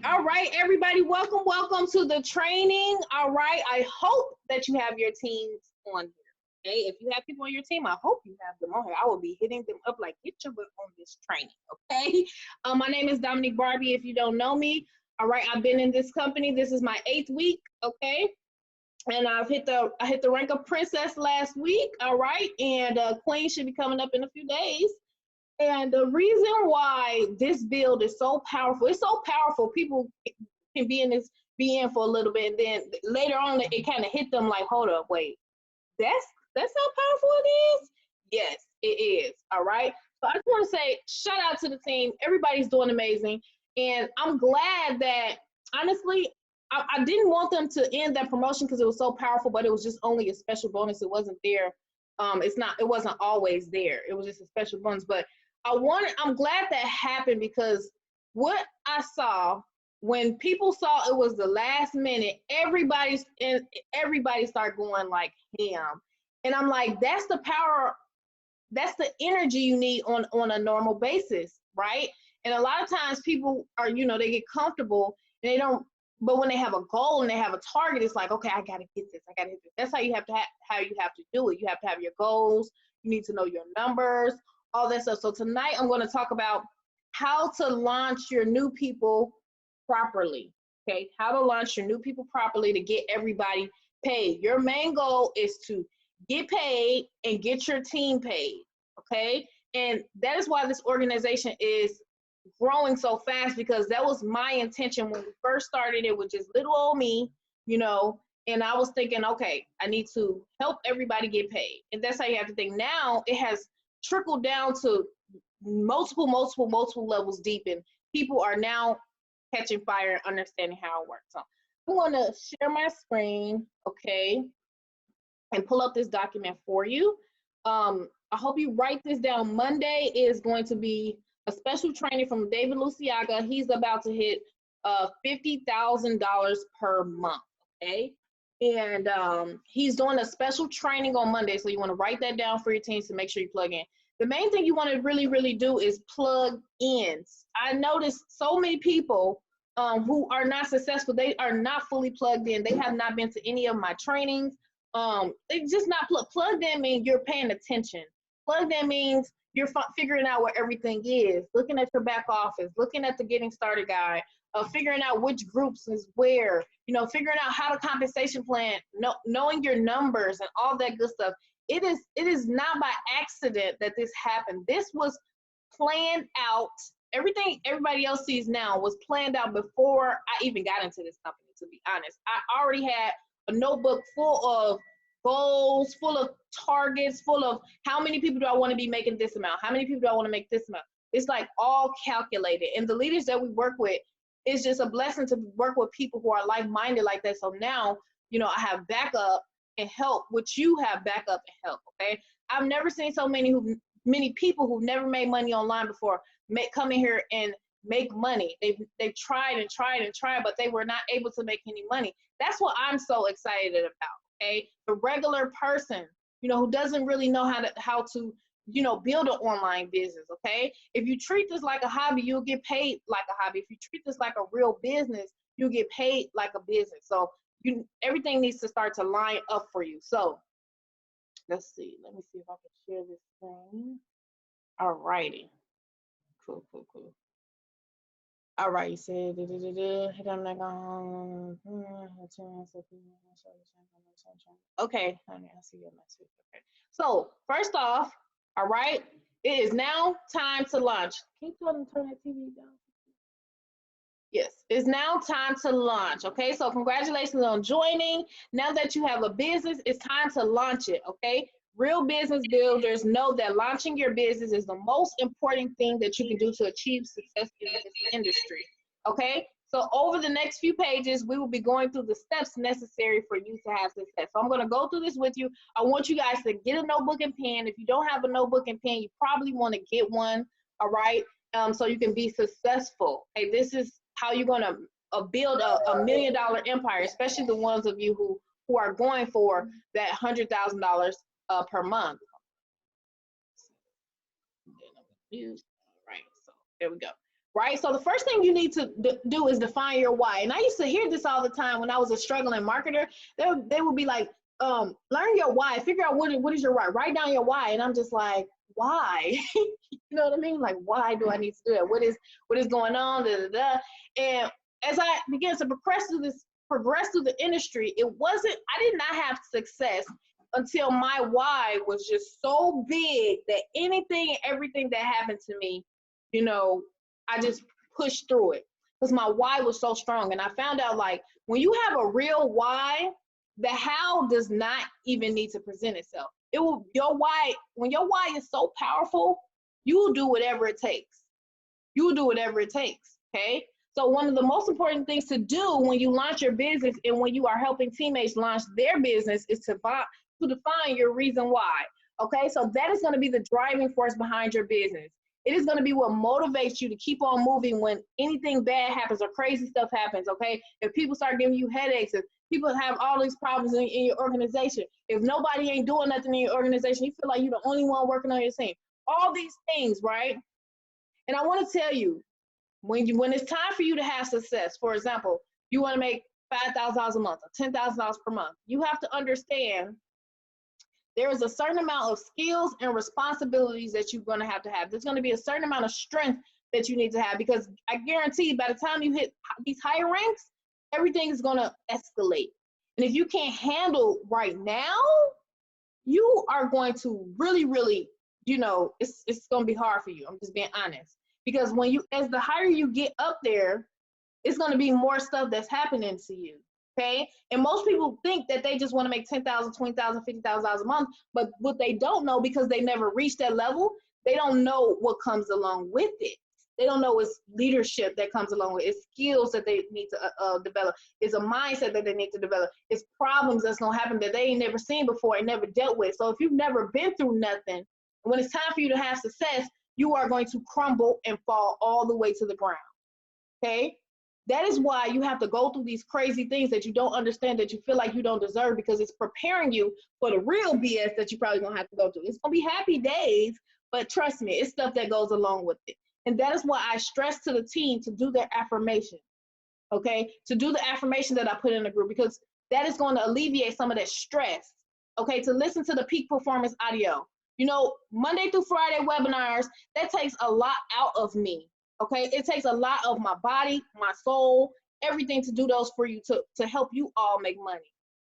All right, everybody, welcome to the training. All right, I hope that you have your teams on here. Okay, if you have people on your team, I hope you have them on here. I will be hitting them up like, get your butt on this training. Okay, my name is Dominique Barbie. If you don't know me, all right, I've been in this company. This is my 8th week. Okay, and I hit the rank of princess last week. All right, and queen should be coming up in a few days. And the reason why this build is so powerful, it's so powerful, people can be in for a little bit, and then later on it kind of hit them like, hold up, wait, that's how powerful it is? Yes, it is. All right. So I just want to say shout out to the team. Everybody's doing amazing. And I'm glad that honestly, I didn't want them to end that promotion because it was so powerful, but it was just only a special bonus. It wasn't there. It wasn't always there. It was just a special bonus. But I'm glad that happened because what I saw when people saw it was the last minute, everybody started going like ham. And I'm like, that's the power, that's the energy you need on a normal basis, right? And a lot of times people are, they get comfortable and they don't, but when they have a goal and they have a target, it's like, okay, I gotta get this, I gotta hit this. That's how you have to do it. You have to have your goals, you need to know your numbers, all that stuff. So tonight I'm gonna talk about how to launch your new people properly, okay? How to launch your new people properly to get everybody paid. Your main goal is to get paid and get your team paid, okay? And that is why this organization is growing so fast, because that was my intention when we first started. It was just little old me, and I was thinking, okay, I need to help everybody get paid. And that's how you have to think. Now it has trickled down to multiple levels deep, and people are now catching fire and understanding how it works. So I'm going to share my screen, okay, and pull up this document for you. I hope you write this down. Monday is going to be a special training from David Luciaga. He's about to hit $50,000 per month, okay? And he's doing a special training on Monday, so you want to write that down for your teams to make sure you plug in. The main thing you want to really do is plug in. I noticed so many people who are not successful, they are not fully plugged in. They have not been to any of my trainings. They just not plugged in means you're paying attention. Plugged in means you're figuring out where everything is, looking at your back office, looking at the getting started guide, figuring out which groups is where, figuring out how to compensation plan, knowing your numbers and all that good stuff. It is not by accident that this happened. This was planned out. Everything everybody else sees now was planned out before I even got into this company, to be honest. I already had a notebook full of goals, full of targets, full of how many people do I want to be making this amount? How many people do I want to make this amount? It's like all calculated. And the leaders that we work with, it's just a blessing to work with people who are like-minded like that. So now, I have backup and help, which you have backup and help, okay? I've never seen so many people who've never made money online before come in here and make money. They've tried and tried and tried, but they were not able to make any money. That's what I'm so excited about. Okay, the regular person, who doesn't really know how to build an online business. Okay, if you treat this like a hobby, you'll get paid like a hobby. If you treat this like a real business, you'll get paid like a business. So everything needs to start to line up for you. So let's see. Let me see if I can share this screen. All righty. Cool. All right, you said okay, honey, I see your message. Okay. So first off, all right, it is now time to launch. Can you turn that TV down? Yes, it's now time to launch. Okay, so congratulations on joining. Now that you have a business, it's time to launch it. Okay, real business builders know that launching your business is the most important thing that you can do to achieve success in this industry. Okay, so over the next few pages, we will be going through the steps necessary for you to have success. So I'm going to go through this with you. I want you guys to get a notebook and pen. If you don't have a notebook and pen, you probably want to get one. All right, so you can be successful. Okay, this is how you're going to build a $1 million empire, especially the ones of you who are going for that $100,000 per month. All right, so there we go. right? So the first thing you need to do is define your why. And I used to hear this all the time when I was a struggling marketer. They would be like, learn your why, figure out what is your why, write down your why. And I'm just like, why? You know what I mean? Like, why do I need to do that? What is going on? Da, da, da. And as I began to progress through the industry, I did not have success until my why was just so big that anything and everything that happened to me, you know, I just pushed through it because my why was so strong. And I found out, like, when you have a real why, the how does not even need to present itself. When your why is so powerful, you will do whatever it takes. You will do whatever it takes, okay? So one of the most important things to do when you launch your business and when you are helping teammates launch their business is to define your reason why, okay? So that is gonna be the driving force behind your business. It is gonna be what motivates you to keep on moving when anything bad happens or crazy stuff happens, okay? If people start giving you headaches, if people have all these problems in your organization, if nobody ain't doing nothing in your organization, you feel like you're the only one working on your team. All these things, right? And I wanna tell you, when it's time for you to have success, for example, you wanna make $5,000 a month or $10,000 per month, you have to understand there is a certain amount of skills and responsibilities that you're going to have. There's going to be a certain amount of strength that you need to have, because I guarantee by the time you hit these higher ranks, everything is going to escalate. And if you can't handle right now, you are going to really, really, you know, it's going to be hard for you. I'm just being honest. Because as the higher you get up there, it's going to be more stuff that's happening to you. Okay, and most people think that they just want to make $10,000, $20,000, $50,000 a month, but what they don't know, because they never reached that level, they don't know what comes along with it. They don't know it's leadership that comes along with it. It's skills that they need to develop. It's a mindset that they need to develop. It's problems that's gonna happen that they ain't never seen before and never dealt with. So if you've never been through nothing, when it's time for you to have success, you are going to crumble and fall all the way to the ground. Okay. That is why you have to go through these crazy things that you don't understand, that you feel like you don't deserve, because it's preparing you for the real BS that you probably gonna have to go through. It's gonna be happy days, but trust me, it's stuff that goes along with it. And that is why I stress to the team to do their affirmation, okay? To do the affirmation that I put in the group, because that is going to alleviate some of that stress, okay? To listen to the peak performance audio. You know, Monday through Friday webinars, that takes a lot out of me. Okay, it takes a lot of my body, my soul, everything to do those for you, to help you all make money.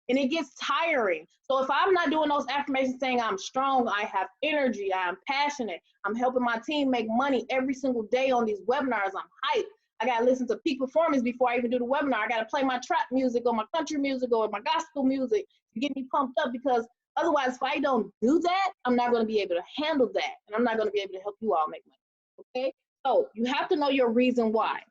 And it gets tiring. So if I'm not doing those affirmations saying I'm strong, I have energy, I'm passionate, I'm helping my team make money every single day on these webinars, I'm hyped. I gotta listen to peak performance before I even do the webinar. I gotta play my trap music or my country music or my gospel music to get me pumped up, because otherwise, if I don't do that, I'm not gonna be able to handle that. And I'm not gonna be able to help you all make money, okay? So you have to know your reason why.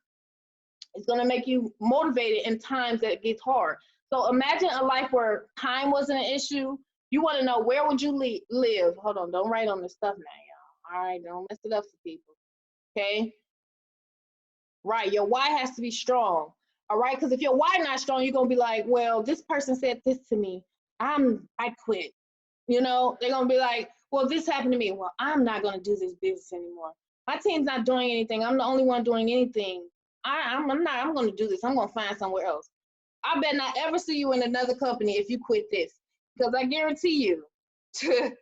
It's going to make you motivated in times that it gets hard. So imagine a life where time wasn't an issue. You want to know, where would you live? Hold on, don't write on this stuff now, y'all. All right, don't mess it up for people. Okay? Right, your why has to be strong. All right, because if your why not strong, you're going to be like, well, this person said this to me. I quit. You know, they're going to be like, well, this happened to me. Well, I'm not going to do this business anymore. My team's not doing anything. I'm the only one doing anything. I'm going to do this. I'm going to find somewhere else. I bet not ever see you in another company if you quit this, because I guarantee you, a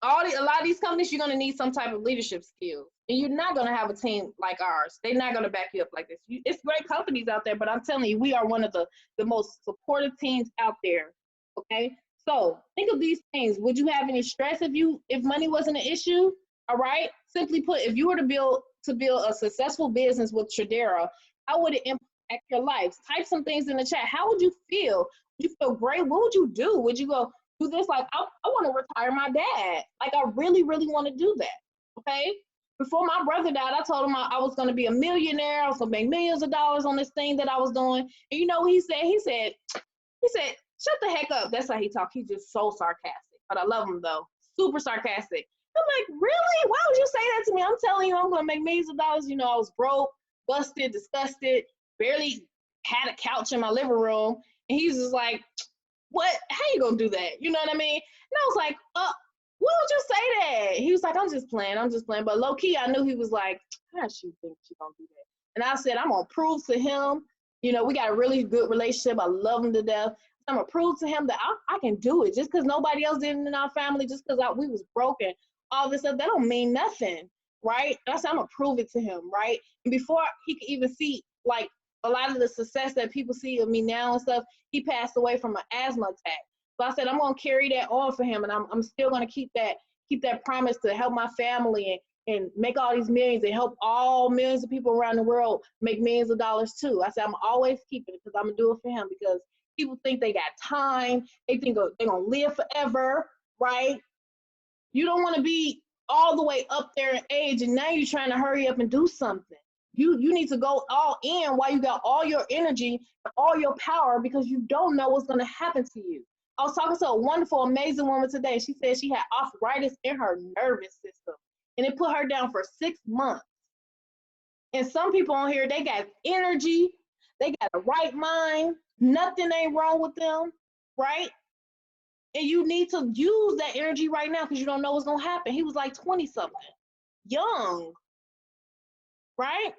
lot of these companies, you're going to need some type of leadership skills, and you're not going to have a team like ours. They're not going to back you up like this. It's great companies out there, but I'm telling you, we are one of the most supportive teams out there. Okay, so think of these things. Would you have any stress if money wasn't an issue? All right. Simply put, if you were to build a successful business with Tradera, how would it impact your life? Type some things in the chat. How would you feel? Would you feel great? What would you do? Would you go do this? Like, I want to retire my dad. Like, I really, really want to do that. Okay. Before my brother died, I told him I was going to be a millionaire. I was going to make millions of dollars on this thing that I was doing. And you know what he said? He said, shut the heck up. That's how he talk. He's just so sarcastic. But I love him though. Super sarcastic. I'm like, really? Why would you say that to me? I'm telling you, I'm going to make millions of dollars. You know, I was broke, busted, disgusted, barely had a couch in my living room. And he's just like, what? How you going to do that? You know what I mean? And I was like, why would you say that? He was like, I'm just playing. But low key, I knew he was like, how does she think she's going to do that? And I said, I'm gonna prove to him, you know, we got a really good relationship. I love him to death. I'm gonna prove to him that I can do it. Just because nobody else did it in our family, just because we was broken, all this stuff, that don't mean nothing, right? And I said, I'm gonna prove it to him, right? And before he could even see like a lot of the success that people see of me now and stuff, he passed away from an asthma attack. So I said, I'm gonna carry that on for him, and I'm still gonna keep that promise to help my family and make all these millions and help all millions of people around the world make millions of dollars too. I said, I'm always keeping it because I'm gonna do it for him, because people think they got time. They think they're gonna live forever, right? You don't want to be all the way up there in age and now you're trying to hurry up and do something. You need to go all in while you got all your energy, all your power, because you don't know what's gonna happen to you. I was talking to a wonderful, amazing woman today. She said she had arthritis in her nervous system, and it put her down for 6 months. And some people on here, they got energy, they got a right mind, nothing ain't wrong with them, right? And you need to use that energy right now because you don't know what's gonna happen. He was like 20 something, young, right?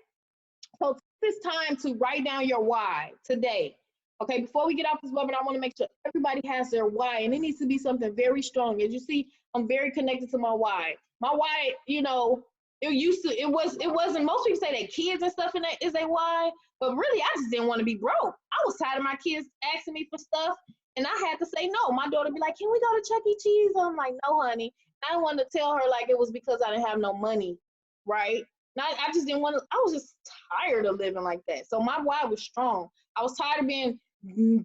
So it's time to write down your why today. Okay, before we get off this webinar, I want to make sure everybody has their why, and it needs to be something very strong. As you see, I'm very connected to my why. My why, you know, it wasn't, most people say that kids and stuff in that is a why, but really I just didn't want to be broke. I was tired of my kids asking me for stuff, and I had to say no. My daughter be like, can we go to Chuck E. Cheese? I'm like, no, honey. I didn't want to tell her like it was because I didn't have no money, right? I just didn't want to, I was just tired of living like that. So my why was strong. I was tired of being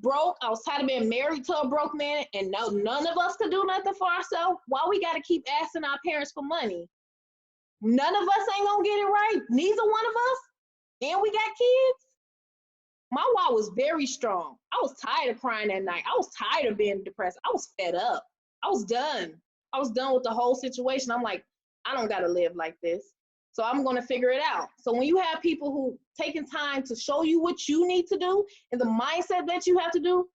broke. I was tired of being married to a broke man, and no, none of us could do nothing for ourselves. Why we got to keep asking our parents for money? None of us ain't gonna get it right. Neither one of us. And we got kids. My why was very strong. I was tired of crying that night. I was tired of being depressed. I was fed up. I was done. I was done with the whole situation. I'm like, I don't gotta live like this. So I'm gonna figure it out. So when you have people who taking time to show you what you need to do and the mindset that you have to do,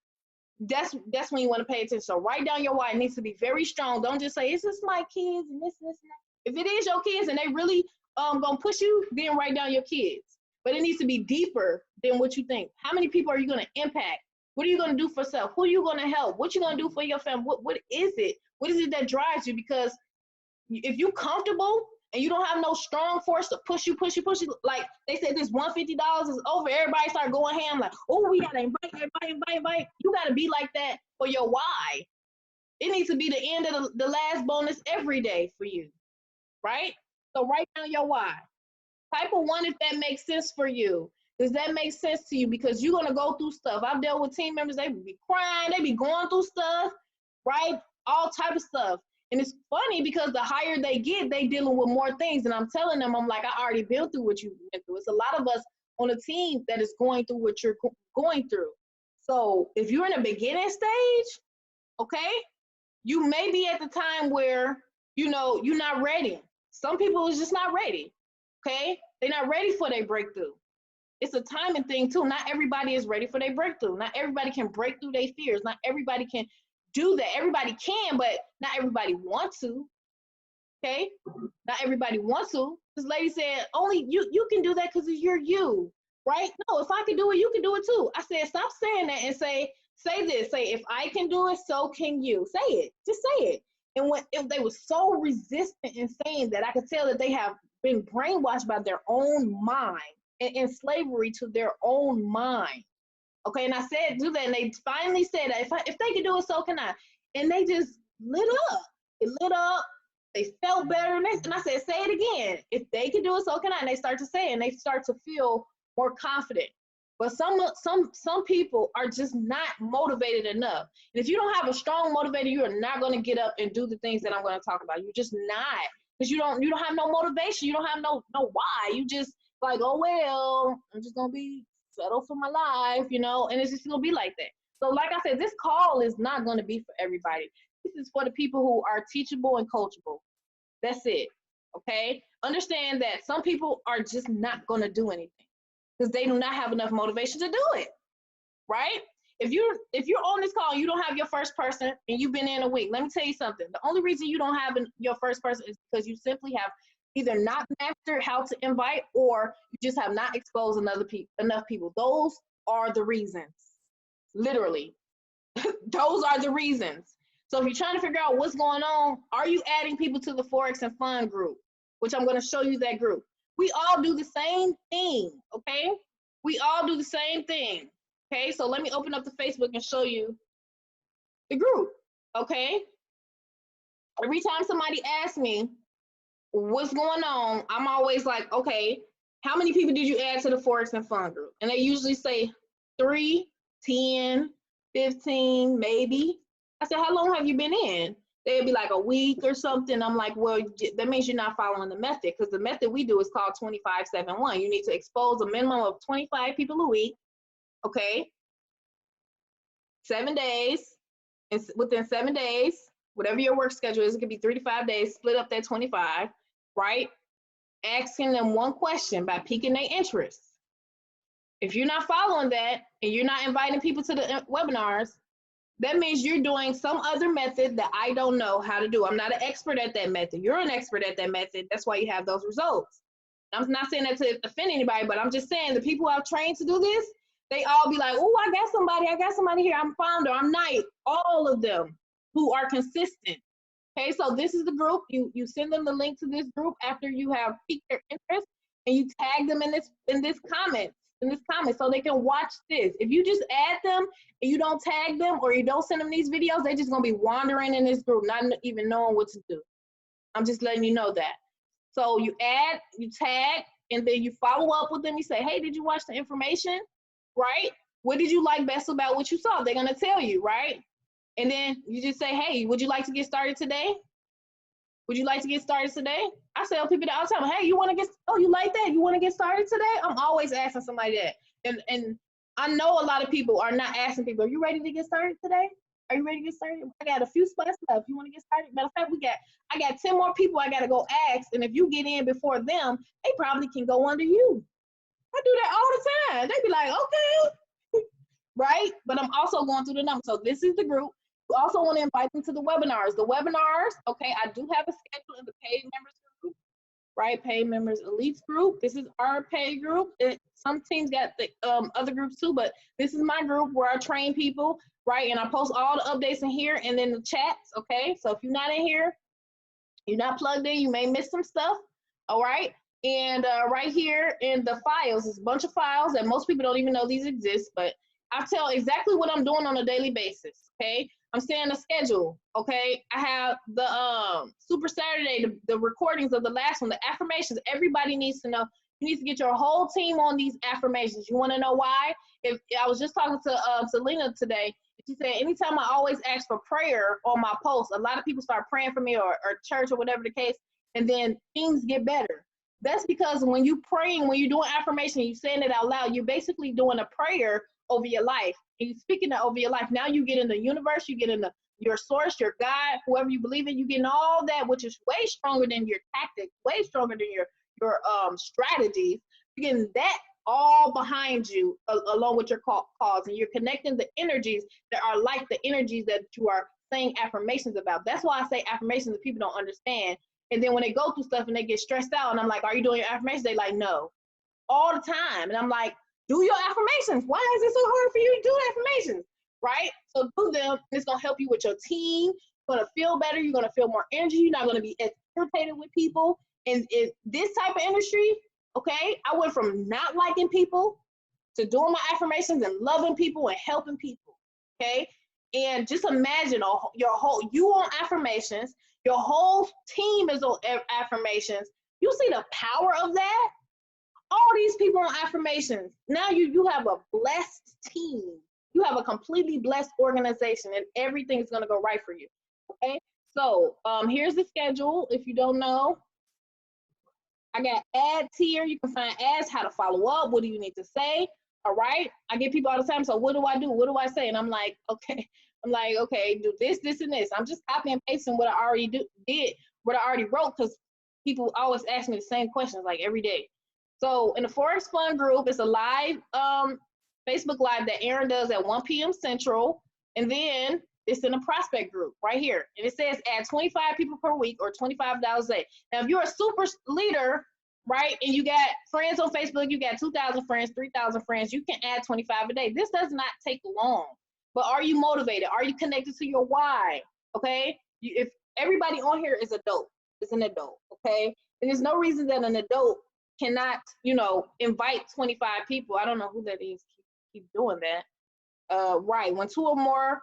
that's when you want to pay attention. So write down your why. It needs to be very strong. Don't just say, it's just my kids and this and that. If it is your kids and they really gonna push you, then write down your kids. But it needs to be deeper than what you think. How many people are you gonna impact? What are you gonna do for self? Who are you gonna help? What you gonna do for your family? What is it? What is it that drives you? Because if you're comfortable and you don't have no strong force to push you, like they said, this $150 is over, everybody start going ham like, oh, we gotta invite. You gotta be like that for your why. It needs to be the end of the last bonus every day for you, right? So write down your why. Type of one if that makes sense for you. Does that make sense to you? Because you're gonna go through stuff. I've dealt with team members, they be crying, they be going through stuff, right? All type of stuff. And it's funny because the higher they get, they dealing with more things. And I'm telling them, I'm like, I already been through what you've been through. It's a lot of us on a team that is going through what you're going through. So if you're in a beginning stage, okay, you may be at the time where, you know, you're not ready. Some people is just not ready, okay? They're not ready for their breakthrough. It's a timing thing too. Not everybody is ready for their breakthrough. Not everybody can break through their fears. Not everybody can do that. Everybody can, but not everybody wants to. Okay? Not everybody wants to. This lady said, only you can do that because you're you, right? No, if I can do it, you can do it too. I said, stop saying that and say this. Say, if I can do it, so can you. Say it. Just say it. And if they were so resistant in saying that, I could tell that they have been brainwashed by their own mind and in slavery to their own mind. Okay, and I said, do that, and they finally said, if they can do it, so can I. And they just lit up. It lit up. They felt better, and I said, say it again. If they can do it, so can I. And they start to say it, and they start to feel more confident. But some people are just not motivated enough. And if you don't have a strong motivator, you are not going to get up and do the things that I'm going to talk about. You're just not, because you don't have no motivation. You don't have no why. You just like, oh well, I'm just gonna be settle for my life, you know, and it's just gonna be like that. So like I said, this call is not gonna be for everybody. This is for the people who are teachable and coachable. That's it, okay? Understand that some people are just not gonna do anything because they do not have enough motivation to do it, right? If you're on this call and you don't have your first person and you've been in a week, let me tell you something. The only reason you don't have your first person is because you simply have either not mastered how to invite, or you just have not exposed enough people. Those are the reasons. Literally. Those are the reasons. So if you're trying to figure out what's going on, are you adding people to the Forex and Fun group, which I'm going to show you that group. We all do the same thing, okay? We all do the same thing, okay? So let me open up the Facebook and show you the group, okay? Every time somebody asks me what's going on, I'm always like, okay, how many people did you add to the Forex and Fun group? And they usually say 3, 10, 15, maybe. I said, how long have you been in? They'd be like a week or something. I'm like, well, that means you're not following the method, because the method we do is called 25-7-1. You need to expose a minimum of 25 people a week, okay? 7 days, and within 7 days, whatever your work schedule is, it could be 3 to 5 days, split up that 25, right? Asking them one question by piquing their interest. If you're not following that and you're not inviting people to the webinars, that means you're doing some other method that I don't know how to do. I'm not an expert at that method. You're an expert at that method. That's why you have those results. I'm not saying that to offend anybody, but I'm just saying the people I've trained to do this, they all be like, oh, I got somebody here. I'm founder, I'm Knight, all of them who are consistent. Okay, so this is the group. You send them the link to this group after you have piqued their interest, and you tag them in this comment, so they can watch this. If you just add them and you don't tag them, or you don't send them these videos, they're just gonna be wandering in this group, not even knowing what to do. I'm just letting you know that. So you add, you tag, and then you follow up with them. You say, hey, did you watch the information? Right? What did you like best about what you saw? They're gonna tell you, right? And then you just say, hey, would you like to get started today? Would you like to get started today? I tell people that all the time, hey, you want to get, oh, you like that? You want to get started today? I'm always asking somebody that. And I know a lot of people are not asking people, are you ready to get started today? Are you ready to get started? I got a few spots left. You want to get started? Matter of fact, I got 10 more people I got to go ask. And if you get in before them, they probably can go under you. I do that all the time. They be like, okay, right? But I'm also going through the numbers. So this is the group. You also want to invite them to the webinars. The webinars, okay, I do have a schedule in the paid members group, right? Paid members elites group. This is our paid group. Some teams got the other groups too, but this is my group where I train people, right? And I post all the updates in here and then the chats, okay? So if you're not in here, you're not plugged in, you may miss some stuff, all right? And right here in the files, there's a bunch of files that most people don't even know these exist, but I tell exactly what I'm doing on a daily basis, okay? I'm saying the schedule, okay? I have the Super Saturday, the recordings of the last one, the affirmations. Everybody needs to know. You need to get your whole team on these affirmations. You want to know why? If I was just talking to Selena today, she said, anytime I always ask for prayer on my post, a lot of people start praying for me, or church, or whatever the case, and then things get better. That's because when you praying, when you're doing affirmation, you're saying it out loud, you're basically doing a prayer over your life, and you're speaking that over your life. Now you get in the universe, you get in your source, your God, whoever you believe in, you getting all that, which is way stronger than your tactics, way stronger than your strategies. You're getting that all behind you, along with your cause, and you're connecting the energies that are like the energies that you are saying affirmations about. That's why I say affirmations that people don't understand. And then when they go through stuff and they get stressed out, and I'm like, are you doing your affirmations? They like, no, all the time. And I'm like, do your affirmations. Why is it so hard for you to do affirmations, right? So do them. It's going to help you with your team. You're going to feel better. You're going to feel more energy. You're not going to be as irritated with people. And this type of industry, okay, I went from not liking people to doing my affirmations and loving people and helping people, okay? And just imagine you on affirmations, your whole team is on affirmations. You see the power of that? All these people on affirmations. Now you have a blessed team. You have a completely blessed organization, and everything is going to go right for you. Okay. So here's the schedule. If you don't know, I got ads here. You can find ads, how to follow up. What do you need to say? All right. I get people all the time. So what do I do? What do I say? And I'm like, okay. Do this, this, and this. I'm just copying and pasting what I already did, what I already wrote, because people always ask me the same questions like every day. So in the Forex Fun group, it's a live Facebook Live that Aaron does at 1 p.m. Central. And then It's in a prospect group right here. And it says add 25 people per week or $25 a day. Now, if you're a super leader, right, and you got friends on Facebook, you got 2,000 friends, 3,000 friends, you can add 25 a day. This does not take long. But are you motivated? Are you connected to your why? Okay? If everybody on here is adult, is an adult, okay? And there's no reason that an adult cannot, you know, invite 25 people. I don't know who that is. Keep doing that. Right. When two or more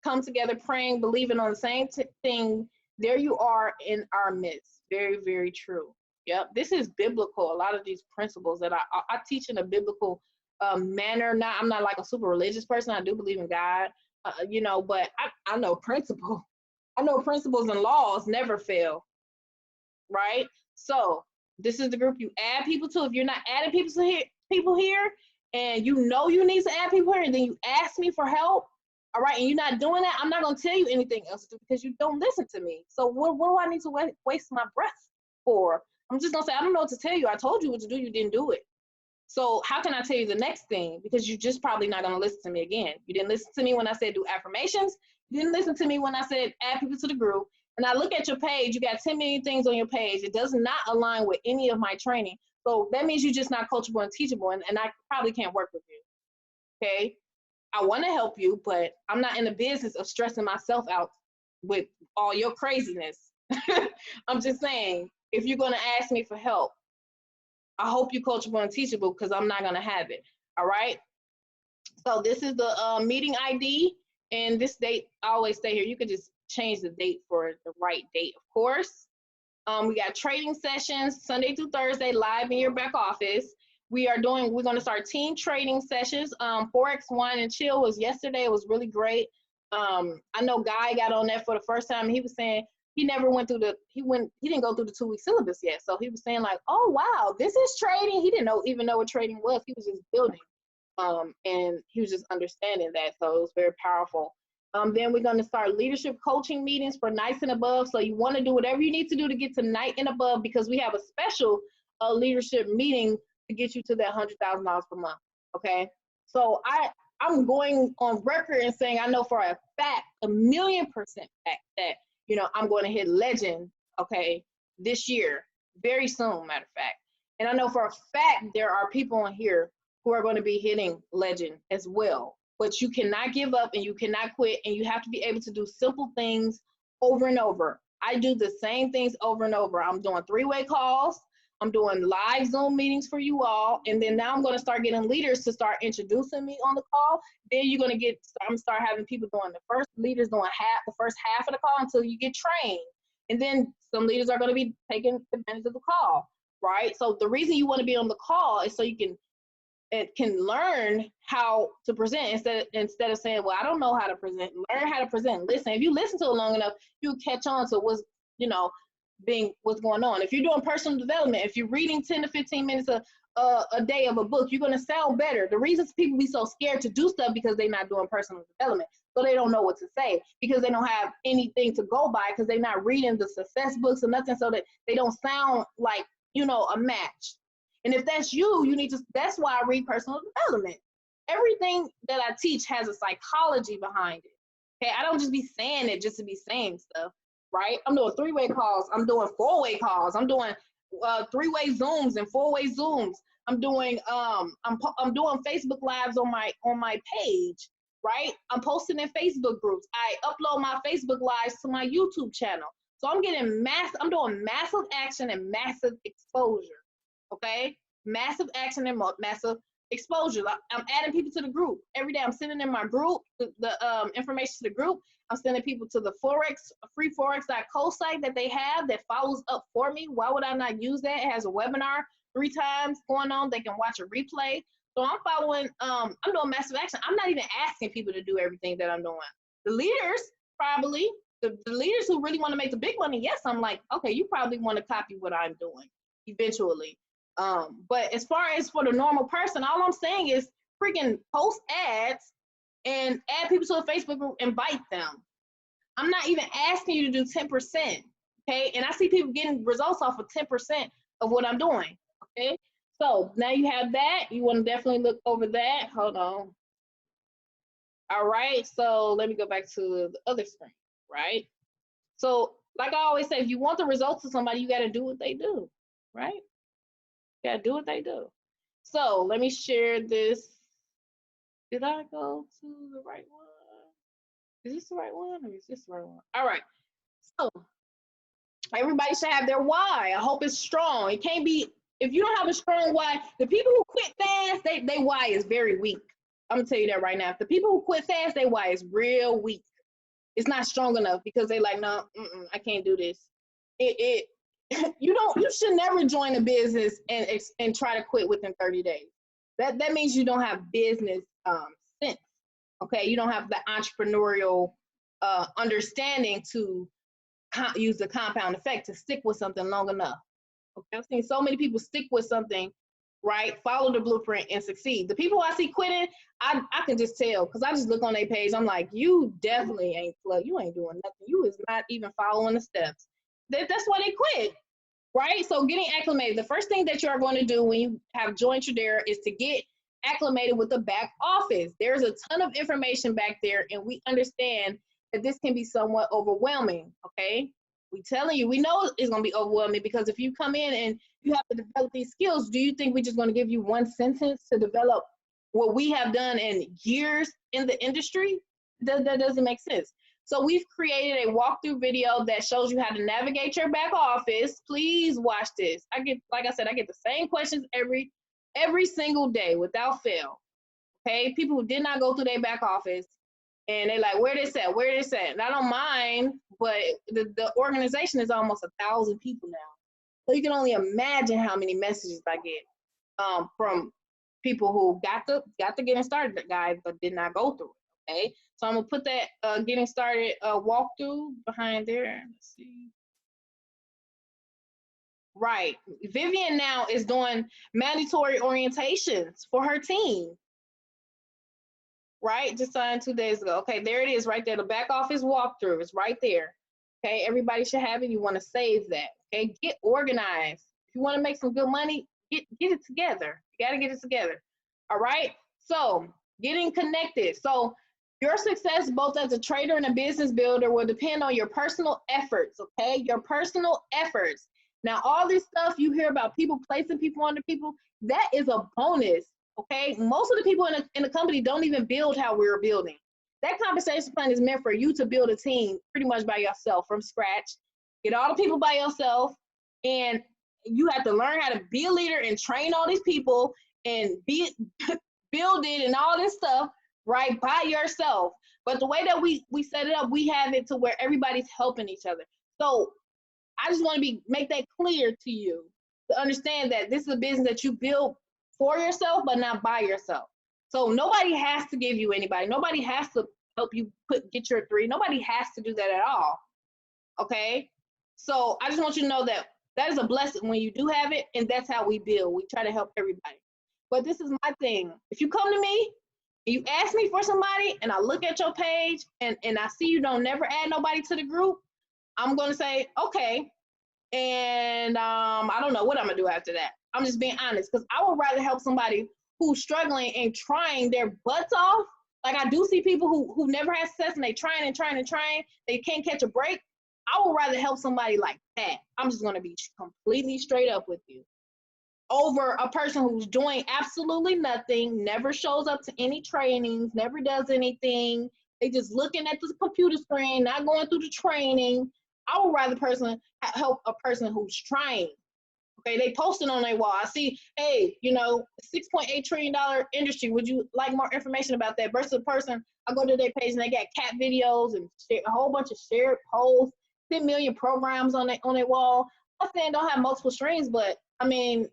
come together praying, believing on the same thing, there you are in our midst. Very, very true. Yep. This is biblical. A lot of these principles that I teach in a biblical manner. I'm not like a super religious person. I do believe in God, you know, but I know principle. I know principles and laws never fail. Right. So this is the group you add people to. If you're not adding people here, and you know you need to add people here, and then you ask me for help, all right, and you're not doing that, I'm not going to tell you anything else to do because you don't listen to me. So what do I need to waste my breath for? I'm just going to say, I don't know what to tell you. I told you what to do. You didn't do it. So how can I tell you the next thing? Because you're just probably not going to listen to me again. You didn't listen to me when I said do affirmations. You didn't listen to me when I said add people to the group. And I look at your page, you got 10 million things on your page. It does not align with any of my training. So that means you're just not coachable and teachable, and I probably can't work with you, okay? I want to help you, but I'm not in the business of stressing myself out with all your craziness. I'm just saying, if you're going to ask me for help, I hope you're coachable and teachable because I'm not going to have it, all right? So this is the meeting ID, and this date, I always stay here. You could just change the date for the right date, of course. We got trading sessions Sunday through Thursday live in your back office. We're going to start team trading sessions. Forex Wine and Chill was yesterday. It was really great. I know Guy got on that for the first time. He was saying he never went through he didn't go through the 2-week syllabus yet. So he was saying like, oh wow, this is trading. He didn't even know what trading was. He was just building. And he was just understanding that. So it was very powerful. Then we're going to start leadership coaching meetings for nights and above. So you want to do whatever you need to do to get to night and above, because we have a special leadership meeting to get you to that $100,000 per month. Okay. So I'm going on record and saying I know for a fact, 1,000,000% fact, that, you know, I'm going to hit legend, okay, this year, very soon, matter of fact. And I know for a fact there are people on here who are going to be hitting legend as well. But you cannot give up and you cannot quit, and you have to be able to do simple things over and over. I do the same things over and over. I'm doing 3-way calls. I'm doing live Zoom meetings for you all. And then now I'm going to start getting leaders to start introducing me on the call. Then you're going to I'm going to start having people doing leaders doing the first half of the call until you get trained. And then some leaders are going to be taking advantage of the call, right? So the reason you want to be on the call is so you can learn how to present instead of saying, well, I don't know how to present. Learn how to present. Listen, if you listen to it long enough, you'll catch on to what's going on. If you're doing personal development, if you're reading 10 to 15 minutes a day of a book, you're going to sound better. The reason people be so scared to do stuff because they're not doing personal development. So they don't know what to say because they don't have anything to go by because they're not reading the success books or nothing, so that they don't sound like, a match. And if that's you, that's why I read personal development. Everything that I teach has a psychology behind it. Okay, I don't just be saying it just to be saying stuff, right? I'm doing 3-way calls. I'm doing 4-way calls. I'm doing 3-way Zooms and 4-way Zooms. I'm doing I'm doing Facebook Lives on my page, right? I'm posting in Facebook groups. I upload my Facebook Lives to my YouTube channel. So I'm doing massive action and massive exposure. Okay, massive action and massive exposure. I'm adding people to the group every day. I'm sending in my group the information to the group. I'm sending people to the freeforex.co site that they have that follows up for me. Why would I not use that? It has a webinar 3 times going on. They can watch a replay. So I'm following. I'm doing massive action. I'm not even asking people to do everything that I'm doing. The leaders probably. The leaders who really want to make the big money, yes, I'm like, okay, you probably want to copy what I'm doing eventually. But as far as for the normal person, all I'm saying is freaking post ads and add people to a Facebook group, invite them. I'm not even asking you to do 10%, okay? And I see people getting results off of 10% of what I'm doing, okay? So now you have that. You want to definitely look over that. Hold on. All right, so let me go back to the other screen, right? So, like I always say, if you want the results of somebody, you got to do what they do, right? You got to do what they do. So, let me share this. Did I go to the right one? Is this the right one or is this the right one? All right. So, everybody should have their why. I hope it's strong. It can't be, if you don't have a strong why, the people who quit fast, they why is very weak. I'm gonna tell you that right now. If the people who quit fast, they why is real weak. It's not strong enough because they like, no, I can't do this. It you should never join a business and try to quit within 30 days. That means you don't have business sense. Okay, you don't have the entrepreneurial understanding to use the compound effect to stick with something long enough. Okay, I've seen so many people stick with something, right? Follow the blueprint and succeed. The people I see quitting, I can just tell because I just look on their page. I'm like, you definitely ain't flow. You ain't doing nothing. You is not even following the steps. That's why they quit, right? So getting acclimated. The first thing that you are going to do when you have joined Tradera is to get acclimated with the back office. There's a ton of information back there, and we understand that this can be somewhat overwhelming, okay? We telling you, we know it's gonna be overwhelming because if you come in and you have to develop these skills, do you think we're just gonna give you one sentence to develop what we have done in years in the industry? That doesn't make sense. So we've created a walkthrough video that shows you how to navigate your back office. Please watch this. Like I said, I get the same questions every single day without fail. Okay, people who did not go through their back office and they're like, where this at? Where this at? And I don't mind, but the organization is almost 1,000 people now. So you can only imagine how many messages I get from people who got the getting started guide, but did not go through it. Okay, so I'm gonna put that getting started walkthrough behind there. Let's see. Right, Vivian now is doing mandatory orientations for her team. Right, just signed 2 days ago. Okay, there it is right there. The back office walkthrough is right there. Okay, everybody should have it. You want to save that. Okay, get organized. If you want to make some good money, get it together. You got to get it together. All right, so getting connected. So your success both as a trader and a business builder will depend on your personal efforts. Okay, your personal efforts. Now, all this stuff you hear about people placing people under people, that is a bonus. Okay, most of the people in the company don't even build how we're building. That compensation plan is meant for you to build a team pretty much by yourself from scratch. Get all the people by yourself, and you have to learn how to be a leader and train all these people and build it and all this stuff right by yourself. But the way that we set it up, we have it to where everybody's helping each other. So I just want to make that clear to you to understand that this is a business that you build for yourself, but not by yourself. So nobody has to give you anybody. Nobody has to help you get your 3. Nobody has to do that at all. Okay. So I just want you to know that that is a blessing when you do have it, and that's how we build. We try to help everybody. But this is my thing. If you come to me and you ask me for somebody, and I look at your page and I see you don't never add nobody to the group, I'm gonna say okay. And I don't know what I'm gonna do after that. I'm just being honest because I would rather help somebody who's struggling and trying their butts off. Like I do see people who never had success and they trying and trying and trying. They can't catch a break. I would rather help somebody like that. I'm just gonna be completely straight up with you. Over a person who's doing absolutely nothing, never shows up to any trainings, never does anything. They just looking at the computer screen, not going through the training. I would rather help a person who's trying. Okay, they posted on their wall. I see, hey, $6.8 trillion industry. Would you like more information about that? Versus a person, I go to their page and they got cat videos and a whole bunch of shared posts, 10 million programs on their wall. I'm not saying don't have multiple streams, but I mean,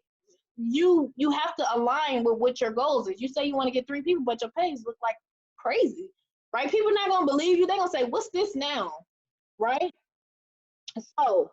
you have to align with what your goals is. You say you want to get 3 people, but your page looks like crazy, right? People not gonna believe you. They're gonna say, what's this now, right? So,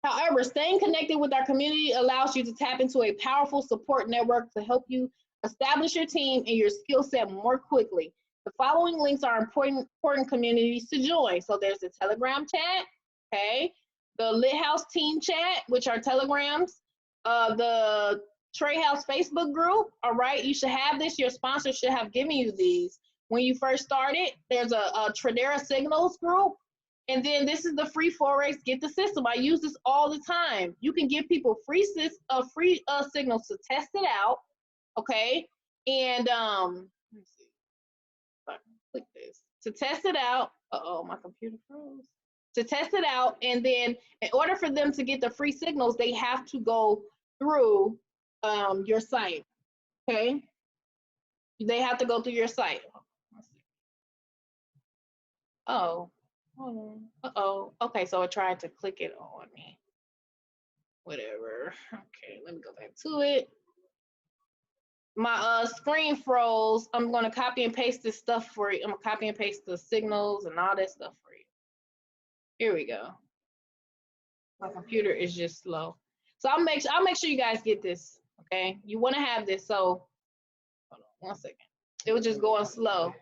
however, staying connected with our community allows you to tap into a powerful support network to help you establish your team and your skill set more quickly. The following links are important communities to join. So there's the Telegram chat, okay? The Lit House team chat, which are telegrams. The Trade House Facebook group, all right? You should have this. Your sponsor should have given you these. when you first started. There's a Tradera Signals group. And then this is the free Forex Get the System. I use this all the time. You can give people free signals to test it out, okay? And let me see if I can click this. To test it out, uh-oh, my computer froze. To test it out, and then in order for them to get the free signals, they have to go through your site, okay? They have to go through your site. Oh. Uh-oh. Okay, so I tried to click it on me. Whatever. Okay, let me go back to it. My screen froze. I'm gonna copy and paste this stuff for you. I'm gonna copy and paste the signals and all that stuff for you. Here we go. My computer is just slow. So I'll make sure you guys get this. Okay, you want to have this. So hold on 1 second. It was just going slow.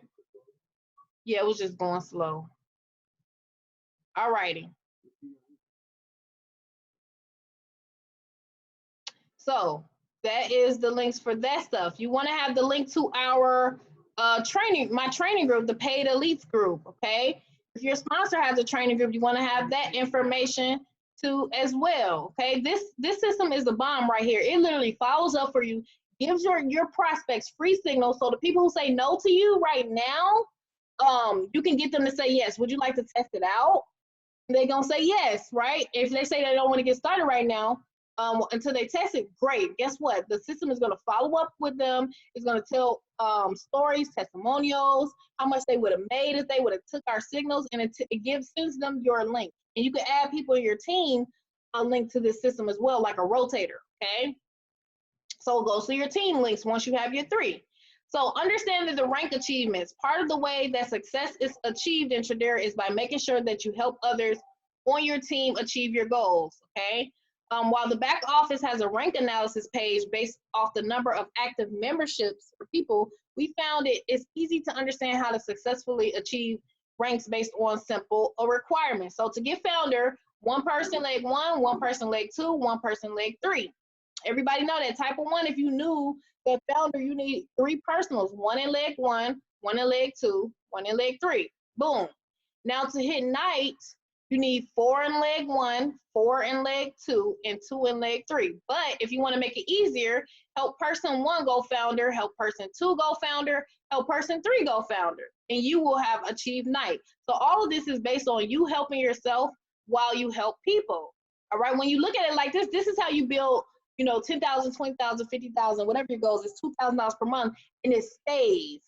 Yeah, it was just going slow. All righty. So that is the links for that stuff. You want to have the link to our my training group, the Paid Elites group, okay? If your sponsor has a training group, you want to have that information too as well, okay? This system is the bomb right here. It literally follows up for you, gives your prospects free signals, so the people who say no to you right now, you can get them to say yes. Would you like to test it out? They're gonna say yes, right? If they say they don't want to get started right now, until they test it, great. Guess what? The system is gonna follow up with them. It's gonna tell stories, testimonials, how much they would have made if they would have took our signals, and it sends them your link. And you can add people in your team a link to this system as well, like a rotator, okay? So it goes to your team links once you have your 3. So understand that the rank achievements, part of the way that success is achieved in Tradera is by making sure that you help others on your team achieve your goals, okay? While the back office has a rank analysis page based off the number of active memberships for people, we found it's easy to understand how to successfully achieve ranks based on simple requirements. So to get founder, 1 person leg 1, 1 person leg 2, 1 person leg 3. Everybody know that type of 1, if you knew that founder, you need 3 personals, 1 in leg 1, 1 in leg 2, 1 in leg 3. Boom. Now to hit Knight, you need 4 in leg 1, 4 in leg 2, and 2 in leg 3. But if you want to make it easier, help person 1 go founder, help person 2 go founder, help person 3 go founder, and you will have achieved Knight. So all of this is based on you helping yourself while you help people. All right, when you look at it like this is how you build, you know, 10,000, 20,000, 50,000, whatever your goals is, $2,000 per month, and it stays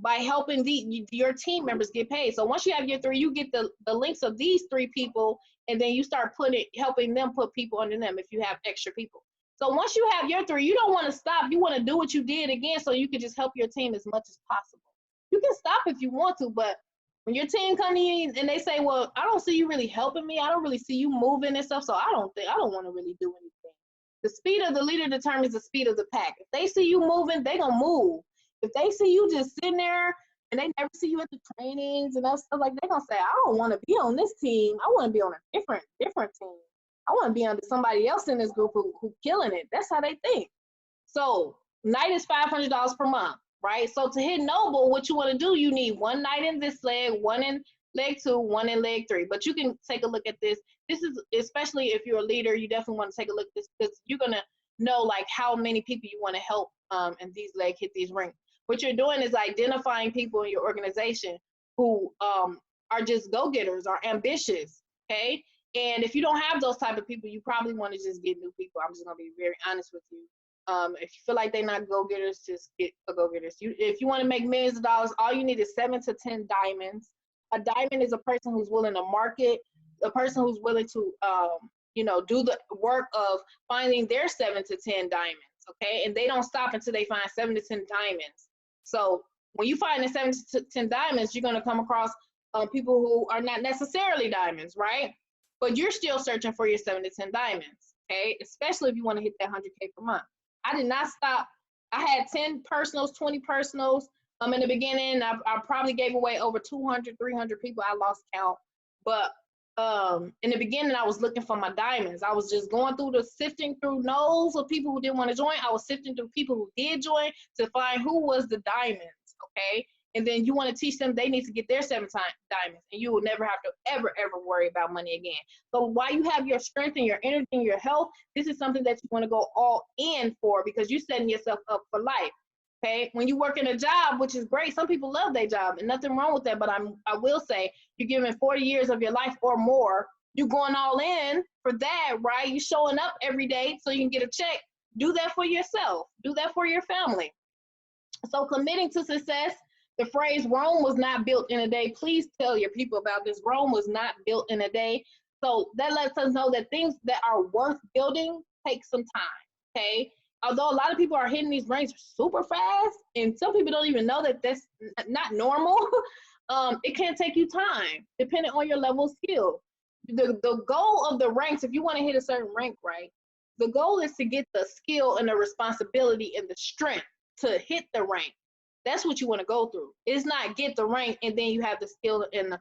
by helping your team members get paid. So once you have your 3, you get the links of these 3 people, and then you start helping them put people under them if you have extra people. So once you have your 3, you don't want to stop. You want to do what you did again, so you can just help your team as much as possible. You can stop if you want to, but when your team come to you and they say, well, I don't see you really helping me, I don't really see you moving and stuff, so I don't want to really do anything. The speed of the leader determines the speed of the pack. If they see you moving, they're going to move. If they see you just sitting there and they never see you at the trainings and stuff like, they're going to say, I don't want to be on this team. I want to be on a different team. I want to be under somebody else in this group who killing it. That's how they think. So Knight is $500 per month, right? So to hit Noble, what you want to do, you need 1 Knight in this leg, 1 in leg 2, 1 in leg 3. But you can take a look at this. This is, especially if you're a leader, you definitely want to take a look at this, because you're going to know like how many people you want to help in these legs hit these ranks. What you're doing is identifying people in your organization who are just go-getters, are ambitious, okay? And if you don't have those type of people, you probably want to just get new people. I'm just going to be very honest with you. If you feel like they're not go-getters, just get a go-getters. If you want to make millions of dollars, all you need is 7 to 10 diamonds. A diamond is a person who's willing to market, a person who's willing to, you know, do the work of finding their 7 to 10 diamonds, okay? And they don't stop until they find 7 to 10 diamonds. So when you find the 7 to 10 diamonds, you're going to come across people who are not necessarily diamonds, right? But you're still searching for your 7 to 10 diamonds, okay? Especially if you want to hit that 100K per month. I did not stop. I had 10 personals, 20 personals. In the beginning, I probably gave away over 200, 300 people. I lost count. But in the beginning, I was looking for my diamonds. I was just going through sifting through no's of people who didn't want to join. I was sifting through people who did join to find who was the diamonds, okay? and then you want to teach them they need to get their 7 diamonds, and you will never have to ever worry about money again. So while you have your strength and your energy and your health, this is something that you want to go all in for, because you're setting yourself up for life. Okay, when you work in a job, which is great, some people love their job and nothing wrong with that, but I will say, you're giving 40 years of your life or more, you're going all in for that, right? You're showing up every day so you can get a check. Do that for yourself. Do that for your family. So committing to success, the phrase Rome was not built in a day. Please tell your people about this. Rome was not built in a day. So that lets us know that things that are worth building take some time, okay? Although a lot of people are hitting these ranks super fast, and some people don't even know that that's not normal, it can take you time, depending on your level of skill. The goal of the ranks, if you want to hit a certain rank, right, the goal is to get the skill and the responsibility and the strength to hit the rank. That's what you want to go through. It's not get the rank and then you have the skill and the,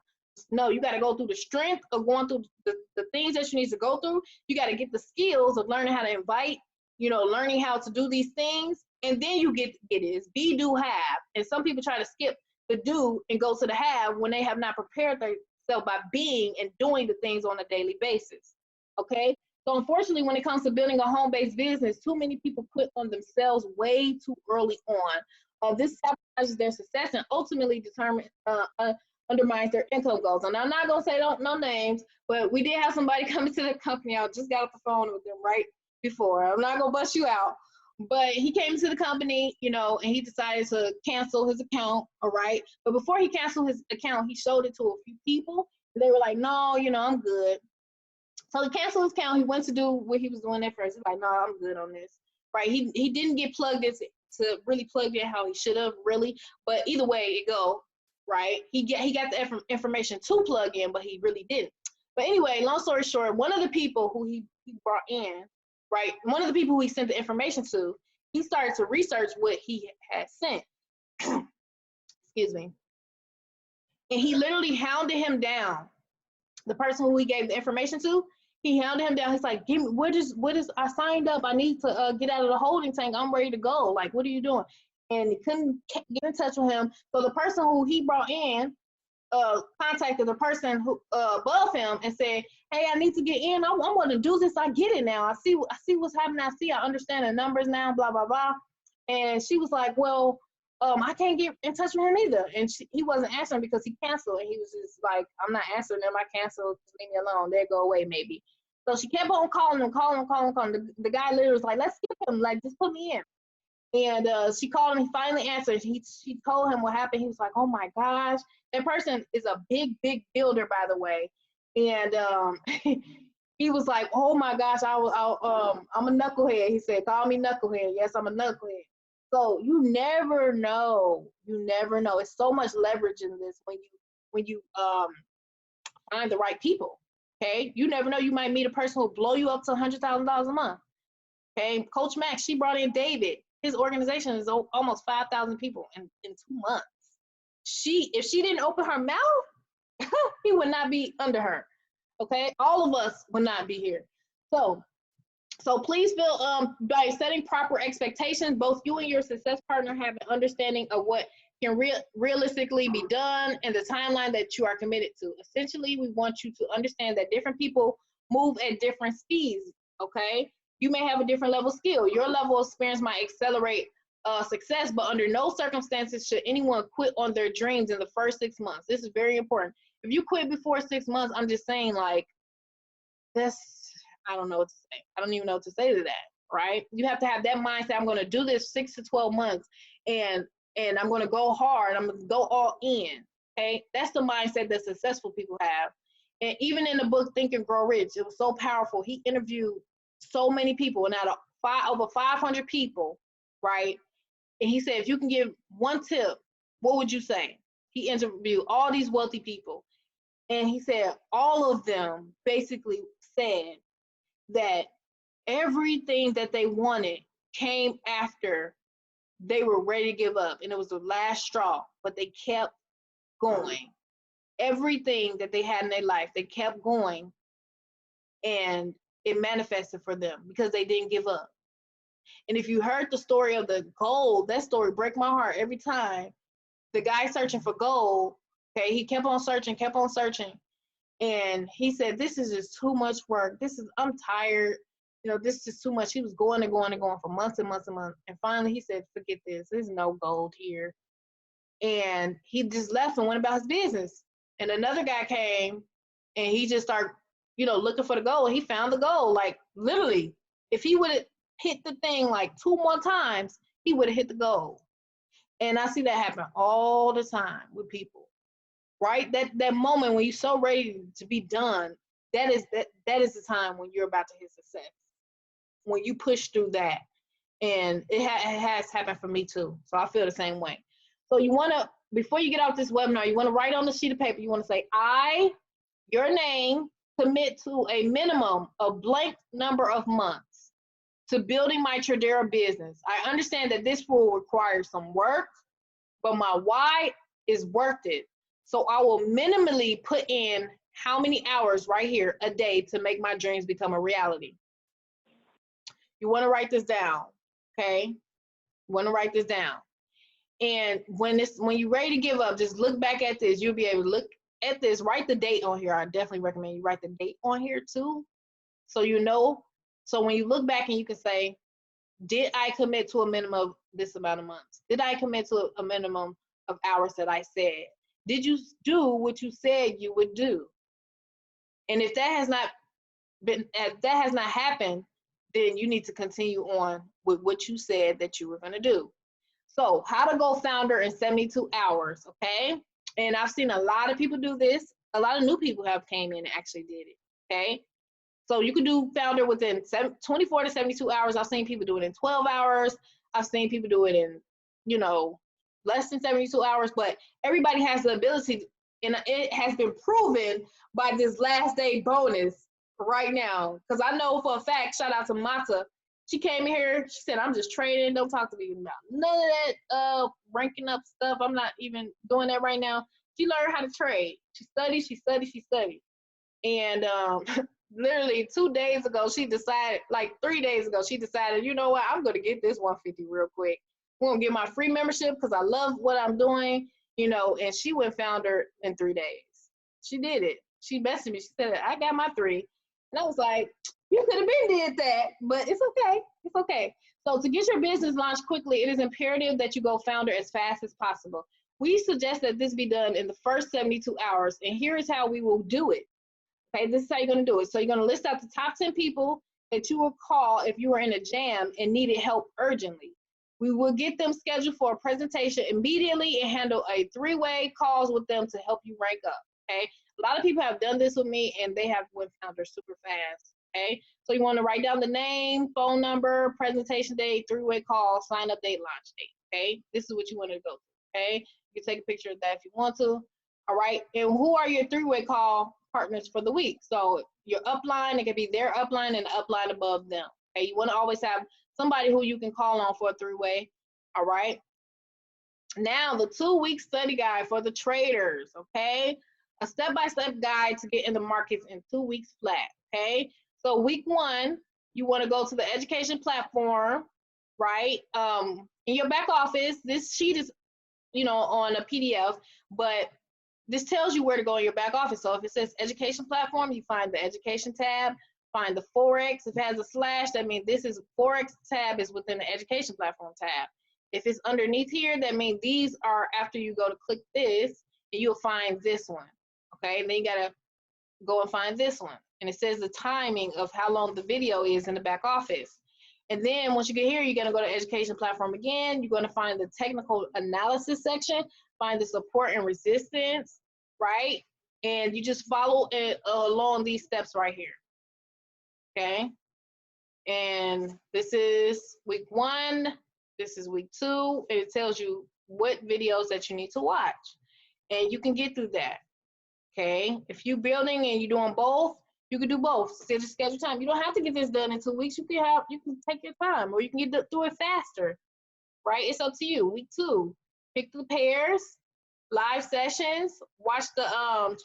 no, you got to go through the strength of going through the things that you need to go through. You got to get the skills of learning how to invite, learning how to do these things, and then you get it. It's be, do, have. And some people try to skip the do and go to the have when they have not prepared themselves by being and doing the things on a daily basis. Okay? So unfortunately, when it comes to building a home-based business, too many people quit on themselves way too early on. This sabotages their success and ultimately undermines their income goals. And I'm not gonna say no names, but we did have somebody come into the company. I just got off the phone with them right before. I'm not gonna bust you out, but he came to the company, and he decided to cancel his account. All right, but before he canceled his account, he showed it to a few people. And they were like, "No, I'm good." So he canceled his account. He went to do what he was doing at first. He's like, "No, I'm good on this." Right? He didn't get plugged in to really plug in how he should have really, but either way it go, right? He got the information to plug in, but he really didn't. But anyway, long story short, one of the people who he brought in, right? One of the people who he sent the information to, he started to research what he had sent. Excuse me. And he literally hounded him down. The person who he gave the information to, he hounded him down. He's like, "Give me what is I signed up. I need to get out of the holding tank. I'm ready to go. Like, what are you doing?" And he couldn't get in touch with him. So the person who he brought in contacted the person who above him and said, "Hey, I need to get in. I'm going to do this. I get it now. I see what's happening. I understand the numbers now. Blah blah blah." And she was like, "Well, I can't get in touch with him either." And he wasn't answering because he canceled. And he was just like, "I'm not answering them. I canceled. Just leave me alone. They'll go away maybe." So she kept on calling him. The guy literally was like, "Let's skip him. Like, just put me in." And she called him. He finally answered. She told him what happened. He was like, "Oh my gosh." That person is a big builder, by the way. And he was like, "Oh my gosh, I'm a knucklehead." He said, "Call me knucklehead." Yes, I'm a knucklehead. So you never know. You never know. It's so much leverage in this when you find the right people. Okay, you never know. You might meet a person who'll blow you up to $100,000 a month. Okay, Coach Max, she brought in David. His organization is almost 5,000 people in 2 months. If she didn't open her mouth, he would not be under her. Okay, all of us would not be here. So please feel by setting proper expectations, both you and your success partner have an understanding of what can realistically be done and the timeline that you are committed to. Essentially, we want you to understand that different people move at different speeds, okay? You may have a different level of skill. Your level of experience might accelerate success, but under no circumstances should anyone quit on their dreams in the first 6 months. This is very important. If you quit before 6 months, I'm just saying, like, I don't know what to say. I don't even know what to say to that, right? You have to have that mindset. I'm going to do this 6 to 12 months, and I'm going to go hard. I'm going to go all in, okay? That's the mindset that successful people have. And even in the book, Think and Grow Rich, it was so powerful. He interviewed so many people, and out of over 500 people, right? And he said, if you can give one tip, what would you say? He interviewed all these wealthy people. And he said all of them basically said that everything that they wanted came after they were ready to give up. And it was the last straw, but they kept going. Everything that they had in their life, they kept going, and it manifested for them because they didn't give up. And if you heard the story of the gold, that story breaks my heart every time. the guy searching for gold, okay, he kept on searching, and he said, this is just too much work. I'm tired. You know, this is too much. He was going and going and going for months and months and months. And finally he said, forget this. There's no gold here. And he just left and went about his business. And another guy came and he just started, you know, looking for the gold. He found the gold. Like literally, if he would have hit the thing like 2 more times, he would have hit the gold. And I see that happen all the time with people, right? That moment when you're so ready to be done, that is the time when you're about to hit success. When you push through that. And it has happened for me too. So I feel the same way. So you want to, before you get off this webinar, you want to write on the sheet of paper, you want to say, I, your name, commit to a minimum of blank number of months to building my Tradera business. I understand that this will require some work, but my why is worth it. So I will minimally put in how many hours right here a day to make my dreams become a reality. You want to write this down, okay? You want to write this down. And when you're ready to give up, just look back at this. You'll be able to look at this, write the date on here. I definitely recommend you write the date on here too, so you know. So when you look back and you can say, did I commit to a minimum of this amount of months? Did I commit to a minimum of hours that I said? Did you do what you said you would do? And if that has not happened, then you need to continue on with what you said that you were going to do. So how to go founder in 72 hours, okay? And I've seen a lot of people do this. A lot of new people have came in and actually did it, okay? So you can do founder within 24 to 72 hours. I've seen people do it in 12 hours. I've seen people do it in, you know, less than 72 hours, but everybody has the ability, and it has been proven by this last day bonus right now. Because I know for a fact, shout out to Mata, she came in here, she said, I'm just trading, don't talk to me about none of that ranking up stuff. I'm not even doing that right now. She learned how to trade. She studied. And literally 2 days ago, she decided, like 3 days ago, she decided, you know what, I'm going to get this 150 real quick. I'm going to get my free membership because I love what I'm doing, you know, and she went founder in 3 days. She did it. She messaged me. She said, I got my 3. And I was like, you could have been did that, but it's okay. It's okay. So to get your business launched quickly, it is imperative that you go founder as fast as possible. We suggest that this be done in the first 72 hours, and here is how we will do it. Okay, this is how you're going to do it. So you're going to list out the top 10 people that you will call if you were in a jam and needed help urgently. We will get them scheduled for a presentation immediately and handle a 3-way calls with them to help you rank up, okay? A lot of people have done this with me and they have went founder super fast, okay? So you want to write down the name, phone number, presentation date, 3-way call, sign up date, launch date, okay? This is what you want to go to, okay? You can take a picture of that if you want to, all right? And who are your 3-way call partners for the week? So your upline, it could be their upline and the upline above them, okay? You want to always have somebody who you can call on for a 3-way, all right? Now, the 2-week study guide for the traders, okay? A step-by-step guide to get in the markets in 2 weeks flat, okay? So week 1, you want to go to the education platform, right? In your back office, this sheet is, you know, on a PDF, but this tells you where to go in your back office. So if it says education platform, you find the education tab, find the Forex. If it has a slash, that means this is Forex tab is within the education platform tab. If it's underneath here, that means these are after you go to click this, and you'll find this one, okay? And then you gotta go and find this one. And it says the timing of how long the video is in the back office. And then once you get here, you're gonna go to education platform again. You're gonna find the technical analysis section, find the support and resistance, right? And you just follow it along these steps right here, okay? And this is week 1, this is week 2, and it tells you what videos that you need to watch. And you can get through that, okay? If you're building and you're doing both, you can do both. Just schedule time. You don't have to get this done in 2 weeks. You can take your time, or you can get through it faster, right? It's up to you. Week 2, pick the pairs, live sessions, watch the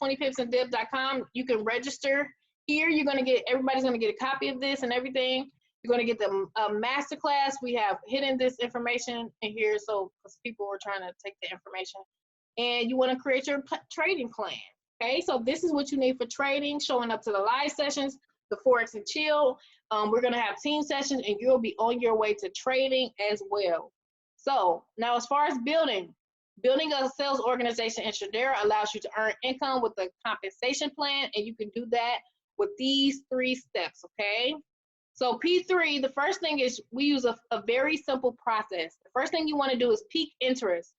20pipsanddip.com. You can register here. Everybody's gonna get a copy of this and everything. You're going to get the masterclass. We have hidden this information in here, so because people were trying to take the information. And you want to create your trading plan. Okay, so this is what you need for trading, showing up to the live sessions, the Forex and Chill. We're going to have team sessions, and you'll be on your way to trading as well. So now, as far as building a sales organization in Tradera allows you to earn income with a compensation plan, and you can do that with these 3 steps, okay? So P3, the first thing is we use a very simple process. The first thing you want to do is pique interest.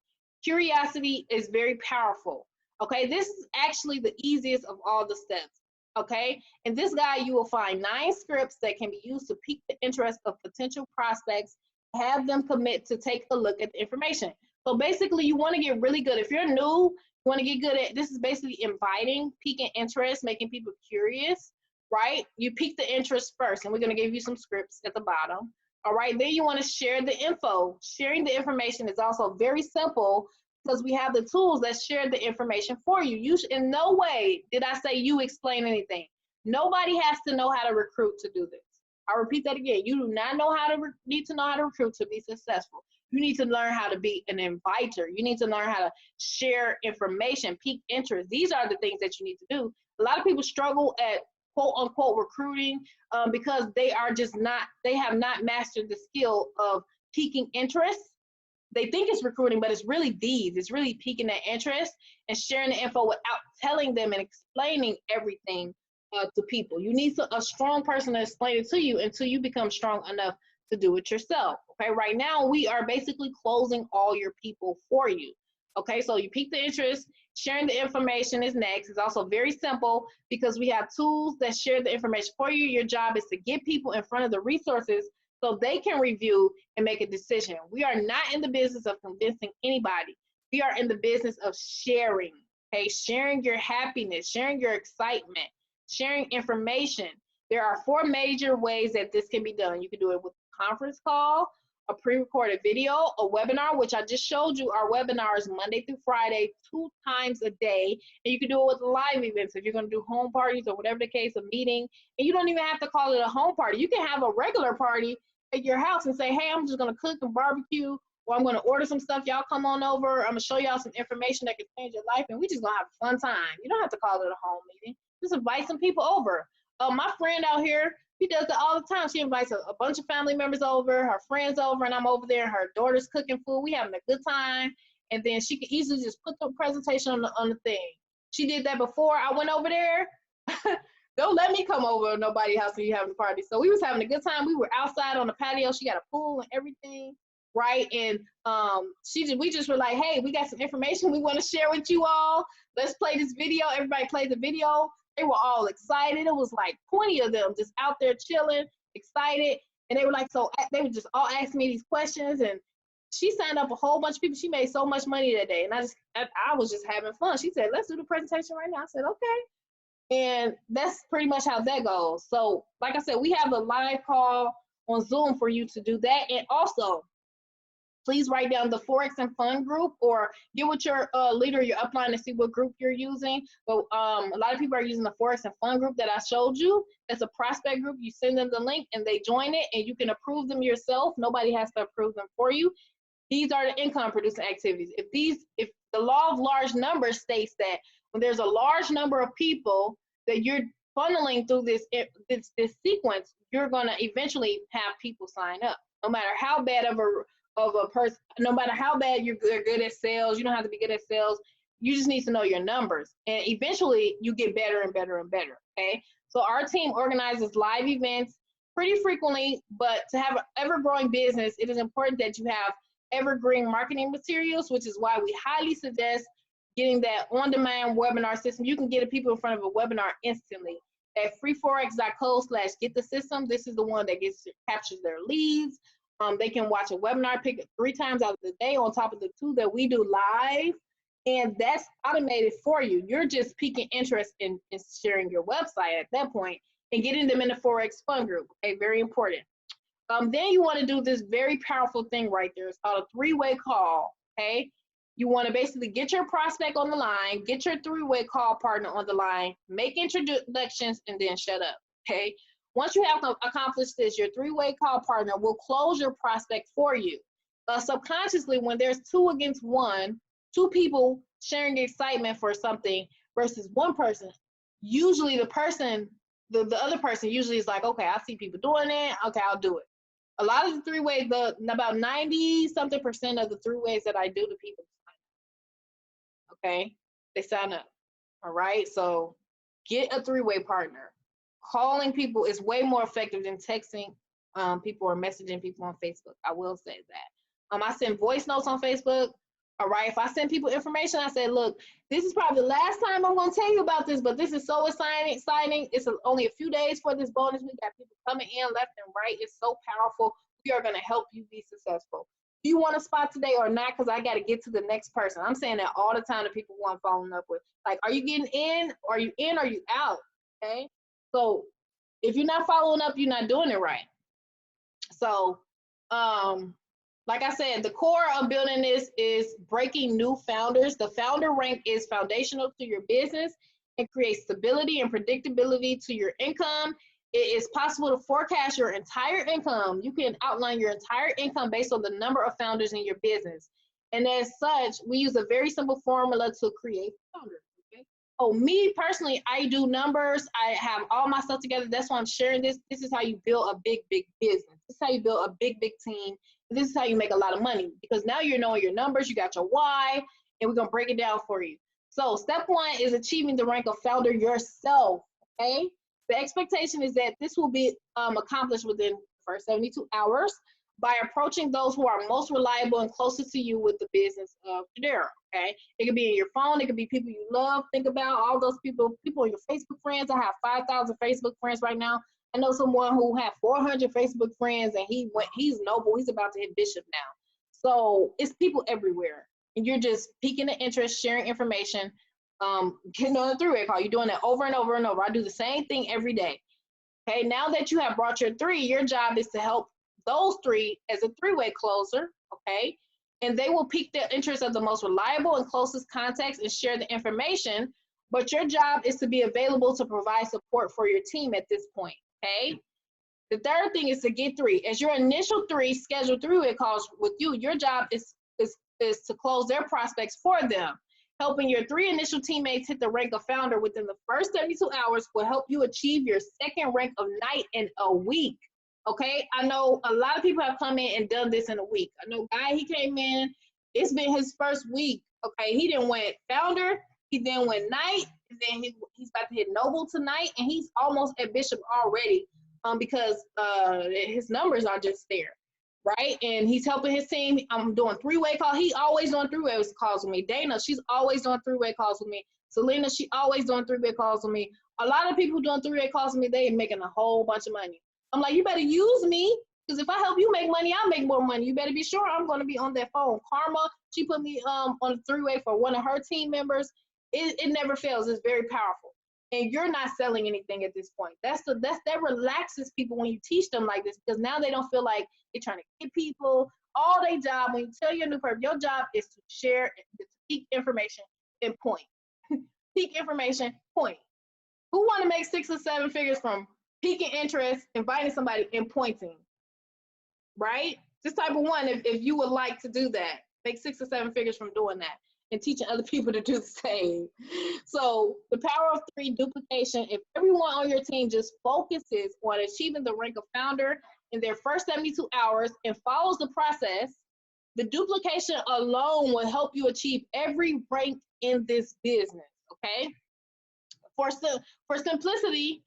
Curiosity is very powerful, okay? This is actually the easiest of all the steps, okay? In this guide, you will find 9 scripts that can be used to pique the interest of potential prospects, have them commit to take a look at the information. So basically, you want to get really good. If you're new, you want to get good at this. Is basically inviting, piquing interest, making people curious, right? You pique the interest first, and we're going to give you some scripts at the bottom. All right, then you want to share the info. Sharing the information is also very simple because we have the tools that share the information for you. You in no way did I say you explain anything. Nobody has to know how to recruit to do this. I'll repeat that again. You do not know how to need to know how to recruit to be successful. You need to learn how to be an inviter. You need to learn how to share information, pique interest. These are the things that you need to do. A lot of people struggle at quote unquote recruiting because they have not mastered the skill of piquing interest. They think it's recruiting, but it's really it's really piquing their interest and sharing the info without telling them and explaining everything to people. You need a strong person to explain it to you until you become strong enough to do it yourself. Okay, right now we are basically closing all your people for you. Okay, so you pique the interest. Sharing the information is next. It's also very simple because we have tools that share the information for you. Your job is to get people in front of the resources so they can review and make a decision. We are not in the business of convincing anybody. We are in the business of sharing, okay? Sharing your happiness, sharing your excitement, sharing information. There are 4 major ways that this can be done. You can do it with a conference call, a pre-recorded video, a webinar, which I just showed you. Our webinars Monday through Friday, 2 times a day. And you can do it with live events if you're going to do home parties or whatever the case, a meeting. And you don't even have to call it a home party. You can have a regular party at your house and say, hey, I'm just going to cook and barbecue, or I'm going to order some stuff. Y'all come on over. I'm going to show y'all some information that can change your life. And we just going to have a fun time. You don't have to call it a home meeting. Just invite some people over. My friend out here, she does that all the time. She invites a bunch of family members over, her friends over, and I'm over there. Her daughter's cooking food. We having a good time. And then she can easily just put the presentation on the thing. She did that before I went over there. Don't let me come over to nobody's house when you having a party. So we was having a good time. We were outside on the patio. She got a pool and everything, right? And we just were like, hey, we got some information we want to share with you all. Let's play this video. Everybody played the video. They were all excited. It was like 20 of them just out there chilling, excited. And they were like, so they would just all ask me these questions. And she signed up a whole bunch of people. She made so much money that day. And I was just having fun. She said, let's do the presentation right now. I said, okay. And that's pretty much how that goes. So like I said, we have a live call on Zoom for you to do that. And also, please write down the Forex and Fun group, or get with your leader, your upline, to see what group you're using. But a lot of people are using the Forex and Fun group that I showed you. It's a prospect group. You send them the link and they join it, and you can approve them yourself. Nobody has to approve them for you. These are the income producing activities. If the law of large numbers states that when there's a large number of people that you're funneling through this sequence, you're gonna eventually have people sign up. No matter how bad of a person, no matter how bad you're good at sales, you don't have to be good at sales. You just need to know your numbers, and eventually you get better and better and better. Okay, so our team organizes live events pretty frequently, but to have an ever-growing business, it is important that you have evergreen marketing materials, which is why we highly suggest getting that on-demand webinar system. You can get people in front of a webinar instantly at freeforex.co/get-the-system. This is the one that captures their leads. They can watch a webinar, pick it 3 times out of the day on top of the 2 that we do live, and that's automated for you. You're just piquing interest in sharing your website at that point and getting them in the Forex Fun group. Okay, very important. Then you want to do this very powerful thing right there. It's called a 3-way call. Okay, you want to basically get your prospect on the line, get your 3-way call partner on the line, make introductions, and then shut up. Okay, Once you have accomplished this, your three-way call partner will close your prospect for you. Subconsciously, when there's 2 against 1, 2 people sharing excitement for something versus 1 person, usually the other person usually is like, okay, I see people doing it. Okay, I'll do it. A lot of the three-way, about 90-something% of the three-ways that I do, the people sign up. Okay, they sign up. All right, so get a three-way partner. Calling people is way more effective than texting people or messaging people on Facebook. I will say that. I send voice notes on Facebook. All right, if I send people information, I say, look, this is probably the last time I'm going to tell you about this, but this is so exciting. It's only a few days for this bonus. We got people coming in left and right. It's so powerful. We are going to help you be successful. Do you want a spot today or not? Because I got to get to the next person. I'm saying that all the time to people who I'm following up with. Like, are you getting in? Are you in? Are you out? Okay. So if you're not following up, you're not doing it right. So, like I said, the core of building this is breaking new founders. The founder rank is foundational to your business and creates stability and predictability to your income. It is possible to forecast your entire income. You can outline your entire income based on the number of founders in your business. And as such, we use a very simple formula to create founders. Okay? Oh, me personally, I do numbers. I have all my stuff together. That's why I'm sharing this. This is how you build a big, big business. This is how you build a big, big team. This is how you make a lot of money, because now you're knowing your numbers, you got your why, and we're gonna break it down for you. So step 1 is achieving the rank of founder yourself, okay? The expectation is that this will be accomplished within the first 72 hours by approaching those who are most reliable and closest to you with the business of Tradera, okay? It could be in your phone, it could be people you love, think about all those people in your Facebook friends. I have 5,000 Facebook friends right now. I know someone who had 400 Facebook friends, and he's noble. He's about to hit bishop now. So it's people everywhere, and you're just piquing the interest, sharing information, getting on a three-way call. You're doing that over and over and over. I do the same thing every day. Okay, now that you have brought your 3, your job is to help those 3 as a three-way closer. Okay, and they will pique the interest of the most reliable and closest contacts and share the information. But your job is to be available to provide support for your team at this point. Okay. The third thing is to get 3. As your initial 3 scheduled three-way calls with you, your job is to close their prospects for them. Helping your 3 initial teammates hit the rank of founder within the first 72 hours will help you achieve your second rank of night in a week. Okay. I know a lot of people have come in and done this in a week. I know Guy, he came in, it's been his first week. Okay. He then went founder, he then went night, and then he's about to hit noble tonight, and he's almost at bishop already, because his numbers are just there, right? And he's helping his team. I'm doing three-way calls. He always doing three-way calls with me. Dana, she's always doing three-way calls with me. Selena, she always doing three-way calls with me. A lot of people doing three-way calls with me, they making a whole bunch of money. I'm like, you better use me, because if I help you make money, I'll make more money. You better be sure I'm going to be on that phone. Karma, she put me on a three-way for one of her team members. It never fails. It's very powerful. And you're not selling anything at this point. That relaxes people when you teach them like this, because now they don't feel like they're trying to get people. All their job, when you tell your new person, your job is to share, to peak information and point. Peak information, point. Who want to make 6 or 7 figures from peaking interest, inviting somebody, and pointing? Right? This type of one, if you would like to do that, make 6 or 7 figures from doing that and teaching other people to do the same. So the power of 3, duplication. If everyone on your team just focuses on achieving the rank of founder in their first 72 hours and follows the process, the duplication alone will help you achieve every rank in this business, okay? For simplicity,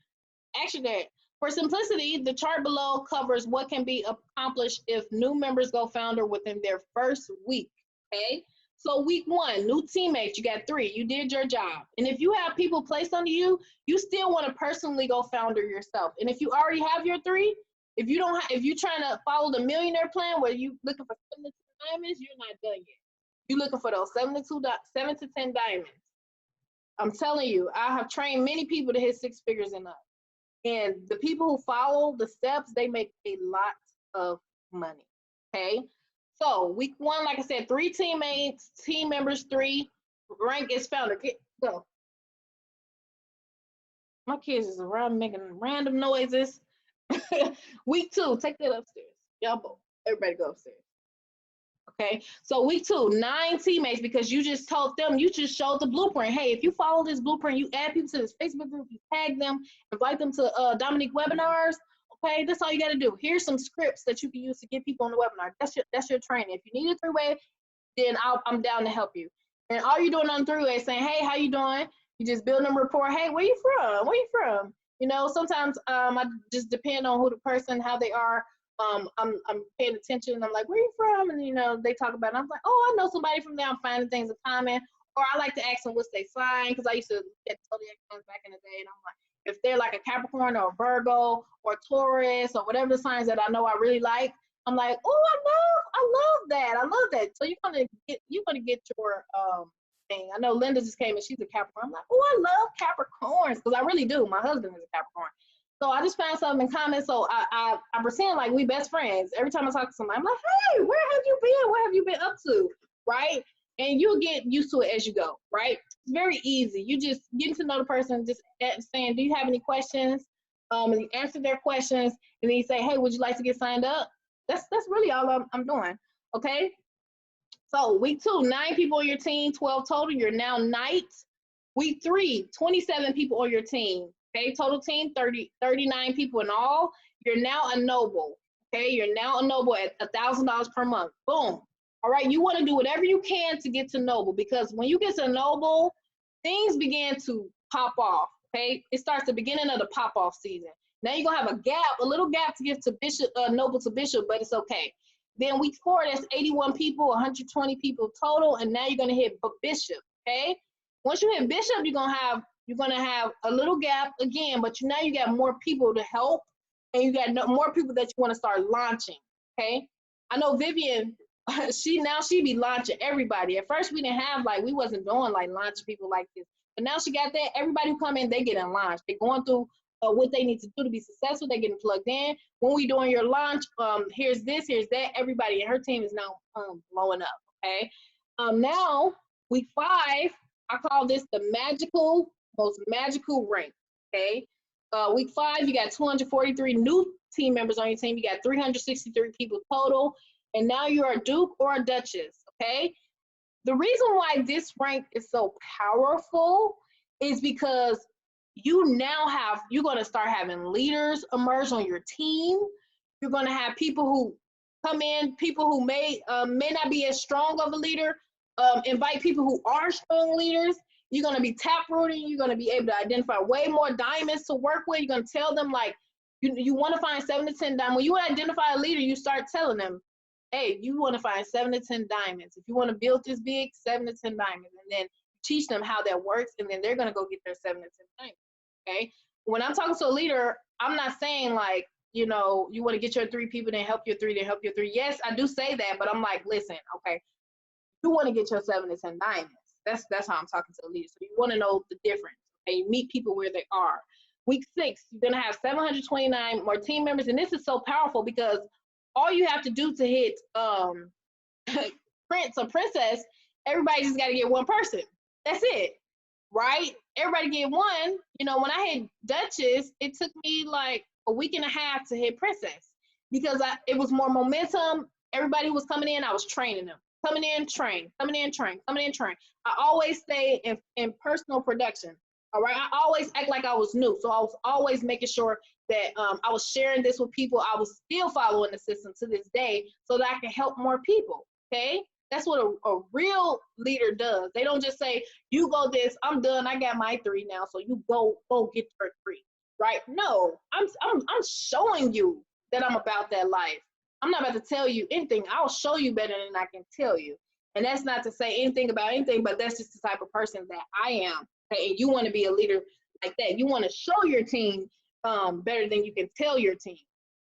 the chart below covers what can be accomplished if new members go founder within their first week, okay? So week 1, new teammates, you got 3, you did your job. And if you have people placed under you, you still want to personally go founder yourself. And if you already have your 3, if you're trying to follow the millionaire plan where you looking for 7 to 10 diamonds, you're not done yet. You're looking for those 7 to 10 diamonds. I'm telling you, I have trained many people to hit 6 figures and up. And the people who follow the steps, they make a lot of money, okay? So week 1, like I said, 3 teammates, team members 3, rank is founder. Go. My kids is around making random noises. Week 2, take that upstairs. Y'all both. Everybody go upstairs. Okay, so week 2, 9 teammates, because you just told them, you just showed the blueprint. Hey, if you follow this blueprint, you add people to this Facebook group, you tag them, invite them to Dominique webinars. Okay, that's all you got to do. Here's some scripts that you can use to get people on the webinar. That's your training. If you need a 3-way, then I'm down to help you. And all you're doing on 3-way is saying, hey, how you doing? You just build them rapport. Hey, where you from? Where you from? You know, sometimes I just depend on who the person, how they are. I'm paying attention. I'm like, where you from? And, you know, they talk about it. I'm like, oh, I know somebody from there. I'm finding things in common. Or I like to ask them what's their sign, because I used to get zodiac signs back in the day. And I'm like, if they're like a Capricorn or a Virgo or Taurus or whatever the signs that I know I really like, I'm like, oh, I love that. I love that. So you're gonna get your thing. I know Linda just came and she's a Capricorn. I'm like, oh, I love Capricorns, because I really do. My husband is a Capricorn. So I just found something in common. So I pretend like we best friends. Every time I talk to somebody, I'm like, hey, where have you been? What have you been up to? Right? And you'll get used to it as you go, right? It's very easy. You just getting to know the person, just saying, do you have any questions? And you answer their questions, and then you say, hey, would you like to get signed up? That's really all I'm doing, okay? So week 2, 9 people on your team, 12 total. You're now knights. Week 3, 27 people on your team. Okay, total team, 39 people in all. You're now a noble. Okay, you're now a noble at $1,000 per month. Boom. All right, you want to do whatever you can to get to noble, because when you get to noble, things begin to pop off. Okay, it starts the beginning of the pop off season. Now you're gonna have a little gap to get to bishop, noble to bishop, but it's okay. Then week 4, that's 81 people, 120 people total, and now you're gonna hit bishop. Okay, once you hit bishop, you're gonna have a little gap again, but now you got more people to help, and you got more people that you want to start launching. Okay, I know Vivian, she be launching everybody. At first we didn't have, like, we wasn't doing like launch people like this, but now she got that. Everybody who come in, they getting launched. They're going through what they need to do to be successful. They're getting plugged in. When we doing your launch, here's this, here's that. Everybody in her team is now blowing up. Okay, now week 5, I call this the most magical rank. Okay, week 5, you got 243 new team members on your team. You got 363 people total, and now you're a duke or a duchess. Okay, the reason why this rank is so powerful is because you're going to start having leaders emerge on your team. You're going to have people who come in, people who may not be as strong of a leader, invite people who are strong leaders. You're going to be tap rooting. You're going to be able to identify way more diamonds to work with. You're going to tell them, like, you want to find 7 to 10 diamonds. When you identify a leader, you start telling them, hey, you want to find 7 to 10 diamonds. If you want to build this big, 7 to 10 diamonds. And then teach them how that works, and then they're going to go get their 7 to 10 diamonds. Okay, when I'm talking to a leader, I'm not saying, like, you know, you want to get your 3 people, then help your 3, then help your 3. Yes, I do say that, but I'm like, listen, okay, you want to get your 7 to 10 diamonds. That's how I'm talking to the leader. So you want to know the difference. Okay, you meet people where they are. Week 6, you're gonna have 729 more team members, and this is so powerful because all you have to do to hit prince or princess, everybody just got to get one person. That's it. Right? Everybody get one. You know, when I hit Duchess, it took me like a week and a half to hit Princess because it was more momentum. Everybody was coming in. I was training them. Coming in, train. Coming in, train. Coming in, train. I always stay in personal production. All right? I always act like I was new. So I was always making sure that I was sharing this with people. I was still following the system to this day so that I can help more people. Okay? That's what a real leader does. They don't just say, you go this, I'm done, I got my 3 now, so you go get your 3, right? No, I'm showing you that I'm about that life. I'm not about to tell you anything. I'll show you better than I can tell you. And that's not to say anything about anything, but that's just the type of person that I am. Okay? And you want to be a leader like that. You want to show your team better than you can tell your team,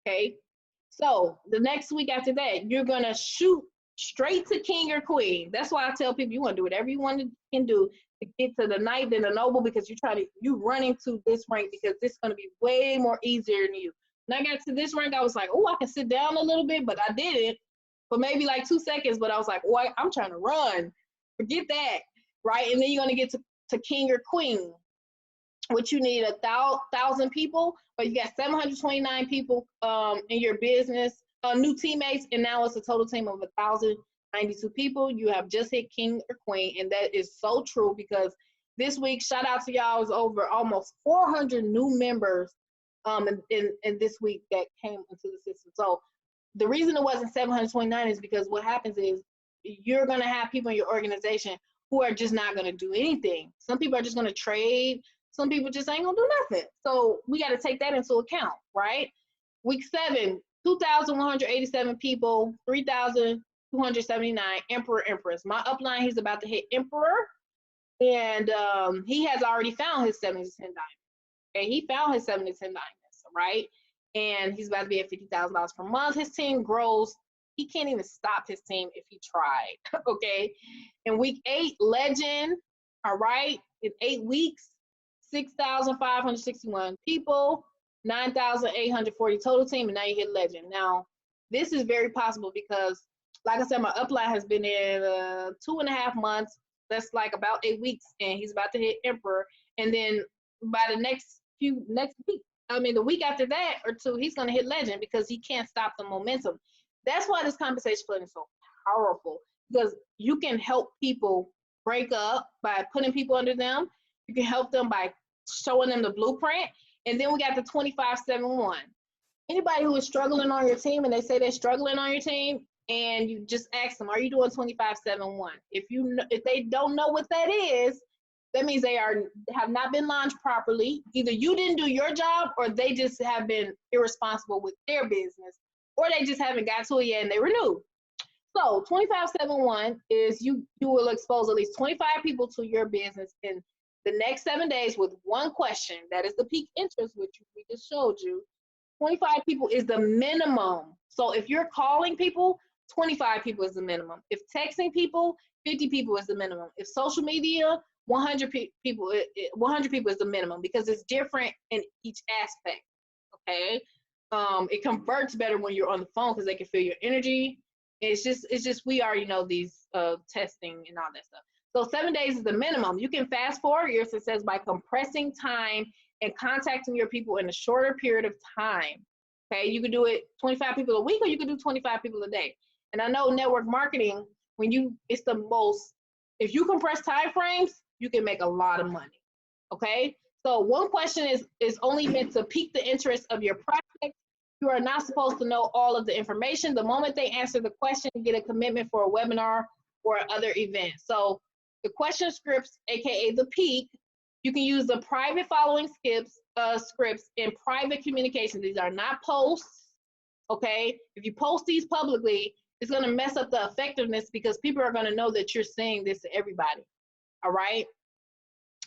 okay? So the next week after that, you're going to shoot straight to king or queen. That's why I tell people you want to do whatever you can do to get to the knight and the noble, because you run into this rank because this is going to be way more easier than you. When I got to this rank, I was like, oh, I can sit down a little bit, but I didn't for maybe like 2 seconds, but I was like, oh, I'm trying to run. Forget that, right? And then you're going to get to king or queen. which you need 1,000 people, but you got 729 people in your business, new teammates, and now it's a total team of 1,092 people. You have just hit king or queen, and that is so true because this week, shout out to y'all, is over almost 400 new members in this week that came into the system. So the reason it wasn't 729 is because what happens is you're going to have people in your organization who are just not going to do anything. Some people are just going to trade. Some people just ain't going to do nothing. So we got to take that into account, right? Week 7, 2,187 people, 3,279, Emperor, Empress. My upline, he's about to hit Emperor, and he has already found his 7 to 10 diamonds. Okay, he found his 7 to 10 diamonds, right? And he's about to be at $50,000 per month. His team grows. He can't even stop his team if he tried, okay? In week 8, Legend, all right? In 8 weeks, 6,561 people, 9,840 total team, and now you hit Legend. Now, this is very possible because, like I said, my upline has been in 2.5 months. That's like about 8 weeks, and he's about to hit Emperor. And then by the next week, the week after that or two, he's going to hit Legend because he can't stop the momentum. That's why this compensation plan is so powerful, because you can help people break up by putting people under them. You can help them by showing them the blueprint. And then we got the 25-7-1. Anybody who is struggling on your team and they say they're struggling on your team, and you just ask them, are you doing 25-7-1? If they don't know what that is, that means they have not been launched properly. Either you didn't do your job, or they just have been irresponsible with their business, or they just haven't got to it yet and they renew. So 25-7-1 is you will expose at least 25 people to your business in the next 7 days with one question. That is the peak interest, which we just showed you. 25 people is the minimum. So if you're calling people, 25 people is the minimum. If texting people, 50 people is the minimum. If social media, 100 people is the minimum, because it's different in each aspect. Okay, it converts better when you're on the phone because they can feel your energy. It's just we already know these testing and all that stuff. So 7 days is the minimum. You can fast forward your success by compressing time and contacting your people in a shorter period of time. Okay, you can do it 25 people a week, or you can do 25 people a day. And I know network marketing, it's the most, if you compress time frames, you can make a lot of money. Okay, so one question is only meant to pique the interest of your prospect. You are not supposed to know all of the information. The moment they answer the question, you get a commitment for a webinar or other event. So the question scripts, aka the peak, you can use the private following scripts in private communication. These are not posts. Okay, if you post these publicly, it's going to mess up the effectiveness, because people are going to know that you're saying this to everybody. All right,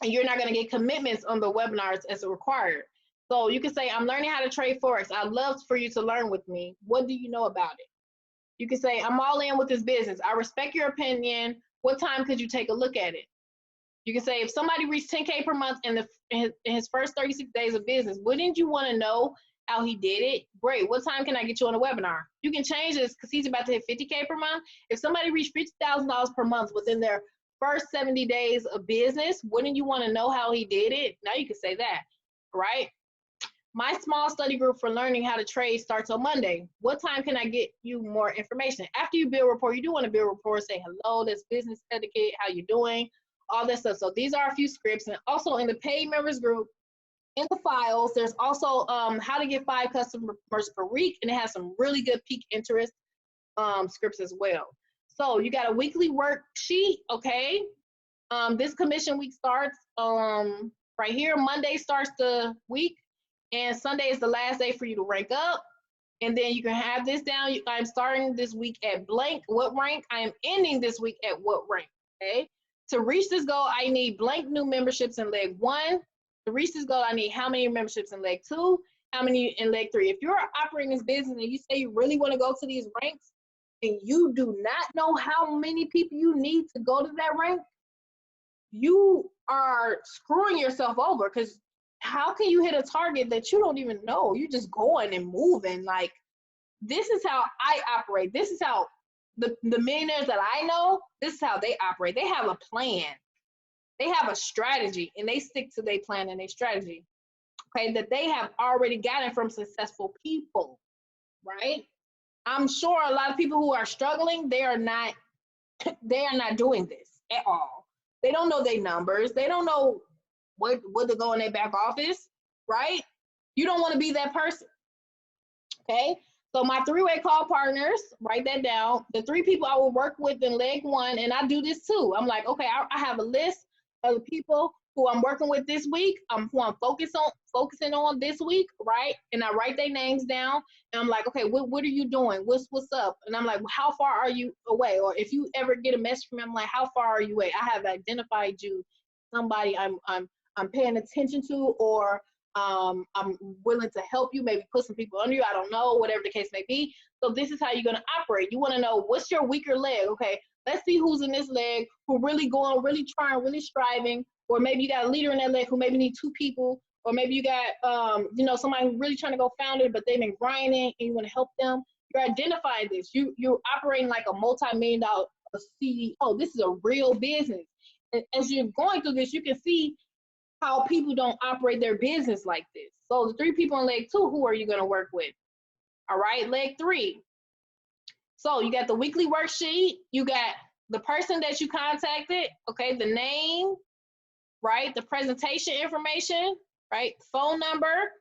and you're not going to get commitments on the webinars as required. So you can say, I'm learning how to trade Forex. I'd love for you to learn with me. What do you know about it? You can say, I'm all in with this business. I respect your opinion. What time could you take a look at it? You can say, if somebody reached 10K per month in his first 36 days of business, wouldn't you want to know how he did it? Great. What time can I get you on a webinar? You can change this because he's about to hit 50K per month. If somebody reached $50,000 per month within their first 70 days of business, wouldn't you want to know how he did it? Now you can say that, right? My small study group for learning how to trade starts on Monday. What time can I get you more information? After you build rapport, you do want to build rapport, say hello, that's business etiquette, how you doing, all that stuff. So these are a few scripts. And also in the paid members group, in the files, there's also how to get 5 customers per week, and it has some really good peak interest scripts as well. So you got a weekly worksheet, okay? This commission week starts right here. Monday starts the week, and Sunday is the last day for you to rank up. And then you can have this down. I'm starting this week at blank, what rank? I am ending this week at what rank, okay? To reach this goal, I need blank new memberships in leg 1. To reach this goal, I need how many memberships in leg 2, how many in leg 3. If you're operating this business and you say you really want to go to these ranks, and you do not know how many people you need to go to that rank, you are screwing yourself over, because how can you hit a target that you don't even know? You're just going and moving. Like, this is how I operate. This is how the millionaires that I know, this is how they operate. They have a plan. they have a strategy and they stick to their plan and their strategy, okay, that they have already gotten from successful people, right? I'm sure a lot of people who are struggling, they are not doing this at all. They don't know their numbers. They don't know what to go in their back office, right? You don't want to be that person, okay? So my three-way call partners, write that down. The 3 people I will work with in leg 1, and I do this too. I'm like, okay, I have a list of the people who I'm working with this week, who I'm focusing on this week, right? And I write their names down, and I'm like, okay, what are you doing? What's up? And I'm like, how far are you away? Or if you ever get a message from me, I'm like, how far are you away? I have identified you, somebody I'm paying attention to, or I'm willing to help you, maybe put some people under you. I don't know, whatever the case may be. So this is how you're going to operate. You want to know what's your weaker leg. Okay, let's see who's in this leg, who really going, really trying, really striving. Or maybe you got a leader in that leg who maybe need 2 people. Or maybe you got, somebody who's really trying to go founder, but they've been grinding and you want to help them. You're identifying this. You're operating like a multi-million-dollar CEO. This is a real business. And as you're going through this, you can see how people don't operate their business like this. So the 3 people in leg 2, who are you going to work with? All right, leg 3. So you got the weekly worksheet. You got the person that you contacted, okay, the name, right? The presentation information, right? Phone number,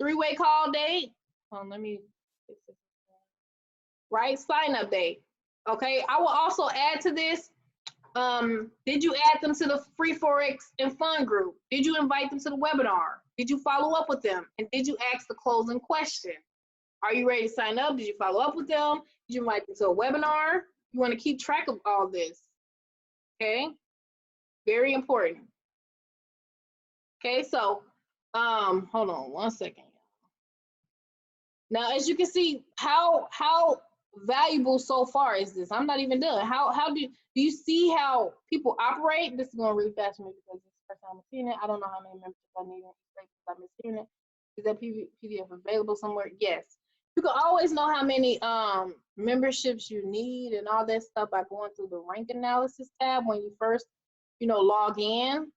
3-way call date. Let me, right? Sign up date. Okay, I will also add to this. Did you add them to the free Forex and fun group? Did you invite them to the webinar? Did you follow up with them? And did you ask the closing question? Are you ready to sign up? Did you follow up with them? Did you invite them to a webinar? You want to keep track of all this, okay? Very important. Okay, so hold on one second. Now, as you can see, how valuable so far is this? I'm not even done. How do you see how people operate? This is going really fast for me because this is the first time I'm seeing it. I don't know how many memberships I need because I'm seeing it. Is that PDF available somewhere? Yes. You can always know how many memberships you need and all that stuff by going through the rank analysis tab when you first, log in.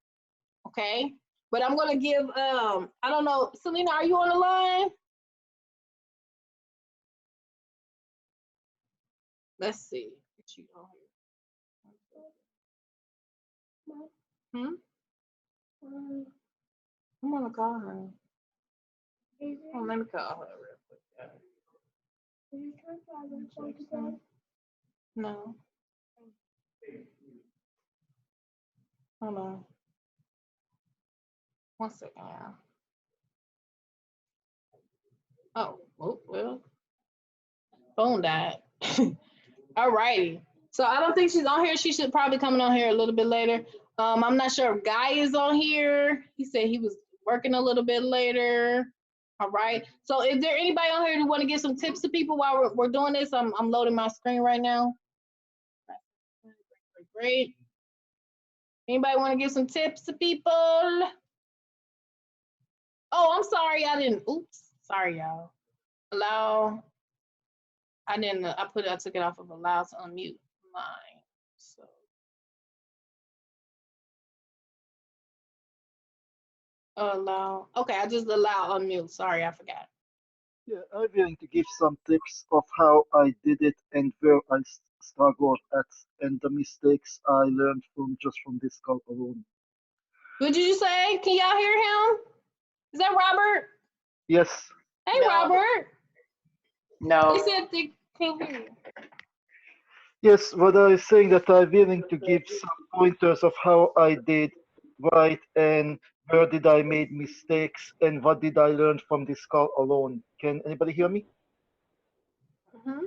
Okay. But I'm gonna give I don't know, Selena, are you on the line? Let's see. Hmm? I'm gonna call her. Oh, let me call her real quick. No. Hold on. 1 second, y'all. Oh, well, phone died. All righty. So I don't think she's on here. She should probably come on here a little bit later. I'm not sure if Guy is on here. He said he was working a little bit later. All right. So is there anybody on here who want to give some tips to people while we're doing this? I'm loading my screen right now. Great. Anybody want to give some tips to people? Oh, I'm sorry. I didn't. Oops. Sorry, y'all. Allow. I took it off of allow to unmute line. So. Allow. Okay, I just allow unmute. Sorry, I forgot. Yeah, I'm willing to give some tips of how I did it and where I struggled at and the mistakes I learned from this call alone. What did you say? Can y'all hear him? Is that Robert? Yes. Hey, No. Robert. No. They said they can't hear you. Yes, what I was saying that I'm willing to give some pointers of how I did right and where did I made mistakes and what did I learn from this call alone. Can anybody hear me? Mm-hmm.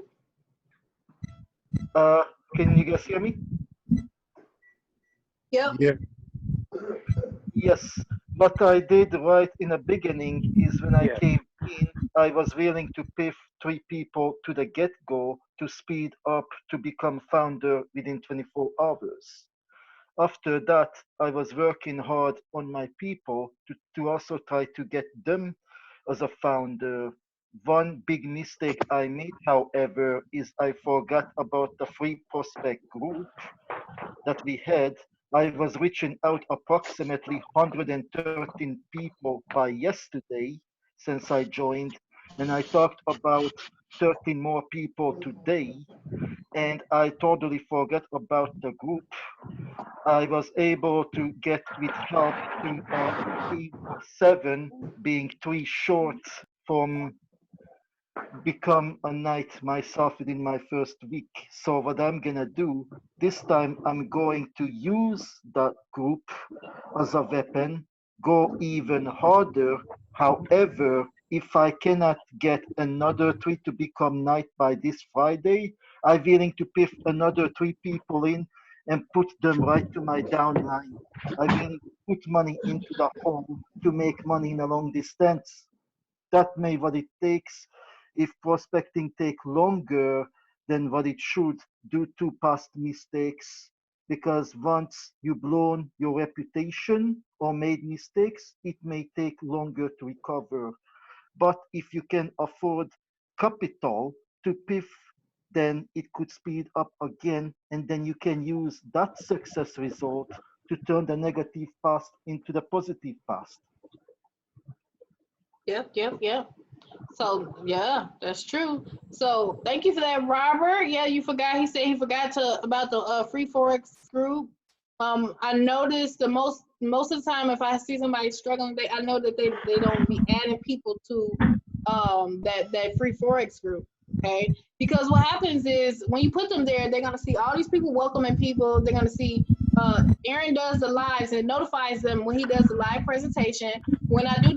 Can you guys hear me? Yep. Yeah. Yes. What I did right in the beginning is when I Yeah. came in, I was willing to pay 3 people to the get-go to speed up to become founder within 24 hours. After that, I was working hard on my people to also try to get them as a founder. One big mistake I made, however, is I forgot about the free prospect group that we had I was reaching out approximately 113 people by yesterday since I joined, and I talked about 13 more people today, and I totally forgot about the group. I was able to get with help to a team of 7, being 3 short from become a knight myself within my first week. So what I'm gonna do this time, I'm going to use that group as a weapon, go even harder. However, if I cannot get another 3 to become knight by this Friday, I'm willing to pick another 3 people in and put them right to my downline. I'm willing to put money into the hole to make money in a long distance. That may what it takes. If prospecting take longer than what it should due to past mistakes, because once you blown your reputation or made mistakes, it may take longer to recover. But if you can afford capital to PIF, then it could speed up again, and then you can use that success result to turn the negative past into the positive past. Yep. So yeah, that's true. So thank you for that, Robert. Yeah, you forgot. He said he forgot to about the free forex group. I noticed most of the time if I see somebody struggling, I know that they don't be adding people to that free forex group. Okay, because what happens is when you put them there, they're gonna see all these people welcoming people. They're gonna see Aaron does the lives and it notifies them when he does the live presentation. When I do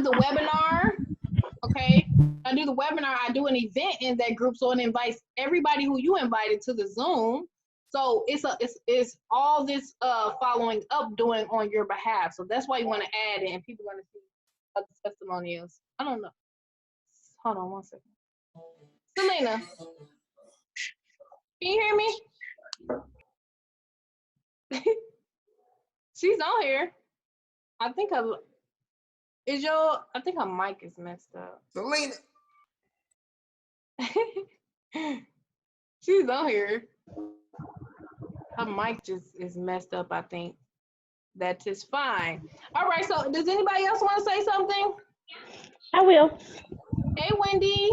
the webinar, okay, I do the webinar, I do an event in that group, so it invites everybody who you invited to the Zoom. So it's all this following up doing on your behalf. So that's why you want to add it, and people are going to see other testimonials. I don't know. Hold on one second. Selena, can you hear me? She's on here. I think her mic is messed up. Selena. She's on here. Her mic just is messed up, I think. That is fine. All right, so does anybody else want to say something? I will. Hey, Wendy.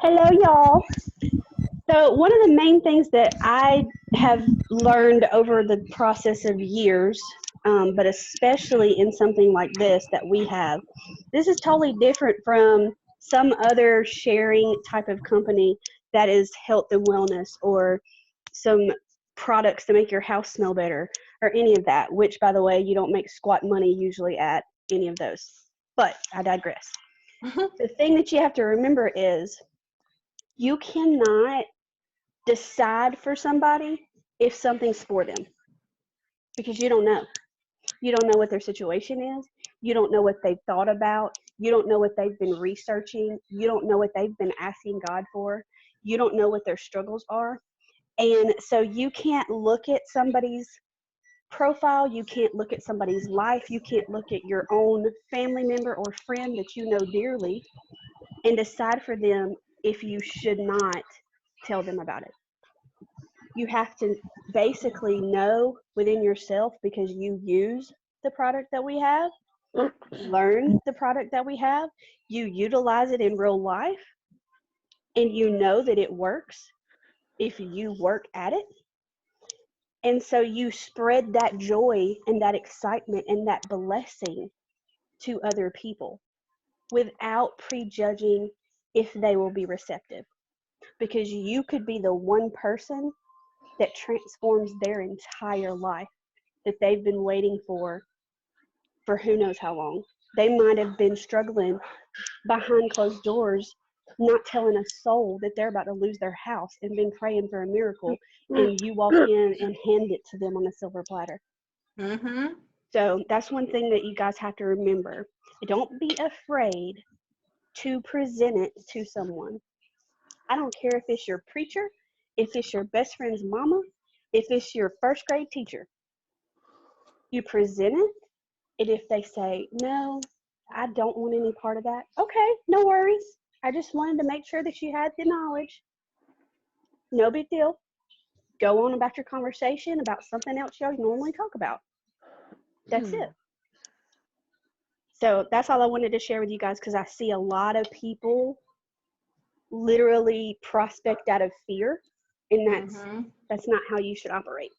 Hello, y'all. So one of the main things that I have learned over the process of years, but especially in something like this that we have, this is totally different from some other sharing type of company that is health and wellness or some products to make your house smell better or any of that, which, by the way, you don't make squat money usually at any of those. But I digress. The thing that you have to remember is you cannot decide for somebody if something's for them because you don't know. You don't know what their situation is. You don't know what they've thought about. You don't know what they've been researching. You don't know what they've been asking God for. You don't know what their struggles are. And so you can't look at somebody's profile. You can't look at somebody's life. You can't look at your own family member or friend that you know dearly and decide for them if you should not tell them about it. You have to basically know within yourself because you use the product that we have, learn the product that we have, you utilize it in real life, and you know that it works if you work at it. And so you spread that joy and that excitement and that blessing to other people without prejudging if they will be receptive. Because you could be the one person that transforms their entire life that they've been waiting for who knows how long. They might have been struggling behind closed doors, not telling a soul that they're about to lose their house and been praying for a miracle, and you walk in and hand it to them on a silver platter. Mm-hmm. So that's one thing that you guys have to remember. Don't be afraid to present it to someone. I don't care if it's your preacher, if it's your best friend's mama, if it's your first grade teacher. You present it, and if they say, no, I don't want any part of that, okay, no worries. I just wanted to make sure that you had the knowledge. No big deal. go on about your conversation about something else y'all normally talk about. That's it. So that's all I wanted to share with you guys, because I see a lot of people literally prospect out of fear, and that's not how you should operate.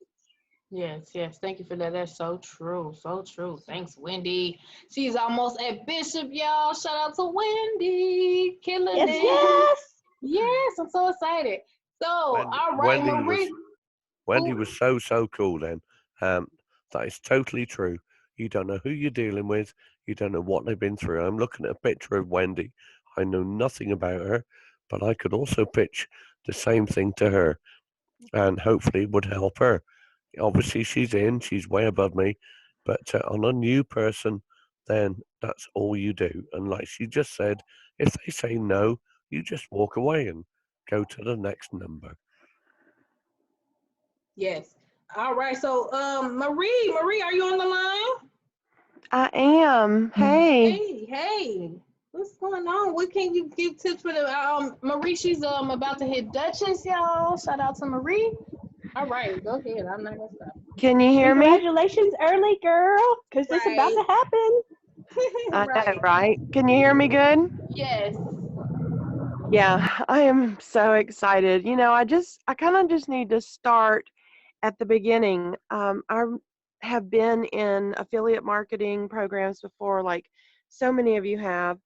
Yes, yes. Thank you for that. That's so true. So true. Thanks, Wendy. She's almost at Bishop, y'all. Shout out to Wendy. Killing Yes, it. yes. Yes, I'm so excited. So, all right, Marie. Wendy was so cool then. That is totally true. You don't know who you're dealing with. You don't know what they've been through. I'm looking at a picture of Wendy. I know nothing about her, but I could also pitch the same thing to her, and hopefully it would help her. Obviously, she's way above me, but on a new person, then that's all you do. And like she just said, if they say no, you just walk away and go to the next number. Yes. All right. So, Marie, are you on the line? I am. Hey. Hey. What's going on? What can you give tips for the Marie? She's about to hit Duchess, y'all. Shout out to Marie. All right, go ahead. I'm not gonna stop. Can you hear me? Congratulations early, girl, because it's about to happen. I know, right? Can you hear me good? Yes. Yeah, I am so excited. You know, I kind of just need to start at the beginning. I have been in affiliate marketing programs before, like so many of you have.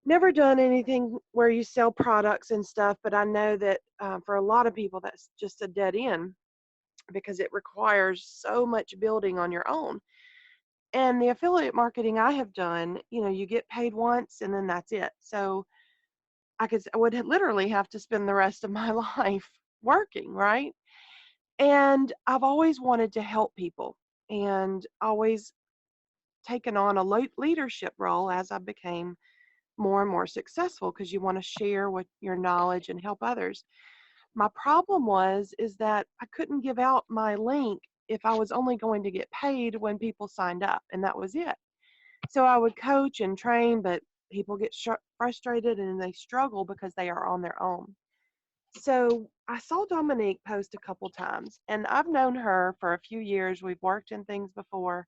Never done anything where you sell products and stuff, but I know that for a lot of people, that's just a dead end because it requires so much building on your own. And the affiliate marketing I have done, you know, you get paid once and then that's it. So I would literally have to spend the rest of my life working, right? And I've always wanted to help people and always taken on a leadership role as I became more and more successful, because you want to share with your knowledge and help others. My problem is that I couldn't give out my link if I was only going to get paid when people signed up, and that was it. So I would coach and train, but people get frustrated and they struggle because they are on their own. So I saw Dominique post a couple times, and I've known her for a few years. We've worked in things before.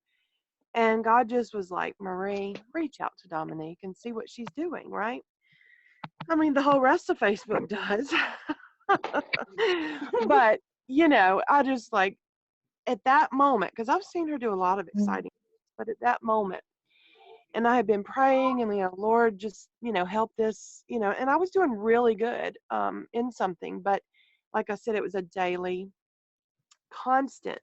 And God just was like, Marie, reach out to Dominique and see what she's doing, right? I mean, the whole rest of Facebook does. But, you know, I just like, at that moment, because I've seen her do a lot of exciting things, but at that moment, and I had been praying and, you know, Lord, just, you know, help this, you know, and I was doing really good in something. But like I said, it was a daily, constant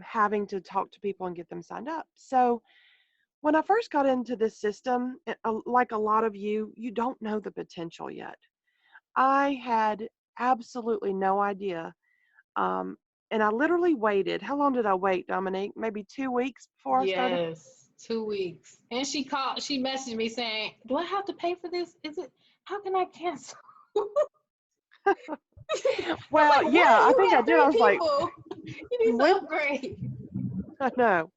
having to talk to people and get them signed up. So when I first got into this system, like a lot of you, you don't know the potential yet. I had absolutely no idea. And I literally waited. How long did I wait, Dominique? Maybe 2 weeks before I started? Yes, 2 weeks. And she messaged me saying, do I have to pay for this? How can I cancel? Well, like, yeah, I think I did. I was like, you need to upgrade. I know.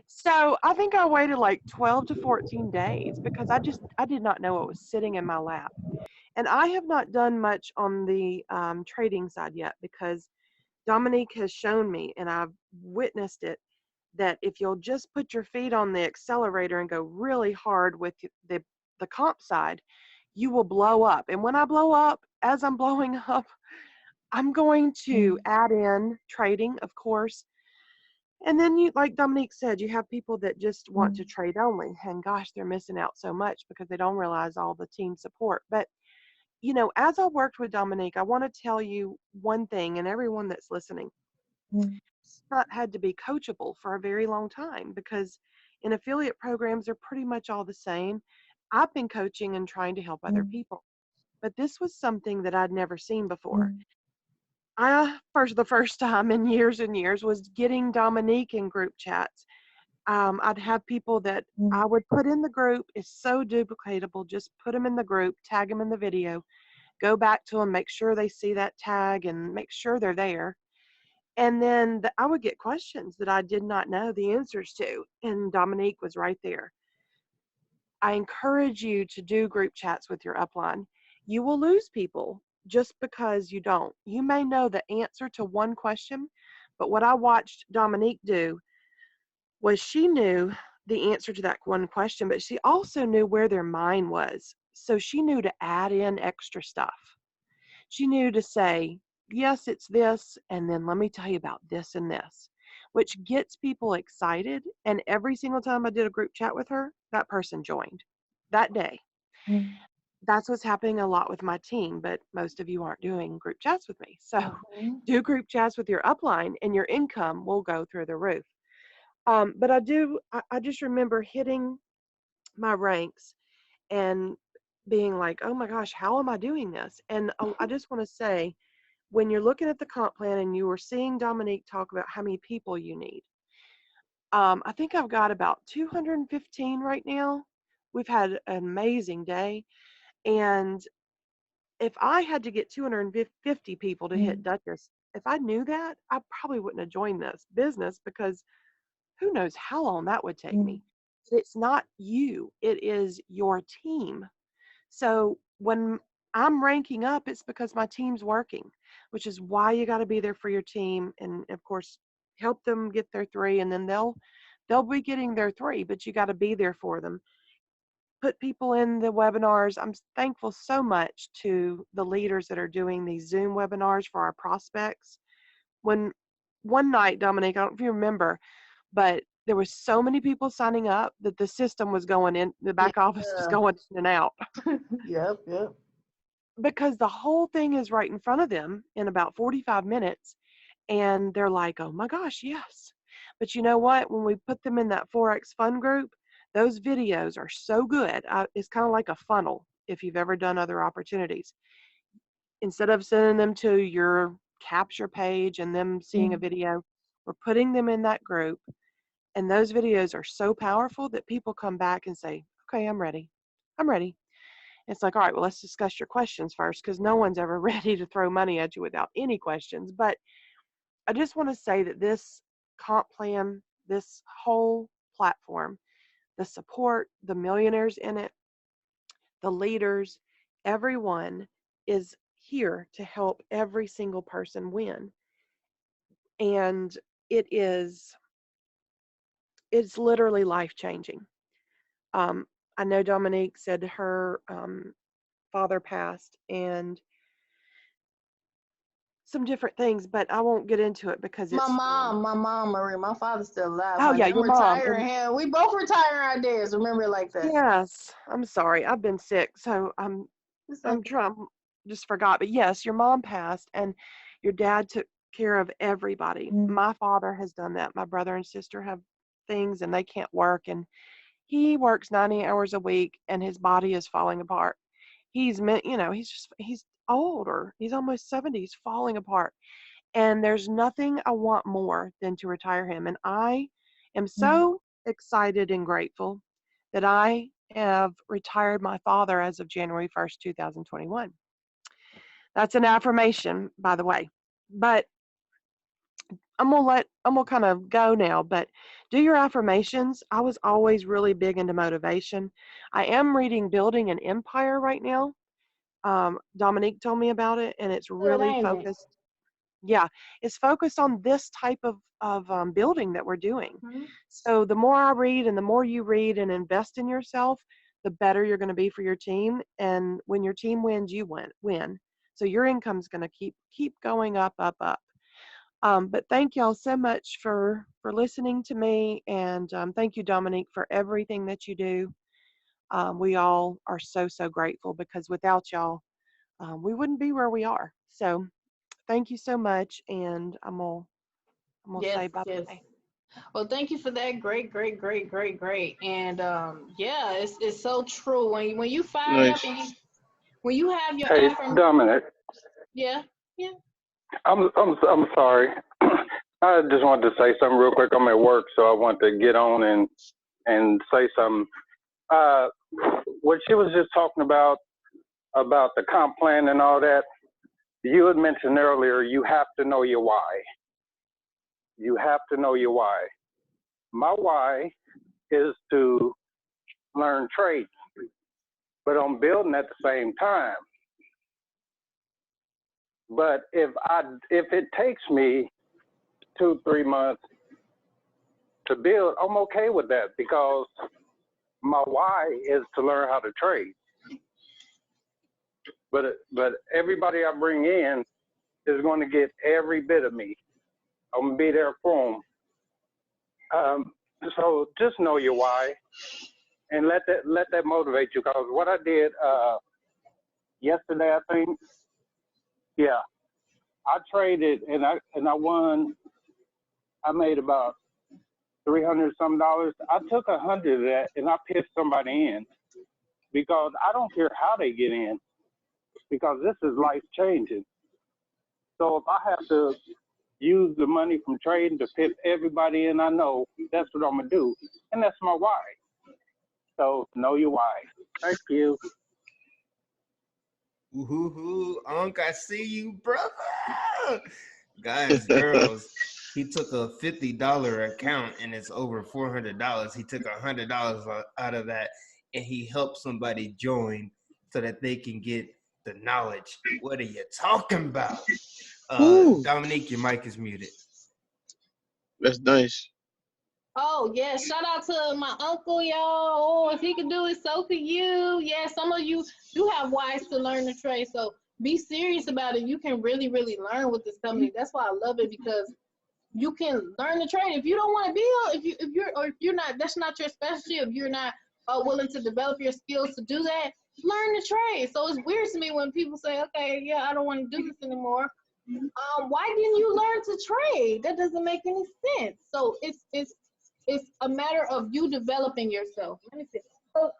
So I think I waited like 12 to 14 days because I did not know it was sitting in my lap. And I have not done much on the trading side yet, because Dominique has shown me, and I've witnessed it, that if you'll just put your feet on the accelerator and go really hard with the comp side, you will blow up. And when I blow up, as I'm blowing up, I'm going to add in trading, of course. And then you, like Dominique said, you have people that just want to trade only. And gosh, they're missing out so much because they don't realize all the team support. But, you know, as I worked with Dominique, I want to tell you one thing, and everyone that's listening, it's not had to be coachable for a very long time, because in affiliate programs, they're pretty much all the same. I've been coaching and trying to help other people. But this was something that I'd never seen before. The first time in years and years was getting Dominique in group chats. I'd have people that I would put in the group. It's so duplicatable. Just put them in the group, tag them in the video, go back to them, make sure they see that tag and make sure they're there. And then I would get questions that I did not know the answers to, and Dominique was right there. I encourage you to do group chats with your upline. You will lose people just because you don't. You may know the answer to one question, but what I watched Dominique do was she knew the answer to that one question, but she also knew where their mind was. So she knew to add in extra stuff. She knew to say, yes, it's this, and then let me tell you about this and this, which gets people excited. And every single time I did a group chat with her, that person joined that day. Mm. That's what's happening a lot with my team, but most of you aren't doing group chats with me. So Mhm. do group chats with your upline and your income will go through the roof. But I just remember hitting my ranks and being like, oh my gosh, how am I doing this? And I just want to say, when you're looking at the comp plan and you were seeing Dominique talk about how many people you need, I think I've got about 215 right now. We've had an amazing day. And if I had to get 250 people to hit Duchess, if I knew that, I probably wouldn't have joined this business because who knows how long that would take me. It's not you, it is your team. So when I'm ranking up, it's because my team's working, which is why you got to be there for your team and of course help them get their 3 and then they'll be getting their 3, but you got to be there for them. Put people in the webinars. I'm thankful so much to the leaders that are doing these Zoom webinars for our prospects. When one night, Dominique, I don't know if you remember, but there was so many people signing up that the system was going in, the back office was Yeah. going in and out Yep. because the whole thing is right in front of them in about 45 minutes. And they're like, oh my gosh, yes. But you know what? When we put them in that Forex Fund group, those videos are so good. It's kind of like a funnel if you've ever done other opportunities. Instead of sending them to your capture page and them seeing a video, we're putting them in that group. And those videos are so powerful that people come back and say, okay, I'm ready. I'm ready. It's like, all right, well, let's discuss your questions first because no one's ever ready to throw money at you without any questions. But I just want to say that this comp plan, this whole platform, the support, the millionaires in it, the leaders, everyone is here to help every single person win. And it's literally life changing. Um, I know Dominique said her father passed and some different things, but I won't get into it because My it's mom, Marie. My father's still alive. oh yeah, Honey. I'm your mom. retiring him. We both retiring our days. Remember it like that. Yes, I'm sorry. I've been sick, so It's I'm okay. trying just forgot. But yes, your mom passed and your dad took care of everybody. My father has done that. My brother and sister have things and they can't work and he works 90 hours a week and his body is falling apart. He's older. He's almost 70. He's falling apart. And there's nothing I want more than to retire him. And I am so excited and grateful that I have retired my father as of January 1st, 2021. That's an affirmation, by the way. But I'm gonna kind of go now, but do your affirmations. I was always really big into motivation. I am reading Building an Empire right now. Dominique told me about it, and it's Good, really ain't it? focused. Yeah, it's focused on this type of building that we're doing. So the more I read and the more you read and invest in yourself, the better you're going to be for your team. And when your team wins, you win. So your income's going to keep going up, up, up. But thank y'all so much for listening to me, and thank you, Dominique, for everything that you do. We all are so grateful because without y'all, we wouldn't be where we are. So thank you so much, and I'm gonna Yes, say bye yes. bye. Well, thank you for that. Great. And yeah, it's so true. When you fired up Nice. and when you have your Hey, Dominic, yeah. I'm sorry. I just wanted to say something real quick. I'm at work, so I want to get on and say something. What she was just talking about the comp plan and all that, you had mentioned earlier, you have to know your why. You have to know your why. My why is to learn trade, but I'm building at the same time. But if it takes me 2-3 months to build, I'm okay with that because my why is to learn how to trade. But everybody I bring in is going to get every bit of me. I'm gonna be there for them. So just know your why and let that motivate you. Because what I did yesterday, I think, yeah, I traded and I won. I made about $300 some. I took $100 of that and I pitched somebody in because I don't care how they get in because this is life changing. So if I have to use the money from trading to fit everybody in, I know that's what I'm gonna do, and that's my why. So know your why. Thank you. Woo-hoo-hoo. Unc, I see you, brother. Guys, girls, he took a $50 account and it's over $400. He took $100 out of that and he helped somebody join so that they can get the knowledge. What are you talking about? Dominique, your mic is muted. That's nice. Oh, yeah. Shout out to my uncle, y'all. Oh, if he could do it, so could you. Yeah, some of you do have whys to learn to trade. So be serious about it. You can really, really learn with this company. That's why I love it because you can learn to trade. If you don't want to build, if you're not, that's not your specialty. If you're not willing to develop your skills to do that, learn to trade. So it's weird to me when people say, okay, yeah, I don't want to do this anymore. Why didn't you learn to trade? That doesn't make any sense. So it's a matter of you developing yourself. Let me see. So,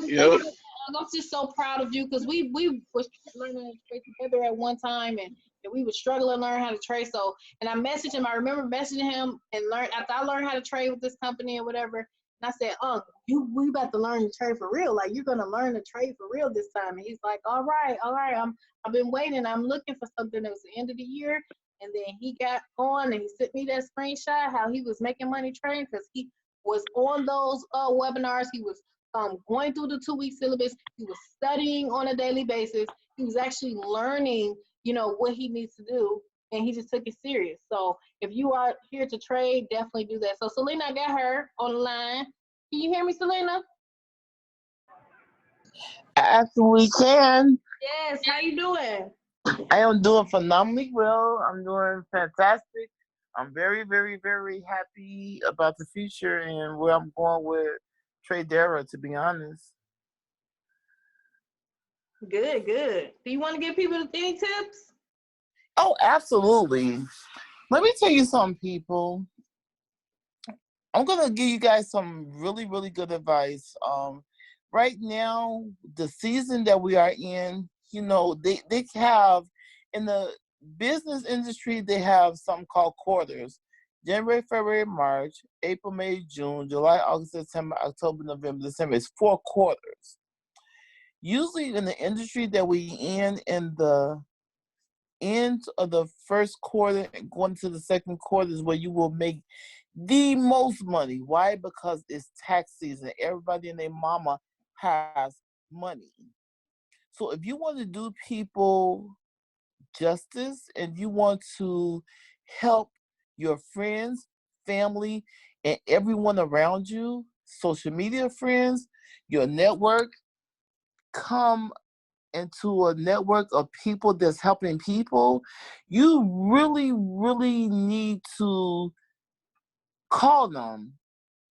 Yep. I'm just so proud of you because we were learning to trade together at one time and we would struggle to learn how to trade. So, and I messaged him. I remember messaging him and after I learned how to trade with this company or whatever. And I said, we about to learn to trade for real. Like, you're going to learn to trade for real this time. And he's like, all right. I've been waiting. I'm looking for something that was the end of the year. And then he got on and he sent me that screenshot, how he was making money trading because he was on those webinars. He was going through the 2-week syllabus. He was studying on a daily basis. He was actually learning, what he needs to do. And he just took it serious. So if you are here to trade, definitely do that. So Selena, I got her on the line. Can you hear me, Selena? I absolutely can. Yes. How you doing? I am doing phenomenally well. I'm doing fantastic. I'm very, very, very happy about the future and where I'm going with Tradera, to be honest. Good. Do you want to give people any tips? Oh, absolutely. Let me tell you something, people. I'm going to give you guys some really, really good advice. Right now, the season that we are in, they have, in the business industry, they have something called quarters. January, February, March, April, May, June, July, August, September, October, November, December. It's 4 quarters. Usually in the industry that we in the end of the first quarter and going to the second quarter is where you will make the most money. Why? Because it's tax season. Everybody and their mama has money. So if you want to do people justice and you want to help your friends, family, and everyone around you, social media friends, your network, come into a network of people that's helping people, you really, really need to call them.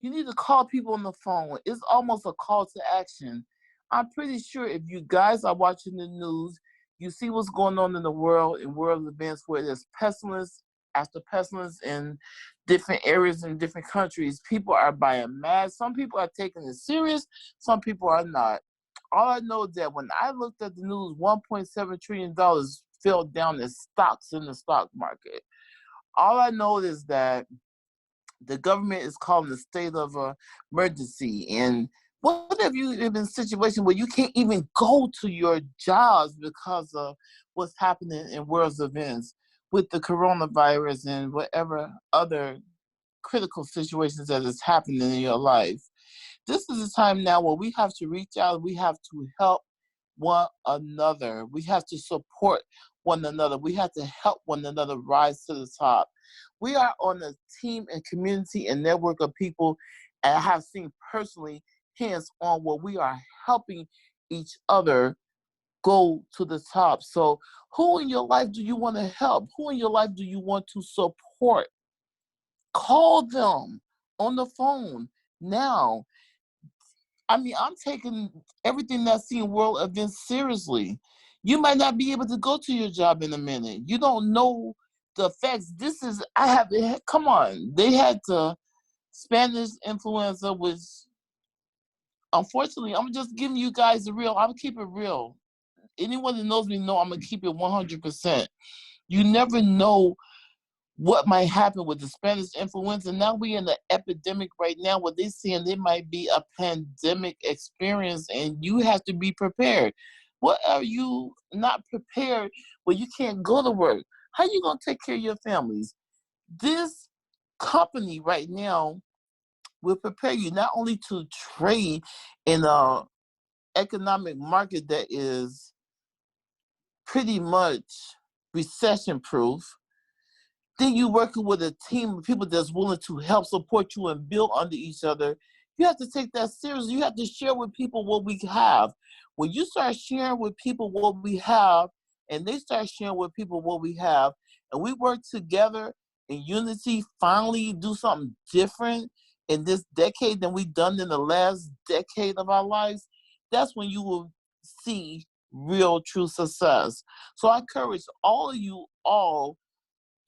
You need to call people on the phone. It's almost a call to action. I'm pretty sure if you guys are watching the news, you see what's going on in the world, in world events where there's pestilence after pestilence in different areas in different countries. People are buying masks. Some people are taking it serious. Some people are not. All I know is that when I looked at the news, $1.7 trillion fell down in stocks in the stock market. All I know is that the government is calling a state of emergency. And what have you been in a situation where you can't even go to your jobs because of what's happening in world events with the coronavirus and whatever other critical situations that is happening in your life? This is a time now where we have to reach out. We have to help one another. We have to support one another. We have to help one another rise to the top. We are on a team and community and network of people, and I have seen personally hands-on where we are helping each other go to the top. So who in your life do you want to help? Who in your life do you want to support? Call them on the phone now. I mean, I'm taking everything that's in world events seriously. You might not be able to go to your job in a minute. You don't know the effects. Come on. They had the Spanish influenza, which unfortunately, I'm just giving you guys the real. I'm keep it real. Anyone that knows me know I'm going to keep it 100%. You never know what might happen with the Spanish influenza. Now we're in the epidemic right now where they're saying there might be a pandemic experience and you have to be prepared. What are you not prepared where you can't go to work? How are you going to take care of your families? This company right now will prepare you not only to trade in a economic market that is pretty much recession proof. Then you working with a team of people that's willing to help support you and build under each other. You have to take that seriously. You have to share with people what we have. When you start sharing with people what we have, and they start sharing with people what we have, and we work together in unity, finally do something different in this decade than we've done in the last decade of our lives, that's when you will see real, true success. So I encourage all of you all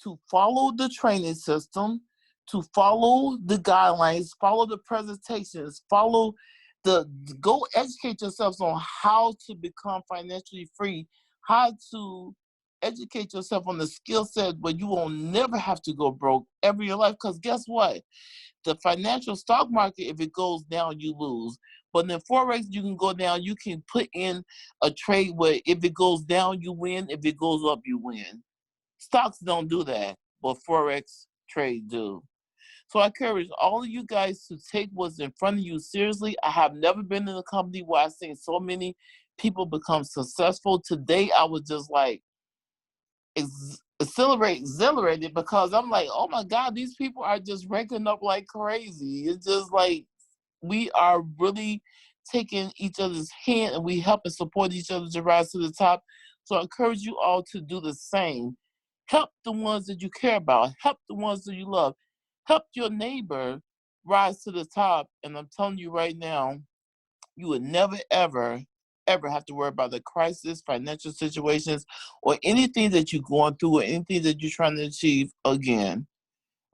to follow the training system, to follow the guidelines, follow the presentations, go educate yourselves on how to become financially free, how to educate yourself on the skill set where you will never have to go broke ever in your life. Because guess what? The financial stock market, if it goes down, you lose. But in Forex, you can go down, you can put in a trade where if it goes down, you win. If it goes up, you win. Stocks don't do that, but Forex trade do. So I encourage all of you guys to take what's in front of you seriously. I have never been in a company where I've seen so many people become successful. Today, I was just like exhilarated because I'm like, oh my God, these people are just ranking up like crazy. It's just like we are really taking each other's hand and we help and support each other to rise to the top. So I encourage you all to do the same. Help the ones that you care about. Help the ones that you love. Help your neighbor rise to the top. And I'm telling you right now, you would never, ever, ever have to worry about the crisis, financial situations, or anything that you're going through or anything that you're trying to achieve again.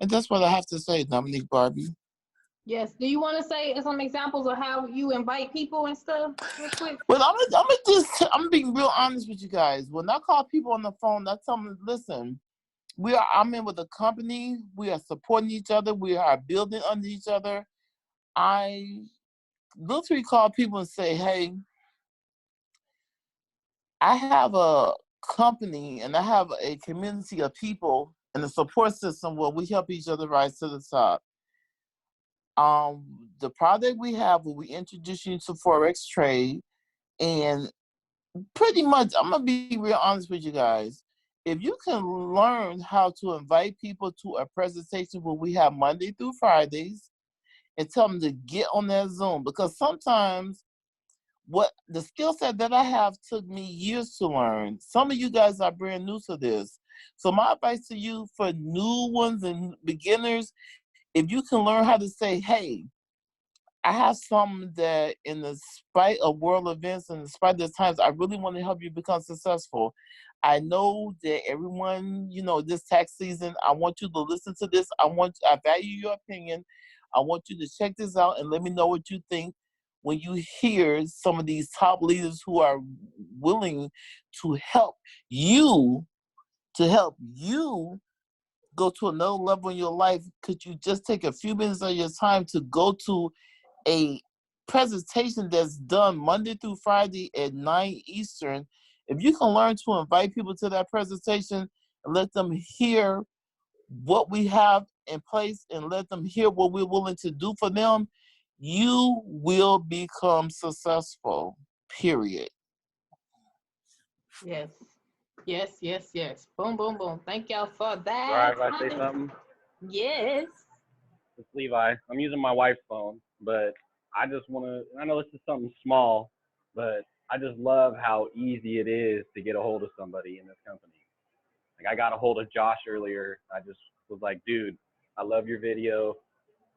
And that's what I have to say, Dominique Barbie. Yes. Do you want to say some examples of how you invite people and stuff real quick? Well, I'm being real honest with you guys. When I call people on the phone, I tell them, listen, I'm in with a company. We are supporting each other. We are building under each other. I literally call people and say, hey, I have a company and I have a community of people and a support system where we help each other rise to the top. The product we have where we introduce you to Forex trade, and pretty much, I'm going to be real honest with you guys. If you can learn how to invite people to a presentation where we have Monday through Fridays and tell them to get on that Zoom, because sometimes what the skill set that I have took me years to learn. Some of you guys are brand new to this. So my advice to you for new ones and beginners, if you can learn how to say, hey, I have something that in the spite of world events and in spite of the times, I really want to help you become successful. I know that everyone, this tax season, I want you to listen to this. I value your opinion. I want you to check this out and let me know what you think when you hear some of these top leaders who are willing to help you go to another level in your life. Could you just take a few minutes of your time to go to a presentation that's done Monday through Friday at 9 Eastern? If you can learn to invite people to that presentation and let them hear what we have in place and let them hear what we're willing to do for them, you will become successful, period. Yes. Yes, yes, yes. Boom, boom, boom. Thank y'all for that. Right, if I say something, Yes. it's Levi. I'm using my wife's phone, but I just want to. I know this is something small, but I just love how easy it is to get a hold of somebody in this company. Like I got a hold of Josh earlier. I just was like, dude, I love your video.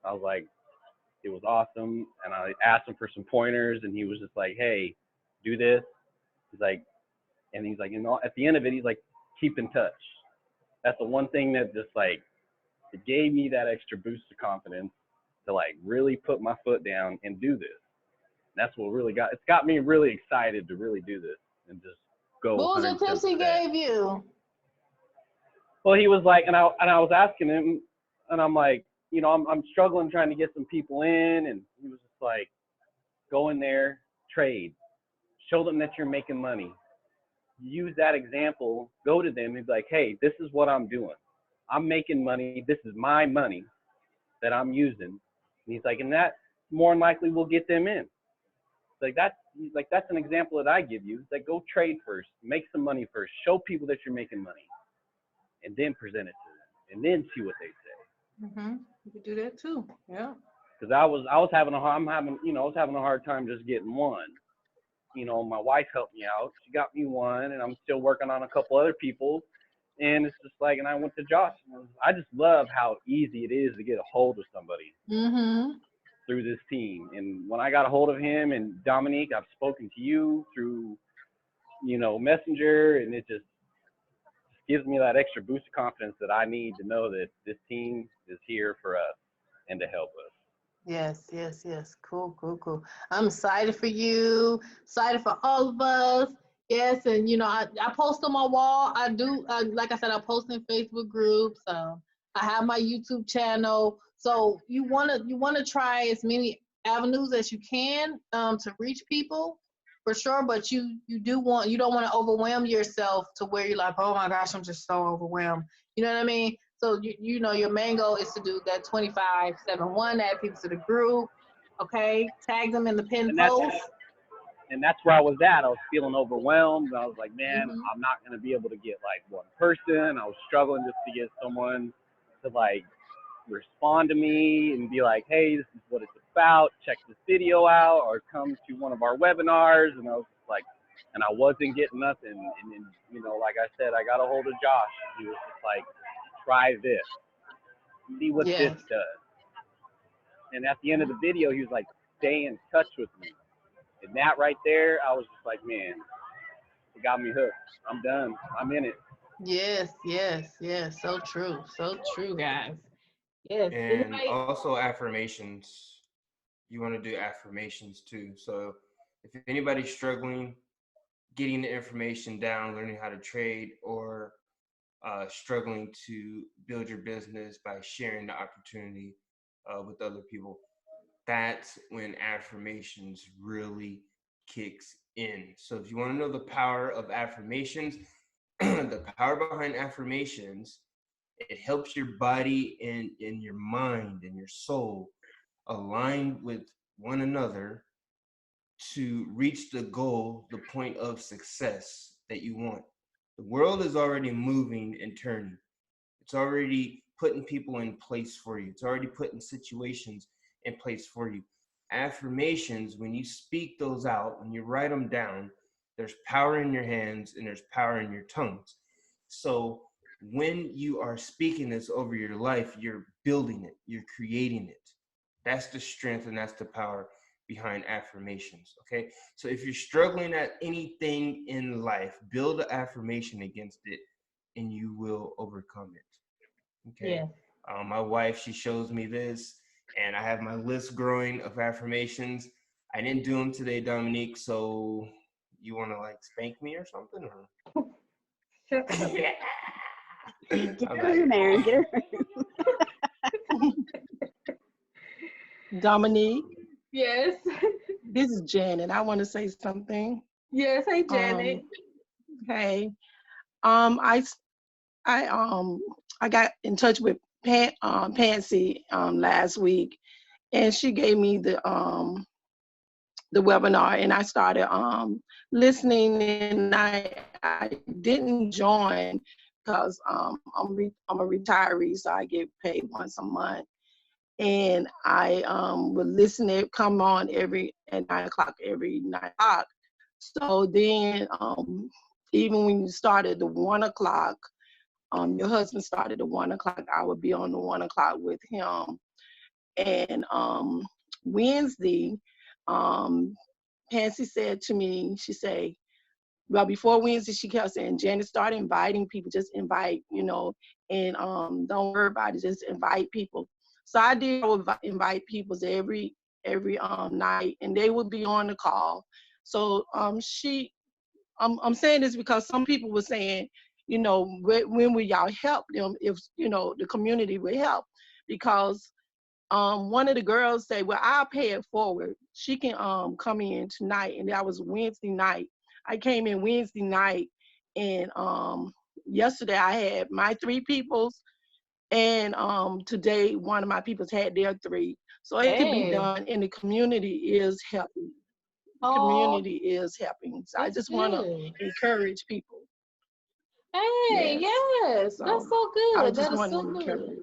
I was like, it was awesome, and I asked him for some pointers, and he was just like, hey, do this. He's like, and he's like, at the end of it, he's like, keep in touch. That's the one thing that just like, it gave me that extra boost of confidence to like really put my foot down and do this. That's what really it's got me really excited to really do this and just go What was the 110%. tips he gave you? Well, he was like, and I was asking him, and I'm like, I'm struggling trying to get some people in, and he was just like, go in there, trade, show them that you're making money. Use that example, go to them and be like, hey, this is what I'm doing. I'm making money. This is my money that I'm using. And he's like, and that more than likely will get them in. That's an example that I give you. It's like, go trade first, make some money first, show people that you're making money, and then present it to them, and then see what they say. Mm-hmm. You could do that too. Yeah. Because I was having a hard time just getting one. My wife helped me out. She got me one, and I'm still working on a couple other people. And it's just like, and I went to Josh. And I just love how easy it is to get a hold of somebody through this team. And when I got a hold of him and Dominique, I've spoken to you through, Messenger, and it just gives me that extra boost of confidence that I need to know that this team is here for us and to help us. Yes, yes, yes. Cool, cool, cool. I'm excited for you, excited for all of us. Yes, and I post on my wall. I do, like I said, I post in Facebook groups. I have my YouTube channel. So you wanna try as many avenues as you can to reach people, for sure. But you don't want to overwhelm yourself to where you're like, oh my gosh, I'm just so overwhelmed. You know what I mean? So your main goal is to do that 25-7-1, add people to the group, okay? Tag them in the pinned post. And that's where I was at. I was feeling overwhelmed. I was like, man, I'm not gonna be able to get like one person. I was struggling just to get someone to like respond to me and be like, hey, this is what it's about. Check this video out, or come to one of our webinars. And I was just like, and I wasn't getting nothing. And then, like I said, I got a hold of Josh. He was just like, try this, see what this does. And at the end of the video, he was like, stay in touch with me. And that right there, I was just like, man, it got me hooked. I'm done. I'm in it. Yes, yes, yes. So true. So true, guys. Yes. And also affirmations. You want to do affirmations too. So if anybody's struggling, getting the information down, learning how to trade, or struggling to build your business by sharing the opportunity with other people, that's when affirmations really kicks in. So if you want to know the power of affirmations, the power behind affirmations, it helps your body and your mind and your soul align with one another to reach the goal, the point of success that you want. The world is already moving and turning. It's already putting people in place for you. It's already putting situations in place for you. Affirmations, when you speak those out, when you write them down, there's power in your hands and there's power in your tongues. So when you are speaking this over your life, you're building it, you're creating it. That's the strength and that's the power behind affirmations, okay? So if you're struggling at anything in life, build an affirmation against it and you will overcome it, okay? Yeah. My wife, she shows me this, and I have my list growing of affirmations. I didn't do them today, Dominique, so you want to like spank me or something? Or? Get her room, Aaron. Get her. Dominique. Yes. This is Janet. I want to say something. Yes. Hey, Janet. Hey. I got in touch with Pansy last week, and she gave me the the webinar, and I started listening, and I didn't join because I'm a retiree, so I get paid once a month. And I would listen to it come on at 9 o'clock every 9 o'clock. So then even when you started the 1 o'clock, your husband started at 1 o'clock, I would be on the 1 o'clock with him. And Wednesday, Pansy said to me, she said, well, before Wednesday, she kept saying, Janet, start inviting people, just invite, and don't worry about it, just invite people. So I did invite people every night, and they would be on the call. So I'm saying this because some people were saying, when will y'all help them if, the community will help? Because one of the girls said, well, I'll pay it forward. She can come in tonight. And that was Wednesday night. I came in Wednesday night, and yesterday I had my 3 peoples, and today one of my peoples had their 3. So it can be done, and the community is helping. The community is helping. So I just want to encourage people. Hey, yes, that's so I good. just That is want so to good. encourage.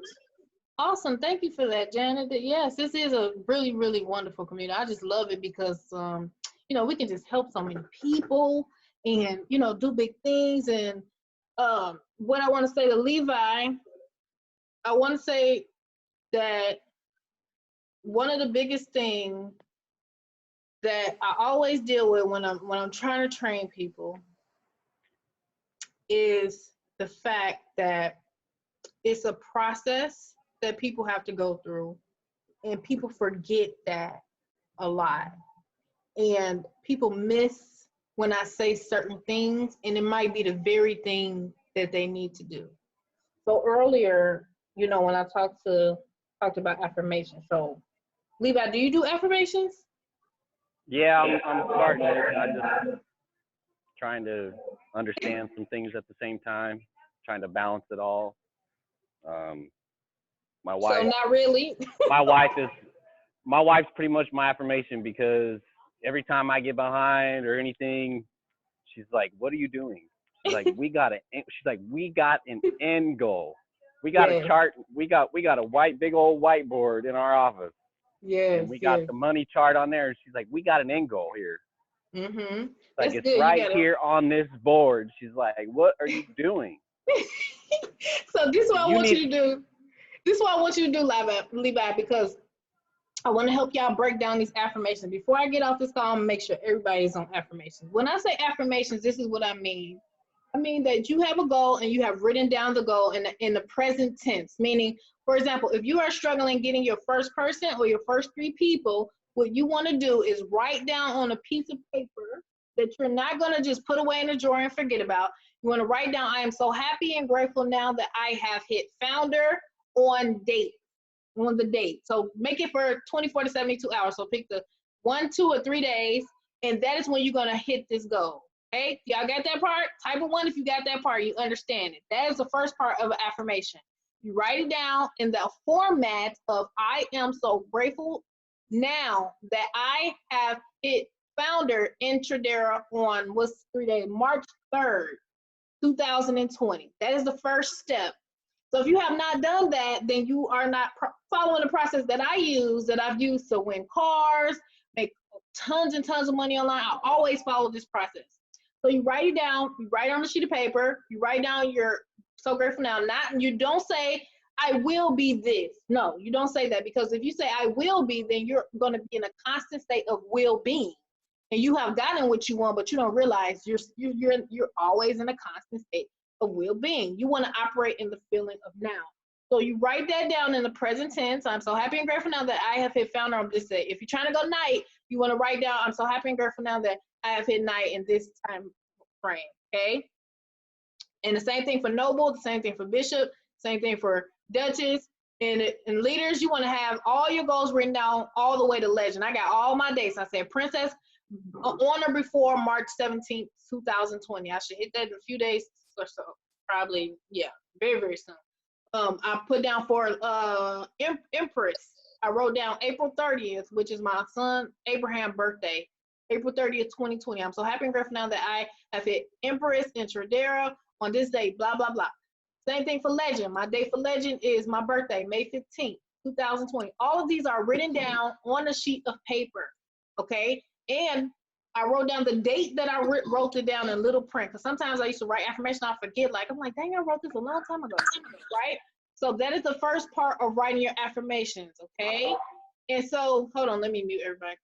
Awesome. Thank you for that, Janet. Yes, this is a really, really wonderful community. I just love it because, we can just help so many people and, do big things. And what I want to say to Levi, I want to say that one of the biggest things that I always deal with when I'm trying to train people is the fact that it's a process that people have to go through, and people forget that a lot. And people miss when I say certain things, and it might be the very thing that they need to do. So earlier, when I talked about affirmation. So Levi, do you do affirmations? Yeah, I'm starting it. I just trying to understand some things at the same time, trying to balance it all. My wife. So not really. my wife's pretty much my affirmation, because every time I get behind or anything, she's like, "What are you doing?" She's like, "We got an end goal. We got a chart. We got a big old whiteboard in our office. Yes. And we got the money chart on there. And she's like, we got an end goal here. Mm-hmm. Like, it's right here on this board. She's like, what are you doing? So this is what I want you to do. This is what I want you to do, Levi, because I want to help y'all break down these affirmations. Before I get off this call, I'm gonna make sure everybody's on affirmations. When I say affirmations, this is what I mean. I mean that you have a goal and you have written down the goal in the present tense, meaning, for example, if you are struggling getting your first person or your first 3 people, what you want to do is write down on a piece of paper that you're not going to just put away in a drawer and forget about. You want to write down, I am so happy and grateful now that I have hit founder on the date. So make it for 24 to 72 hours. So pick the 1, 2, or 3 days, and that is when you're going to hit this goal. Okay, y'all got that part? Type of 1 if you got that part, you understand it. That is the first part of an affirmation. You write it down in the format of I am so grateful now that I have hit founder in Tradera on what's 3 days, March 3rd, 2020. That is the first step. So if you have not done that, then you are not following the process that I've used to win cars, make tons and tons of money online. I always follow this process. So you write it down, you write it on a sheet of paper, you write down you're so grateful now. You don't say, I will be this. No, you don't say that, because if you say I will be, then you're going to be in a constant state of well-being. And you have gotten what you want, but you don't realize you're always in a constant state of well-being. You want to operate in the feeling of now. So you write that down in the present tense. I'm so happy and grateful now that I have hit founder on this day. If you're trying to go night, you want to write down, I'm so happy and grateful now that I have hit night in this time frame, okay? And the same thing for noble, the same thing for bishop, same thing for duchess. And leaders, you want to have all your goals written down all the way to legend. I got all my dates. I said princess on or before March 17th, 2020. I should hit that in a few days or so. Probably, yeah, very, very soon. I put down for Empress. I wrote down April 30th, which is my son Abraham's birthday. April 30th, 2020. I'm so happy and grateful now that I have hit Empress and Tradera on this day, blah, blah, blah. Same thing for Legend. My day for Legend is my birthday, May 15th, 2020. All of these are written down on a sheet of paper, okay? And I wrote down the date that I wrote it down in little print, because sometimes I used to write affirmation, I forget, like, I'm like, dang, I wrote this a long time ago, right? So that is the first part of writing your affirmations, okay? And so, hold on, let me mute everybody.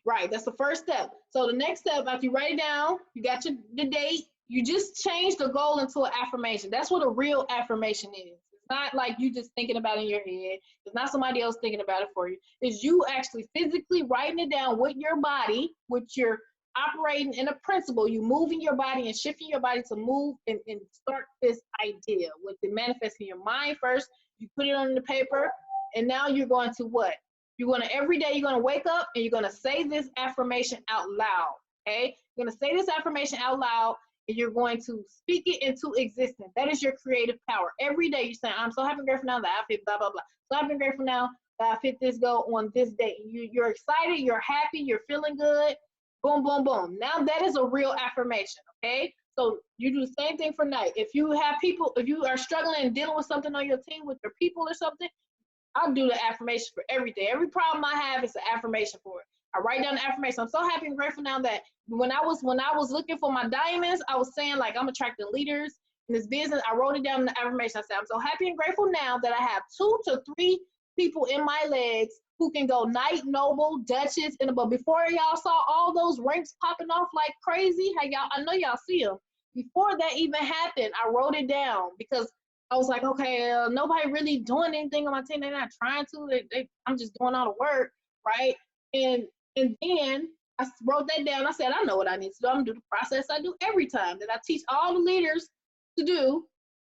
Right, that's the first step. So the next step, after you write it down, you got the date, you just change the goal into an affirmation. That's what a real affirmation is. It's not like you just thinking about it in your head. It's not somebody else thinking about it for you. It's you actually physically writing it down with your body, which you're operating in a principle. You moving your body and shifting your body to move and start this idea with the manifesting your mind first. You put it on the paper, and now you're going to what? You're going to, every day you're going to wake up and you're going to say this affirmation out loud, okay? You're going to say this affirmation out loud, and you're going to speak it into existence. That is your creative power. Every day you're saying, I'm so happy and grateful now that I fit blah, blah, blah. So happy and grateful now that I fit this goal on this day. You're excited, you're happy, you're feeling good. Boom, boom, boom. Now that is a real affirmation, okay? So you do the same thing for night. If you have people, if you are struggling and dealing with something on your team with your people or something, I'll do the affirmation for every day. Every problem I have is an affirmation for it. I write down the affirmation. I'm so happy and grateful now that when I was looking for my diamonds, I was saying like I'm attracting leaders in this business. I wrote it down in the affirmation. I said, I'm so happy and grateful now that I have 2 to 3 people in my legs who can go knight, noble, duchess, and above. Before y'all saw all those ranks popping off like crazy, I know y'all see them. Before that even happened, I wrote it down because I was like, okay, nobody really doing anything on my team. They're not trying to. I'm just doing all the work, right? And then I wrote that down. I said, I know what I need to do. I'm gonna do the process I do every time that I teach all the leaders to do,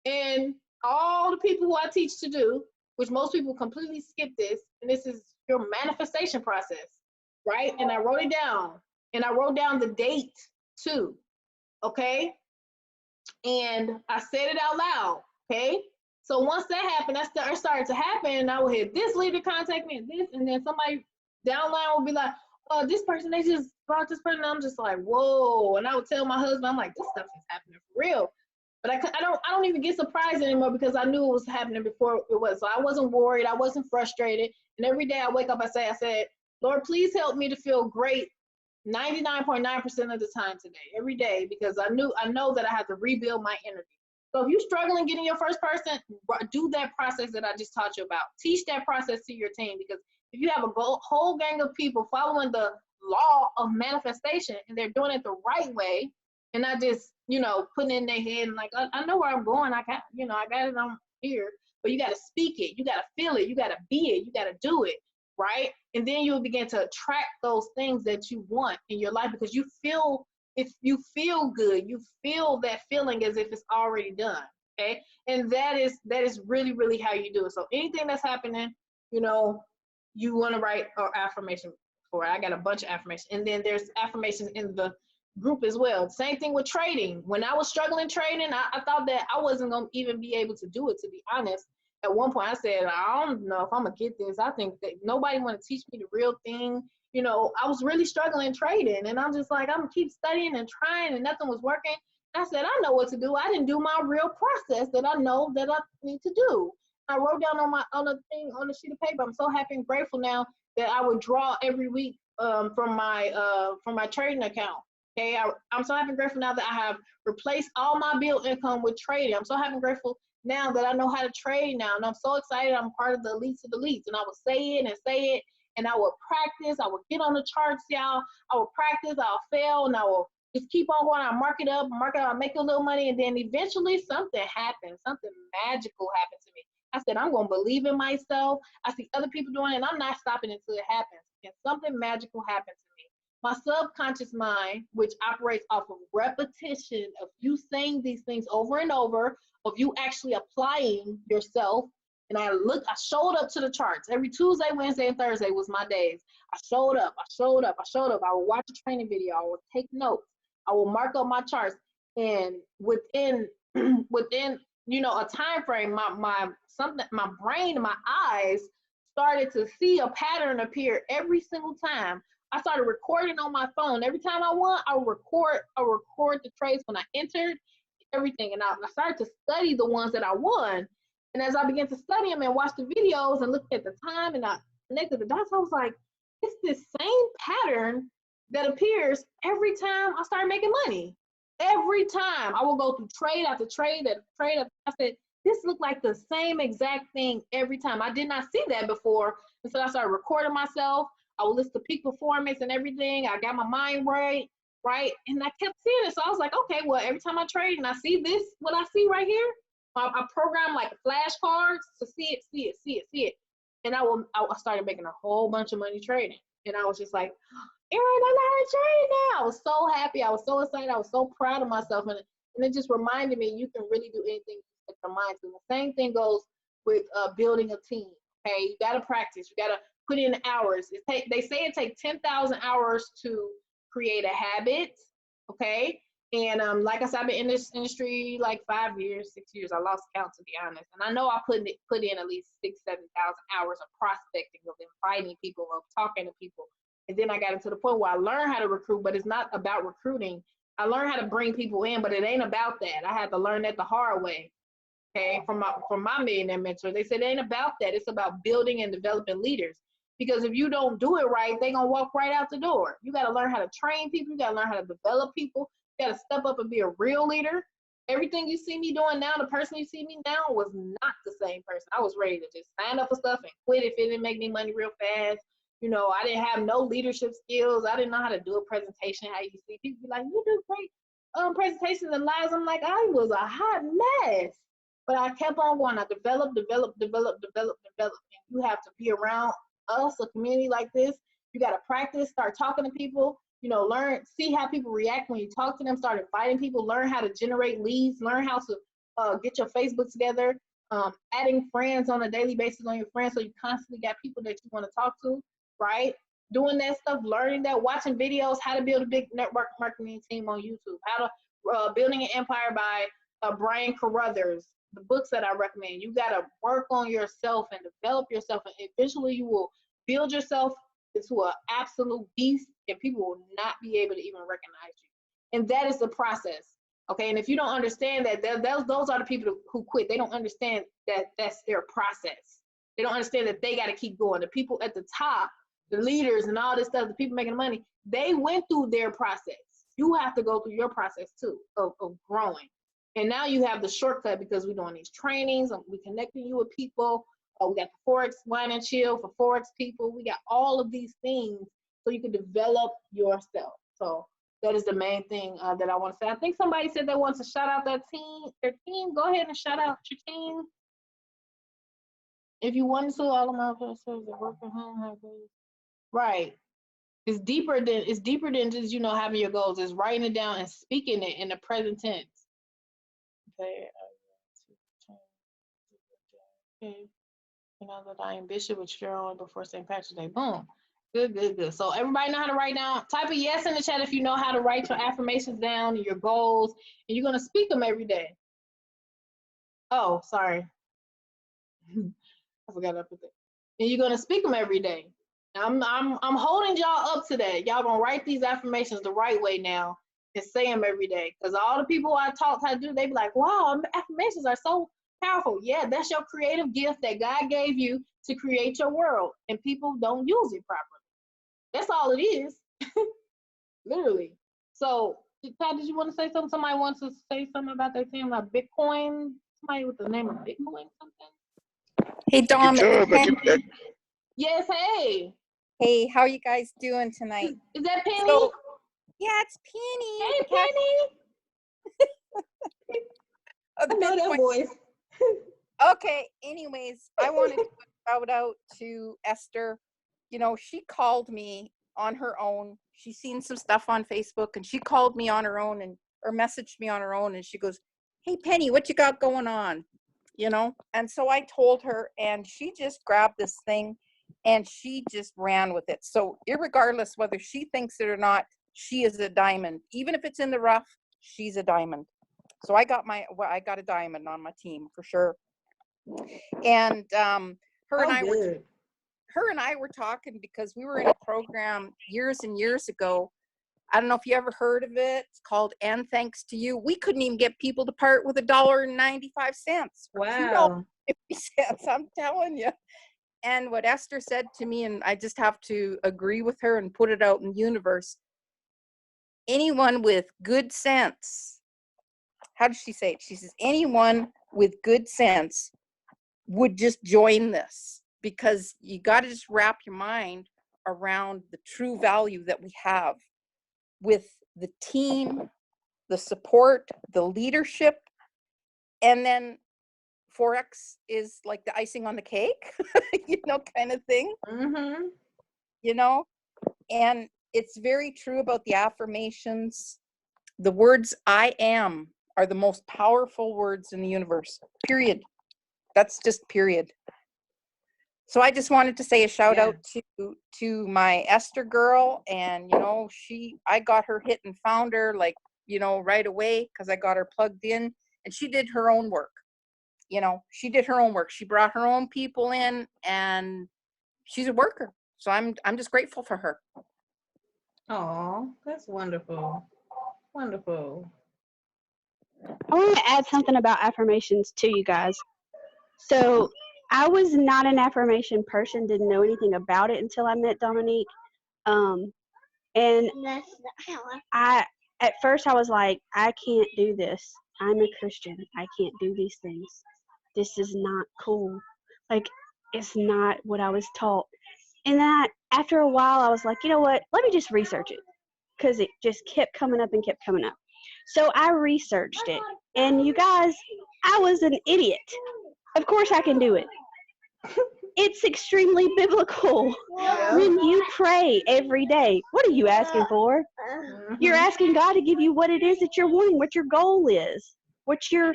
and all the people who I teach to do, which most people completely skip this. And this is your manifestation process, right? And I wrote it down, and I wrote down the date too, okay? And I said it out loud. Okay, so once that happened, that started to happen, and I would hit this leader contact me, and then somebody downline would be like, oh, this person, they just brought this person. I'm just like, whoa. And I would tell my husband, I'm like, this stuff is happening for real. But I don't even get surprised anymore because I knew it was happening before it was. So I wasn't worried, I wasn't frustrated. And every day I wake up, I said, Lord, please help me to feel great 99.9% of the time today, every day, because I know that I have to rebuild my energy. So if you're struggling getting your first person, do that process that I just taught you about. Teach that process to your team, because if you have a whole gang of people following the law of manifestation and they're doing it the right way and not just, putting it in their head and like, I know where I'm going. I got it on here, but you got to speak it. You got to feel it. You got to be it. You got to do it, right? And then you'll begin to attract those things that you want in your life because you feel. If you feel good, you feel that feeling as if it's already done, okay? And that is really, really how you do it. So anything that's happening, you want to write an affirmation for it. I got a bunch of affirmations. And then there's affirmations in the group as well. Same thing with trading. When I was struggling trading, I thought that I wasn't going to even be able to do it, to be honest. At one point, I said, I don't know if I'm going to get this. I think that nobody want to teach me the real thing. I was really struggling trading, and I'm just like, I'm gonna keep studying and trying, and nothing was working. I said, I know what to do. I didn't do my real process that I know that I need to do. I wrote down on the sheet of paper. I'm so happy and grateful now that I would draw every week from my trading account. Okay, I'm so happy and grateful now that I have replaced all my bill income with trading. I'm so happy and grateful now that I know how to trade now, and I'm so excited. I'm part of the elites of the elites, and I will say it and say it. And I will practice. I will get on the charts, y'all. I will practice. I'll fail, and I will just keep on going. I'll mark it up, I'll make a little money, and then eventually something happens. Something magical happens to me. I said, I'm going to believe in myself. I see other people doing it, and I'm not stopping until it happens. And something magical happens to me. My subconscious mind, which operates off of repetition of you saying these things over and over, of you actually applying yourself. And I showed up to the charts. Every Tuesday, Wednesday, and Thursday was my days. I showed up. I would watch a training video. I would take notes. I will mark up my charts. And within a time frame, my brain and my eyes started to see a pattern appear every single time. I started recording on my phone. Every time I won, I would record the trades when I entered, everything. And I started to study the ones that I won. And as I began to study them and watch the videos and look at the time and I connected the dots, I was like, it's this same pattern that appears every time I start making money. Every time I will go through trade after trade after trade after, I said, this looked like the same exact thing every time. I did not see that before. And so I started recording myself. I would listen to peak performance and everything. I got my mind right. And I kept seeing it. So I was like, okay, well, every time I trade and I see this, what I see right here, I program like flashcards to see it. And I started making a whole bunch of money trading. And I was just like, Erin, I know how to trade now. I was so happy. I was so excited. I was so proud of myself. And it just reminded me, you can really do anything you set your mind to. The same thing goes with building a team. Okay, you got to practice. You got to put in hours. They say it takes 10,000 hours to create a habit. Okay, and like I said, I've been in this industry like 5 years, 6 years. I lost count, to be honest. And I know I put in at least 6,000, 7,000 hours of prospecting, of inviting people, of talking to people. And then I got into the point where I learned how to recruit, but it's not about recruiting. I learned how to bring people in, but it ain't about that. I had to learn that the hard way. Okay, from my millionaire mentor, they said it ain't about that. It's about building and developing leaders. Because if you don't do it right, they're gonna walk right out the door. You gotta learn how to train people. You gotta learn how to develop people. You gotta step up and be a real leader. Everything you see me doing now, the person you see me now was not the same person. I was ready to just sign up for stuff and quit if it didn't make me money real fast. You know, I didn't have no leadership skills. I didn't know how to do a presentation. How you see people be like, you do great presentations and lives. I'm like, I was a hot mess. But I kept on going. I developed. And you have to be around us, a community like this. You got to practice, start talking to people, you know, learn, see how people react when you talk to them, start inviting people, learn how to generate leads, learn how to get your Facebook together, adding friends on a daily basis on your friends so you constantly got people that you want to talk to, right? Doing that stuff, learning that, watching videos, how to build a big network marketing team on YouTube, how to building an empire by Brian Carruthers, the books that I recommend. You got to work on yourself and develop yourself, and eventually you will build yourself into an absolute beast, and people will not be able to even recognize you. And that is the process, okay? And if you don't understand that, those are the people who quit. They don't understand that that's their process. They don't understand that they got to keep going. The people at the top, the leaders and all this stuff, the people making money, they went through their process. You have to go through your process too of growing. And now you have the shortcut because we're doing these trainings, we're connecting you with people. We got the Forex Wine and Chill for Forex people. We got all of these things so you can develop yourself. So that is the main thing that I want to say. I think somebody said they want to shout out their team. Go ahead and shout out your team. If you want to, all of my professors that work from home. Right. It's deeper than just, you know, having your goals. It's writing it down and speaking it in the present tense. Okay. You know that I am Bishop with Cheryl before St. Patrick's Day. Boom. Good. So everybody know how to write down. Type a yes in the chat if you know how to write your affirmations down, your goals, and you're gonna speak them every day. Oh, sorry. I forgot to put that. And you're gonna speak them every day. I'm holding y'all up to that. Y'all gonna write these affirmations the right way now and say them every day. Because all the people I taught how to do, they be like, wow, affirmations are so powerful. Yeah, that's your creative gift that God gave you to create your world, and people don't use it properly. That's all it is. Literally. So, Todd, did you want to say something? Somebody wants to say something about their team, like Bitcoin? Somebody with the name of Bitcoin something? Hey, Dom. Yes, hey. Hey, how are you guys doing tonight? Is that Penny? So, yeah, it's Penny. Hey, Penny. I know that voice. Okay, anyways, I wanted to shout out to Esther. You know, she called me on her own. She's seen some stuff on Facebook, and she called me on her own or messaged me on her own, and she goes, hey, Penny, what you got going on? You know, and so I told her, and she just grabbed this thing, and she just ran with it. So irregardless whether she thinks it or not, she is a diamond. Even if it's in the rough, she's a diamond. So I got a diamond on my team for sure. And her and I were her and I were talking because we were in a program years and years ago. I don't know if you ever heard of it. It's called And Thanks to You. We couldn't even get people to part with $1.95 or Wow. $2.50. I'm telling you. And what Esther said to me, and I just have to agree with her and put it out in the universe. Anyone with good sense, how does she say it? She says, anyone with good sense would just join this, because you got to just wrap your mind around the true value that we have with the team, the support, the leadership, and then Forex is like the icing on the cake, kind of thing, Mm-hmm. and it's very true about the affirmations. The words I am are the most powerful words in the universe, period. That's just period. So I just wanted to say a shout out to my Esther girl, and I got her hit and found her right away, because I got her plugged in, and she did her own work. She did her own work. She brought her own people in, and she's a worker. So I'm just grateful for her. Oh, that's wonderful. Wonderful. I want to add something about affirmations to you guys. So I was not an affirmation person, didn't know anything about it until I met Dominique. And at first I was like, I can't do this. I'm a Christian. I can't do these things. This is not cool. Like, it's not what I was taught. And then after a while, I was like, you know what? Let me just research it, because it just kept coming up and kept coming up. So I researched it. And you guys, I was an idiot. Of course I can do it. It's extremely biblical. Yeah. When you pray every day, what are you asking for? You're asking God to give you what it is that you're wanting, what your goal is, what your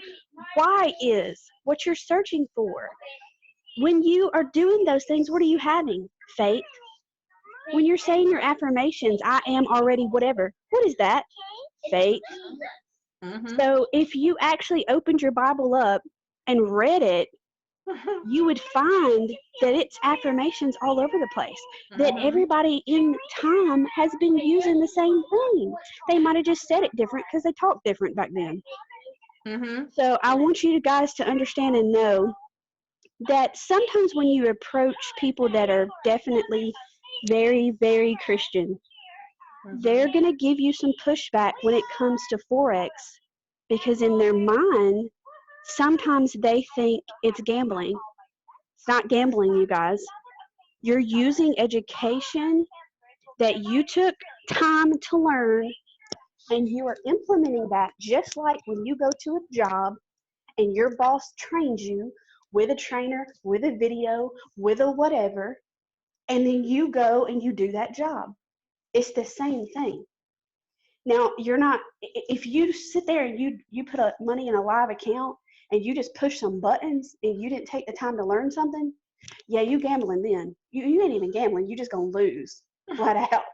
why is, what you're searching for. When you are doing those things, what are you having? Faith. When you're saying your affirmations, I am already whatever, what is that? Faith. So if you actually opened your Bible up and read it, you would find that it's affirmations all over the place, that everybody in time has been using the same thing. They might have just said it different because they talked different back then. So I want you guys to understand and know that sometimes when you approach people that are definitely very, very Christian, they're going to give you some pushback when it comes to Forex, because in their mind, sometimes they think it's gambling. It's not gambling, you guys. You're using education that you took time to learn, and you are implementing that, just like when you go to a job and your boss trains you with a trainer, with a video, with a whatever, and then you go and you do that job. It's the same thing. Now, if you sit there and you put money in a live account and you just push some buttons and you didn't take the time to learn something, yeah, you gambling then. You ain't even gambling, you just gonna lose flat out.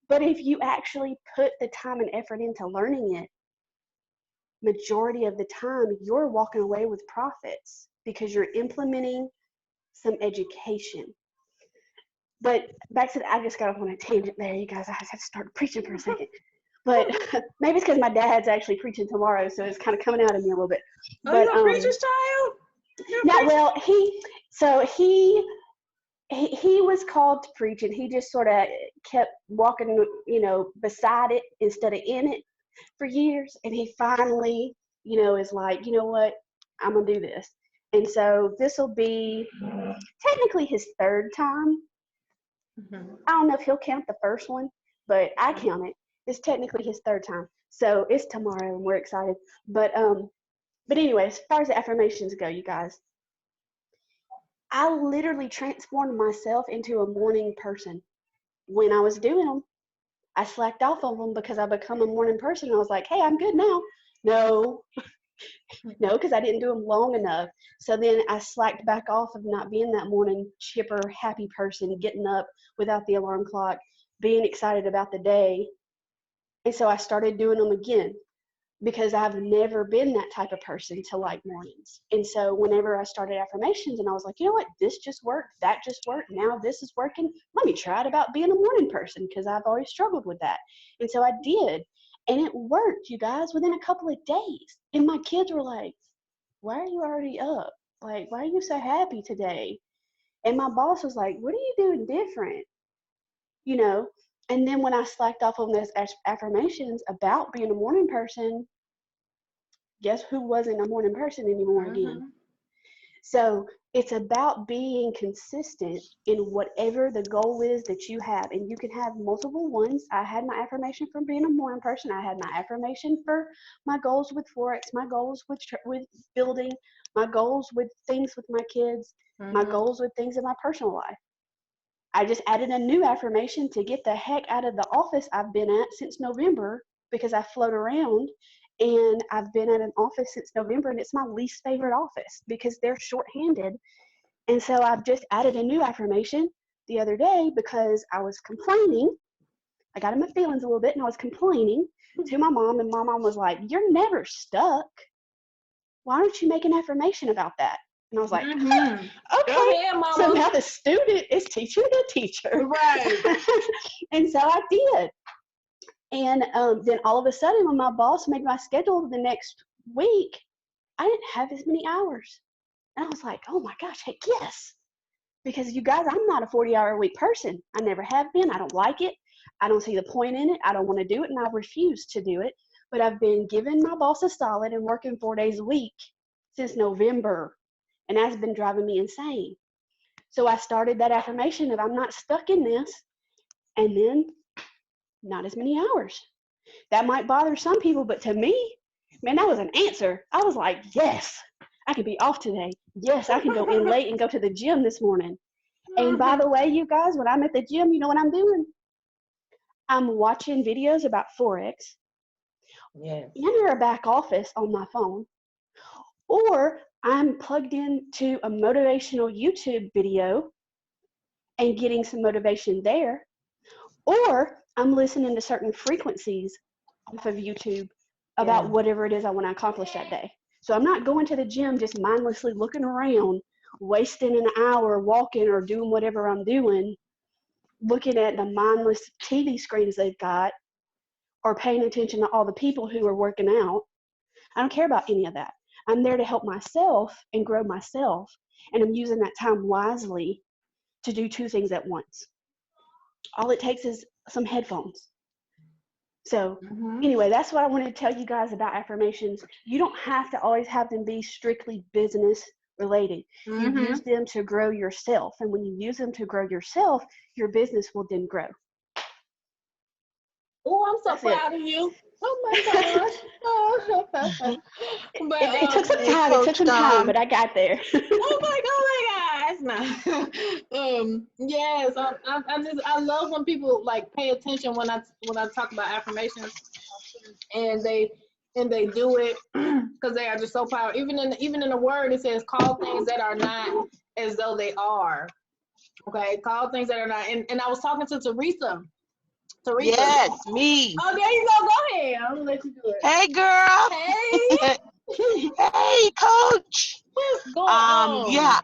But if you actually put the time and effort into learning it, majority of the time you're walking away with profits because you're implementing some education. But back to I just got off on a tangent there, you guys. I had to start preaching for a second. But maybe it's because my dad's actually preaching tomorrow, so it's kind of coming out of me a little bit. Oh, but, you're a preacher's child? Yeah, well, he was called to preach, and he just sort of kept walking, beside it instead of in it for years. And he finally, is like, you know what, I'm going to do this. And so this will be technically his third time. I don't know if he'll count the first one, but I count it. It's technically his third time. So it's tomorrow, and we're excited. But anyway, as far as the affirmations go, you guys, I literally transformed myself into a morning person. When I was doing them, I slacked off on them because I become a morning person. I was like, hey, I'm good now. No, because I didn't do them long enough. So then I slacked back off of not being that morning chipper, happy person, getting up without the alarm clock, being excited about the day. And so I started doing them again. because I've never been that type of person to like mornings. And so whenever I started affirmations and I was like, you know what, this just worked, that just worked, now this is working, let me try it about being a morning person because I've always struggled with that. And so I did. And it worked, you guys, within a couple of days. And my kids were like, why are you already up? Like, why are you so happy today? And my boss was like, what are you doing different? You know, and then when I slacked off on those affirmations about being a morning person, guess who wasn't a morning person anymore again? So it's about being consistent in whatever the goal is that you have. And you can have multiple ones. I had my affirmation from being a morning person. I had my affirmation for my goals with Forex, my goals with building, my goals with things with my kids, my goals with things in my personal life. I just added a new affirmation to get the heck out of the office I've been at since November because I float around, and I've been at an office since November, and it's my least favorite office because they're shorthanded. And so I've just added a new affirmation the other day because I was complaining. I got in my feelings a little bit, and I was complaining to my mom, and my mom was like, "You're never stuck. Why don't you make an affirmation about that?" And I was like, okay. Go ahead, Mama. So now the student is teaching the teacher. Right. And so I did. And then all of a sudden, when my boss made my schedule the next week, I didn't have as many hours. And I was like, oh my gosh, heck yes. Because you guys, I'm not a 40-hour-a-week person. I never have been. I don't like it. I don't see the point in it. I don't want to do it, and I refuse to do it. But I've been giving my boss a solid and working 4 days a week since November. And that's been driving me insane. So I started that affirmation of I'm not stuck in this, and then not as many hours. That might bother some people, but to me, man, that was an answer. I was like, yes, I could be off today. Yes, I can go in late and go to the gym this morning. And by the way, you guys, when I'm at the gym, you know what I'm doing? I'm watching videos about Forex. Yeah. In our back office on my phone. Or I'm plugged into a motivational YouTube video and getting some motivation there. Or I'm listening to certain frequencies off of YouTube about whatever it is I want to accomplish that day. So I'm not going to the gym just mindlessly looking around, wasting an hour walking or doing whatever I'm doing, looking at the mindless TV screens they've got, or paying attention to all the people who are working out. I don't care about any of that. I'm there to help myself and grow myself, and I'm using that time wisely to do two things at once. All it takes is some headphones. So anyway, that's what I wanted to tell you guys about affirmations. You don't have to always have them be strictly business related. You use them to grow yourself, and when you use them to grow yourself, your business will then grow. Oh, I'm so proud of you. Oh my gosh. But, it took some time. It took some time, but I got there. oh my gosh, no. Yes, I love when people like pay attention when I talk about affirmations, and they do it because they are just so powerful. Even in the word, it says call things that are not as though they are. Okay, call things that are not. And I was talking to Teresa. Yes, me. Oh, there you go. Go ahead. I'm gonna let you do it. Hey, girl. Hey. Hey, coach. What's going on? Yeah.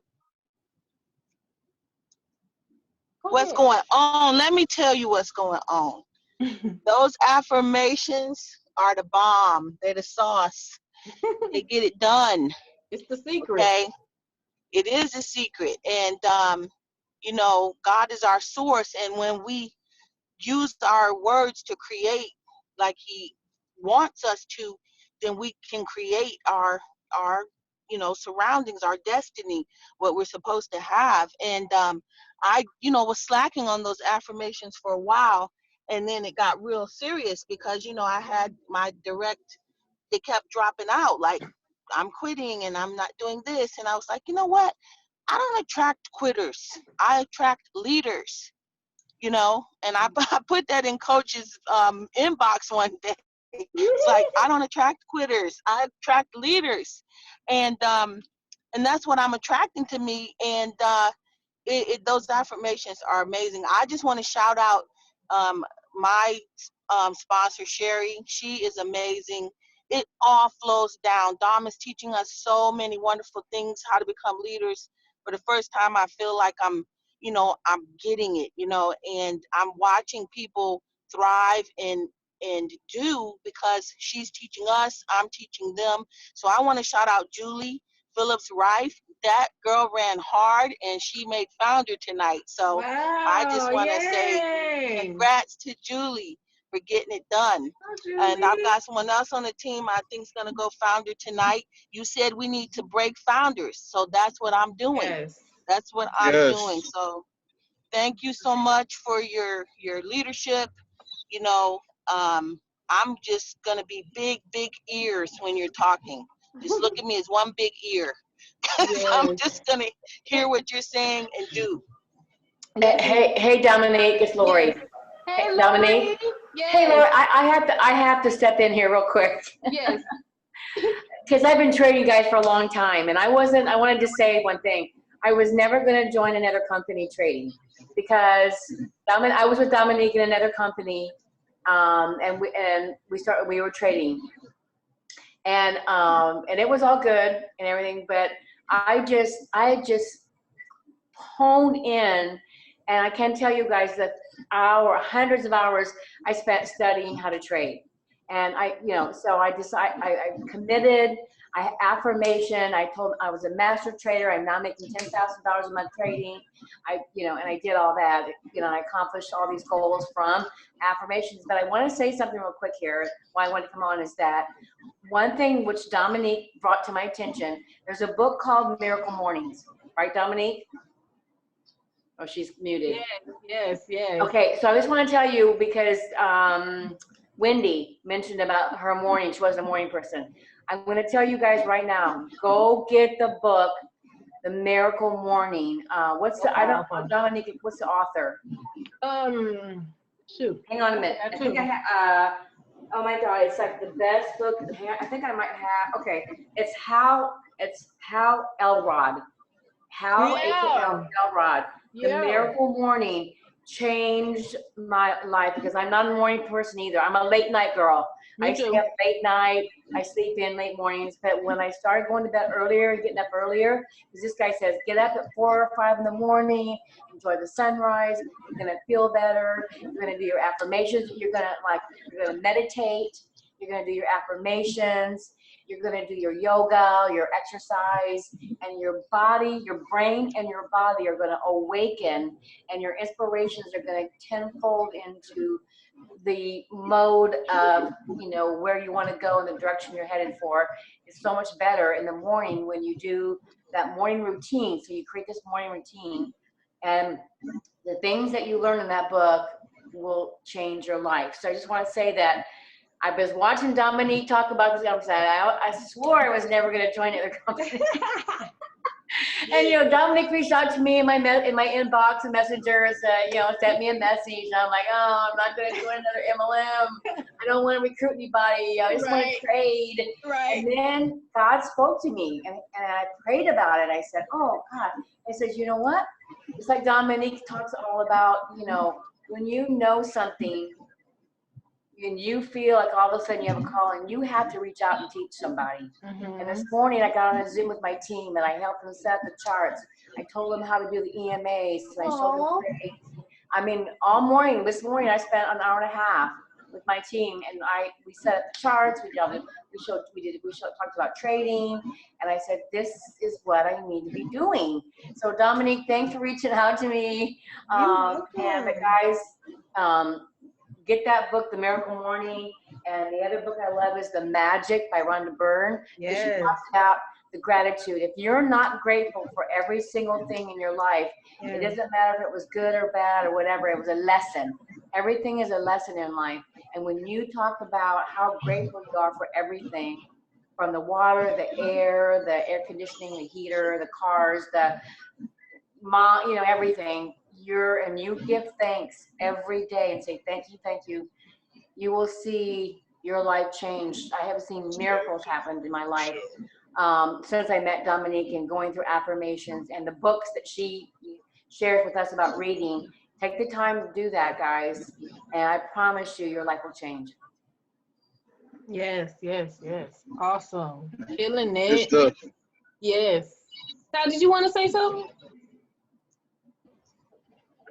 What's going on? Let me tell you what's going on. Those affirmations are the bomb. They're the sauce. They get it done. It's the secret. Okay. It is a secret. And, you know, God is our source. And when we use our words to create like he wants us to, then we can create our you know, surroundings, our destiny, what we're supposed to have. And I, you know, was slacking on those affirmations for a while, and then it got real serious because, you know, I had my direct, they kept dropping out, like I'm quitting and I'm not doing this. And I was like, you know what? I don't attract quitters. I attract leaders. You know, and I put that in Coach's inbox one day. It's like, I don't attract quitters. I attract leaders. And that's what I'm attracting to me. And those affirmations are amazing. I just want to shout out my sponsor, Sherry. She is amazing. it all flows down. Dom is teaching us so many wonderful things, how to become leaders. For the first time, I feel like I'm getting it, and I'm watching people thrive and do, because she's teaching us, I'm teaching them. So I want to shout out Julie Phillips Rife. That girl ran hard and she made founder tonight. So I just want to say congrats to Julie for getting it done. And I've got someone else on the team I think is going to go founder tonight. You said we need to break founders. So that's what I'm doing. Yes. That's what I'm Yes. doing. So thank you so much for your leadership. I'm just going to be big ears when you're talking. Just look at me as one big ear. Because I'm just going to hear what you're saying and do. Hey, Dominique, it's Lori. Yes. Hey, Lori. Dominique. Yes. Hey, Lori, I have to step in here real quick. Yes. Because I've been trading you guys for a long time, and I wanted to say one thing. I was never going to join another company trading, because I was with Dominique in another company, and we were trading, and it was all good and everything, but I just honed in, and I can tell you guys that hundreds of hours I spent studying how to trade. And so I committed, affirmation. I was a master trader. I'm now making $10,000 a month trading. And I did all that, I accomplished all these goals from affirmations. But I want to say something real quick here. Why I want to come on is that one thing which Dominique brought to my attention, there's a book called Miracle Mornings, right, Dominique? Oh, she's muted. Yes. Okay, so I just want to tell you, because Wendy mentioned about her morning. She wasn't a morning person. I'm going to tell you guys right now, go get the book, The Miracle Morning. Dominique, what's the author? Shoot. Hang on a minute. I think oh my God, it's like the best book. I think I might have, okay. It's Hal Elrod. Hal Elrod. The Miracle Morning changed my life, because I'm not a morning person either. I'm a late night girl. I stay up late night. I sleep in late mornings. But when I started going to bed earlier and getting up earlier, because this guy says, get up at 4 or 5 in the morning, enjoy the sunrise. You're gonna feel better. You're gonna do your affirmations. You're gonna meditate. You're gonna do your affirmations. You're going to do your yoga, your exercise, and your body, your brain and your body are going to awaken, and your inspirations are going to tenfold into the mode of, where you want to go and the direction you're headed for. It's so much better in the morning when you do that morning routine. So you create this morning routine, and the things that you learn in that book will change your life. So I just want to say that I was watching Dominique talk about this. I swore I was never going to join another company. And Dominique reached out to me in my inbox and Messenger, sent me a message. And I'm like, oh, I'm not going to join another MLM. I don't want to recruit anybody. I just want to trade. Right. And then God spoke to me, and I prayed about it. I said, oh God. I said, you know what? It's like Dominique talks all about, when you know something, and you feel like all of a sudden you have a call, and you have to reach out and teach somebody. Mm-hmm. And this morning I got on a Zoom with my team, and I helped them set the charts. I told them how to do the EMAs, and I showed them. All morning, this morning I spent an hour and a half with my team, and we set up the charts. We talked about trading, and I said, this is what I need to be doing. So Dominique, thanks for reaching out to me. And the guys, get that book, The Miracle Morning. And the other book I love is The Magic by Rhonda Byrne. Yes. She talks about the gratitude. If you're not grateful for every single thing in your life, it doesn't matter if it was good or bad or whatever, it was a lesson. Everything is a lesson in life. And when you talk about how grateful you are for everything, from the water, the air conditioning, the heater, the cars, everything, and you give thanks every day and say thank you, you will see your life change. I have seen miracles happen in my life since I met Dominique, and going through affirmations and the books that she shares with us about reading. Take the time to do that, guys, and I promise you your life will change. Yes, yes, yes. Awesome. Killing Good it. stuff. Yes. Now, did you want to say something?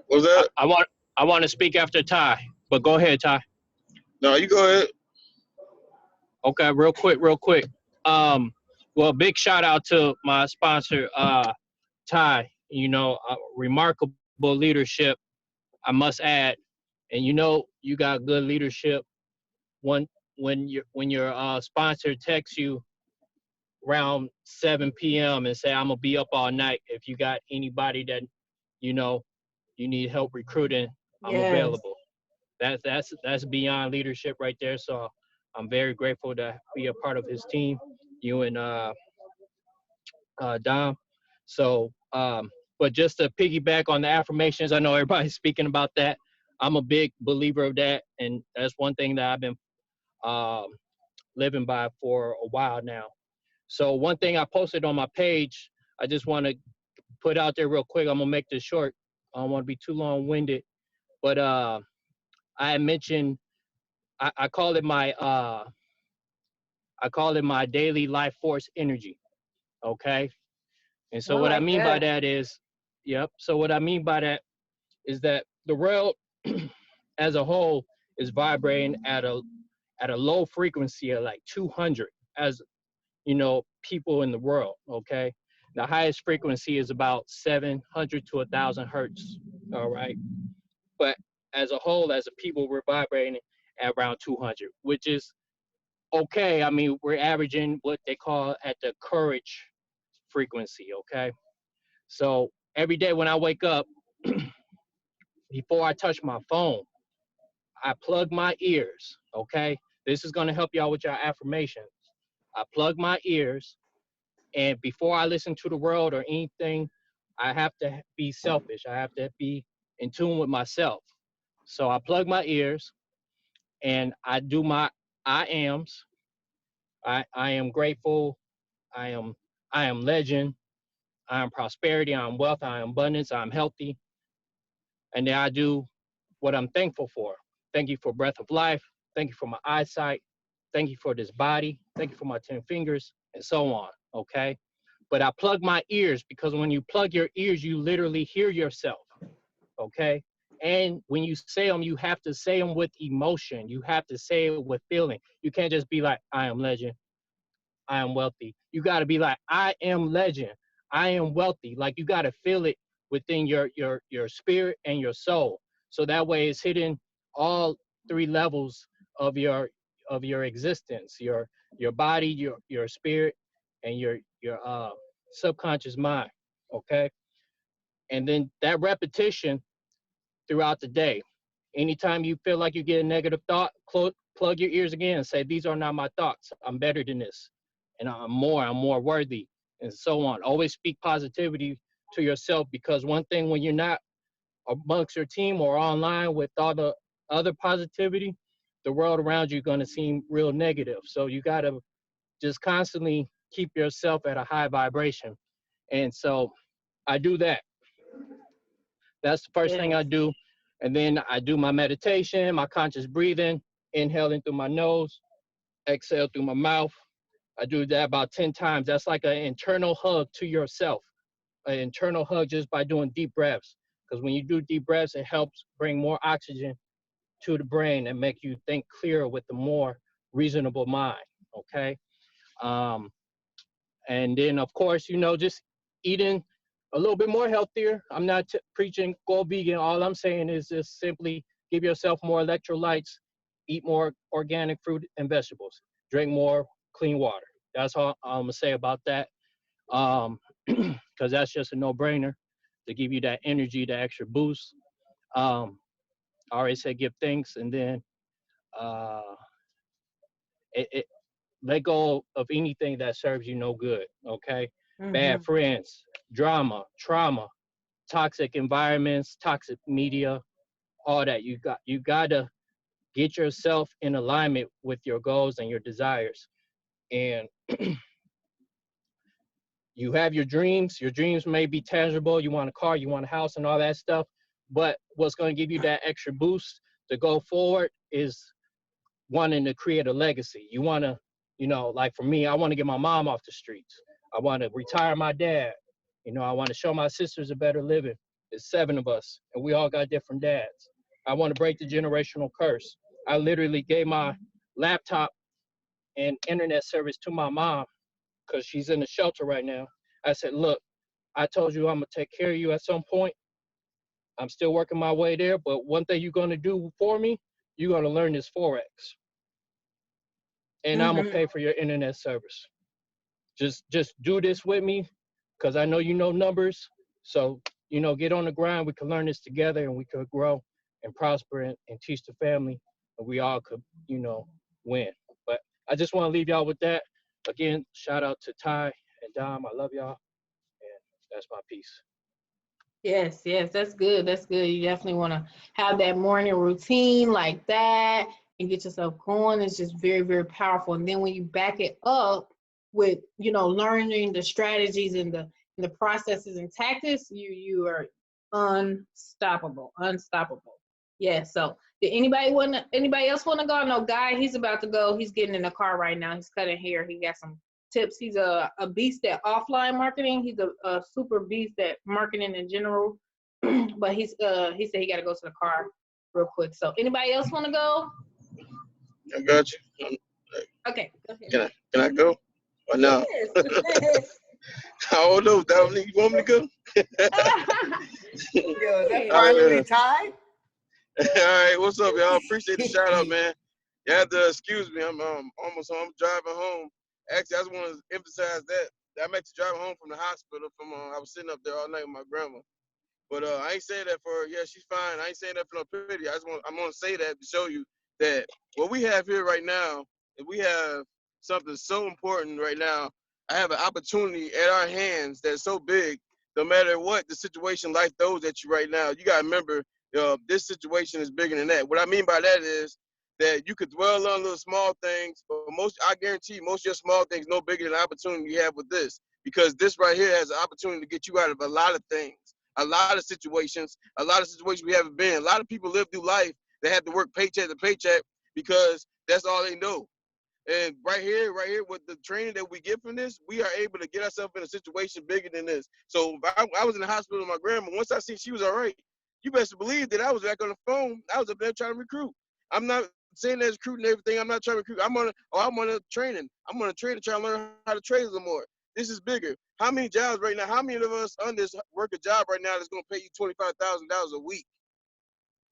What was that? I want to speak after Ty, but go ahead, Ty. No, you go ahead. Okay, real quick. Well, big shout out to my sponsor, Ty. You know, remarkable leadership, I must add. And you know, you got good leadership when your sponsor texts you around 7 p.m. and say, I'm gonna be up all night. If you got anybody that you know you need help recruiting, I'm Yes. available. That's beyond leadership right there. So I'm very grateful to be a part of his team, you and Dom. So, but just to piggyback on the affirmations, I know everybody's speaking about that. I'm a big believer of that, and that's one thing that I've been living by for a while now. So one thing I posted on my page, I just want to put out there real quick. I'm gonna make this short. I don't want to be too long-winded, but I mentioned I call it my daily life force energy. Okay, and so I what I like mean by that. that is, yep. So what I mean by that is that the world as a whole is vibrating at a low frequency of like 200 as you know people in the world. Okay, the highest frequency is about 700 to 1,000 hertz. All right, but as a whole, as a people, we're vibrating at around 200, which is okay. I mean, we're averaging what they call at the courage frequency. Okay, so every day when I wake up, before I touch my phone, I plug my ears. Okay, this is going to help y'all with your affirmations. I plug my ears, and before I listen to the world or anything, I have to be selfish. I have to be in tune with myself. So I plug my ears and I do my I ams. I am grateful. I am legend. I am prosperity. I am wealth. I am abundance. I am healthy. And then I do what I'm thankful for. Thank you for breath of life. Thank you for my eyesight. Thank you for this body. Thank you for my 10 fingers, and so on. Okay. But I plug my ears because when you plug your ears, you literally hear yourself. Okay. And when you say them, you have to say them with emotion. You have to say it with feeling. You can't just be like, I am legend. I am wealthy. You got to be like, I am legend. I am wealthy. Like you got to feel it within your spirit and your soul. So that way it's hitting all three levels of your existence, your body, your spirit, and your subconscious mind. Okay. And then that repetition throughout the day. Anytime you feel like you get a negative thought, plug your ears again and say, these are not my thoughts. I'm better than this. And I'm more worthy, and so on. Always speak positivity to yourself, because one thing when you're not amongst your team or online with all the other positivity, the world around you is going to seem real negative. So you got to just constantly keep yourself at a high vibration. And so I do that. That's the first thing I Yes. do. And then I do my meditation, my conscious breathing, inhaling through my nose, exhale through my mouth. I do that about 10 times. That's like an internal hug to yourself, an internal hug just by doing deep breaths. Because when you do deep breaths, it helps bring more oxygen to the brain and make you think clearer with a more reasonable mind. Okay. Um, and then, of course, just eating a little bit more healthier. I'm not preaching go vegan. All I'm saying is just simply give yourself more electrolytes, eat more organic fruit and vegetables, drink more clean water. That's all I'm gonna say about that. Because that's just a no-brainer to give you that energy, that extra boost. I already said give thanks, and then uh, it let go of anything that serves you no good. Okay, bad Mm-hmm. friends, drama, trauma, toxic environments, toxic media, all that. You gotta get yourself in alignment with your goals and your desires. And you have your dreams. Your dreams may be tangible. You want a car, you want a house, and all that stuff. But what's going to give you that extra boost to go forward is wanting to create a legacy. You want to, you know, like for me, I want to get my mom off the streets. I want to retire my dad. You know, I want to show my sisters a better living. There's 7 of us, and we all got different dads. I want to break the generational curse. I literally gave my laptop and internet service to my mom because she's in the shelter right now. I said, look, I told you I'm going to take care of you at some point. I'm still working my way there, but one thing you're going to do for me, you're going to learn this Forex. And I'm going to pay for your internet service. Just do this with me because I know you know numbers. So, you know, get on the grind. We can learn this together and we could grow and prosper and teach the family. And we all could, you know, win. But I just want to leave y'all with that. Again, shout out to Ty and Dom. I love y'all. And that's my piece. Yes, yes, that's good. That's good. You definitely want to have that morning routine like that and get yourself going. It's just very, very powerful. And then when you back it up with, you know, learning the strategies and the processes and tactics, you are unstoppable. Yeah. So did anybody else want to go? No, Guy, he's about to go. He's getting in the car right now. He's cutting hair. He got some tips. He's a beast at offline marketing. He's a super beast at marketing in general. But he said he got to go to the car real quick. So anybody else want to go? I got you. Okay, go ahead. Can I go? Or no? Yes. I don't know, Dominique. You want me to go? Yo, is that finally Ty? All right, what's up, y'all? Appreciate the shout out, man. You have to excuse me. I'm almost home. I'm driving home. Actually, I just want to emphasize that I'm actually driving home from the hospital. I was sitting up there all night with my grandma. But I ain't saying that for yeah, she's fine. I ain't saying that for no pity. I'm gonna say that to show you that what we have here right now, if we have something so important right now, I have an opportunity at our hands that's so big. No matter what the situation life throws at you right now, you gotta remember this situation is bigger than that. What I mean by that is that you could dwell on little small things, but I guarantee most of your small things no bigger than the opportunity you have with this, because this right here has an opportunity to get you out of a lot of things, a lot of situations we haven't been. A lot of people live through life that have to work paycheck to paycheck because that's all they know. And right here with the training that we get from this, we are able to get ourselves in a situation bigger than this. So I was in the hospital with my grandma. Once I seen she was all right, you best believe that I was back on the phone. I was up there trying to recruit. I'm not saying that's recruiting everything. I'm not trying to recruit. I'm on a training. I'm on a training trying to learn how to trade a little more. This is bigger. How many jobs right now? How many of us on this work a job right now that's gonna pay you $25,000 a week?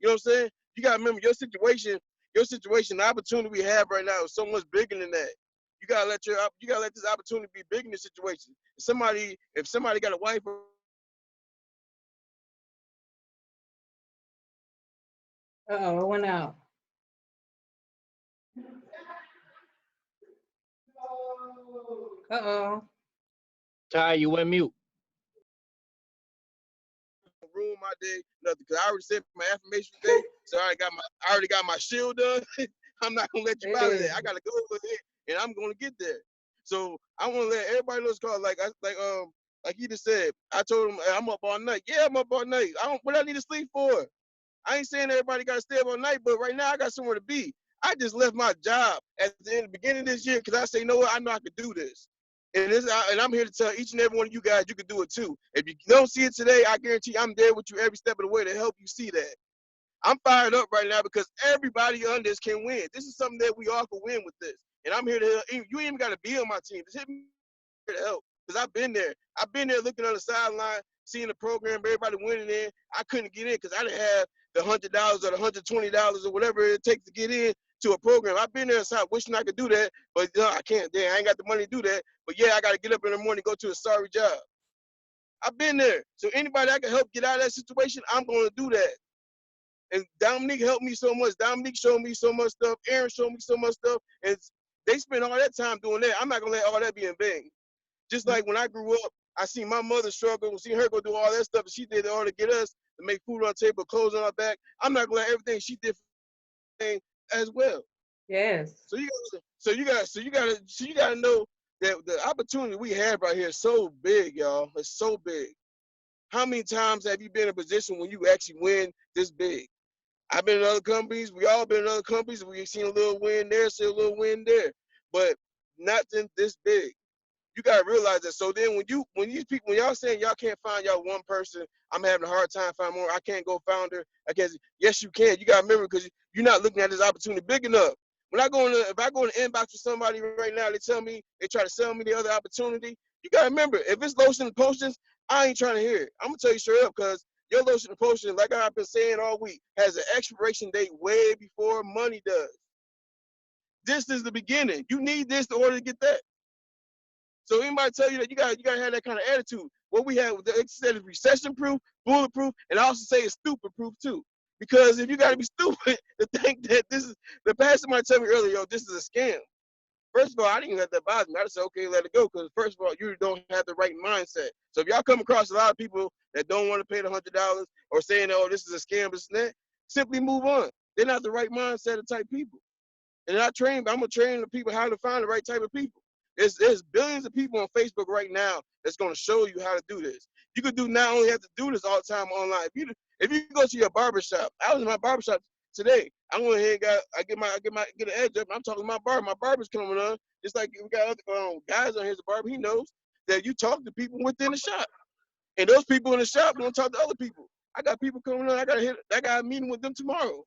You know what I'm saying? You gotta remember your situation, the opportunity we have right now is so much bigger than that. You gotta let this opportunity be big in this situation. If somebody got a wife. Uh-oh, it went out. Uh-oh. Ty, you went mute. Ruin my day, nothing. Cause I already said my affirmation today, so I already got my shield done. I'm not gonna let you out of that. I gotta go with it, and I'm gonna get there. So I want to let everybody know, cause like he just said. I told him I'm up all night. Yeah, I'm up all night. What I need to sleep for? I ain't saying everybody gotta stay up all night, but right now I got somewhere to be. I just left my job at the beginning of this year because I say, you know what, I know I could do this. And I'm here to tell each and every one of you guys you can do it too. If you don't see it today, I guarantee I'm there with you every step of the way to help you see that. I'm fired up right now because everybody on this can win. This is something that we all can win with this. And I'm here to help. You ain't even got to be on my team. Just hit me to help because I've been there. I've been there looking on the sideline, seeing the program, everybody winning in. I couldn't get in because I didn't have the $100 or the $120 or whatever it takes to get in to a program. I've been there inside wishing I could do that, but I can't. Damn, I ain't got the money to do that. But yeah, I got to get up in the morning and go to a sorry job. I've been there. So anybody that can help get out of that situation, I'm going to do that. And Dominique helped me so much. Dominique showed me so much stuff. Aaron showed me so much stuff. And they spent all that time doing that. I'm not going to let all that be in vain. Just like when I grew up, I seen my mother struggle, seen her go do all that stuff, and she did it all to get us to make food on the table, clothes on our back. I'm not gonna let everything she did for as well. Yes. So you gotta know that the opportunity we have right here is so big, y'all. It's so big. How many times have you been in a position when you actually win this big? I've been in other companies. We all been in other companies. We've seen a little win there, see a little win there, but nothing this big. You gotta realize that. So then when y'all saying y'all can't find y'all one person, I'm having a hard time finding more. I can't go founder. I can't. Yes, you can. You gotta remember, because you're not looking at this opportunity big enough. When I go in, if I go in the inbox with somebody right now, they tell me, they try to sell me the other opportunity. You gotta remember, if it's lotion and potions, I ain't trying to hear it. I'm gonna tell you straight up, because your lotion and potion, like I've been saying all week, has an expiration date way before money does. This is the beginning. You need this in order to get that. So anybody tell you that you gotta have that kind of attitude. What we have, it said is recession proof, bulletproof, and I also say it's stupid proof too. Because if you gotta be stupid to think that this is, the pastor might tell me earlier, yo, this is a scam. First of all, I didn't let that bother me. I just said, okay, let it go. Because first of all, you don't have the right mindset. So if y'all come across a lot of people that don't want to pay the $100 or saying, oh, this is a scam, this and that, simply move on. They're not the right mindset of type people. And I'm gonna train the people how to find the right type of people. There's billions of people on Facebook right now that's gonna show you how to do this. You could not only have to do this all the time online. If you go to your barbershop, I was in my barbershop today. I went ahead and get an edge up. I'm talking to my barber. My barber's coming on. Just like we got other guys on here as a barber. He knows that you talk to people within the shop, and those people in the shop don't talk to other people. I got people coming on. I got a meeting with them tomorrow.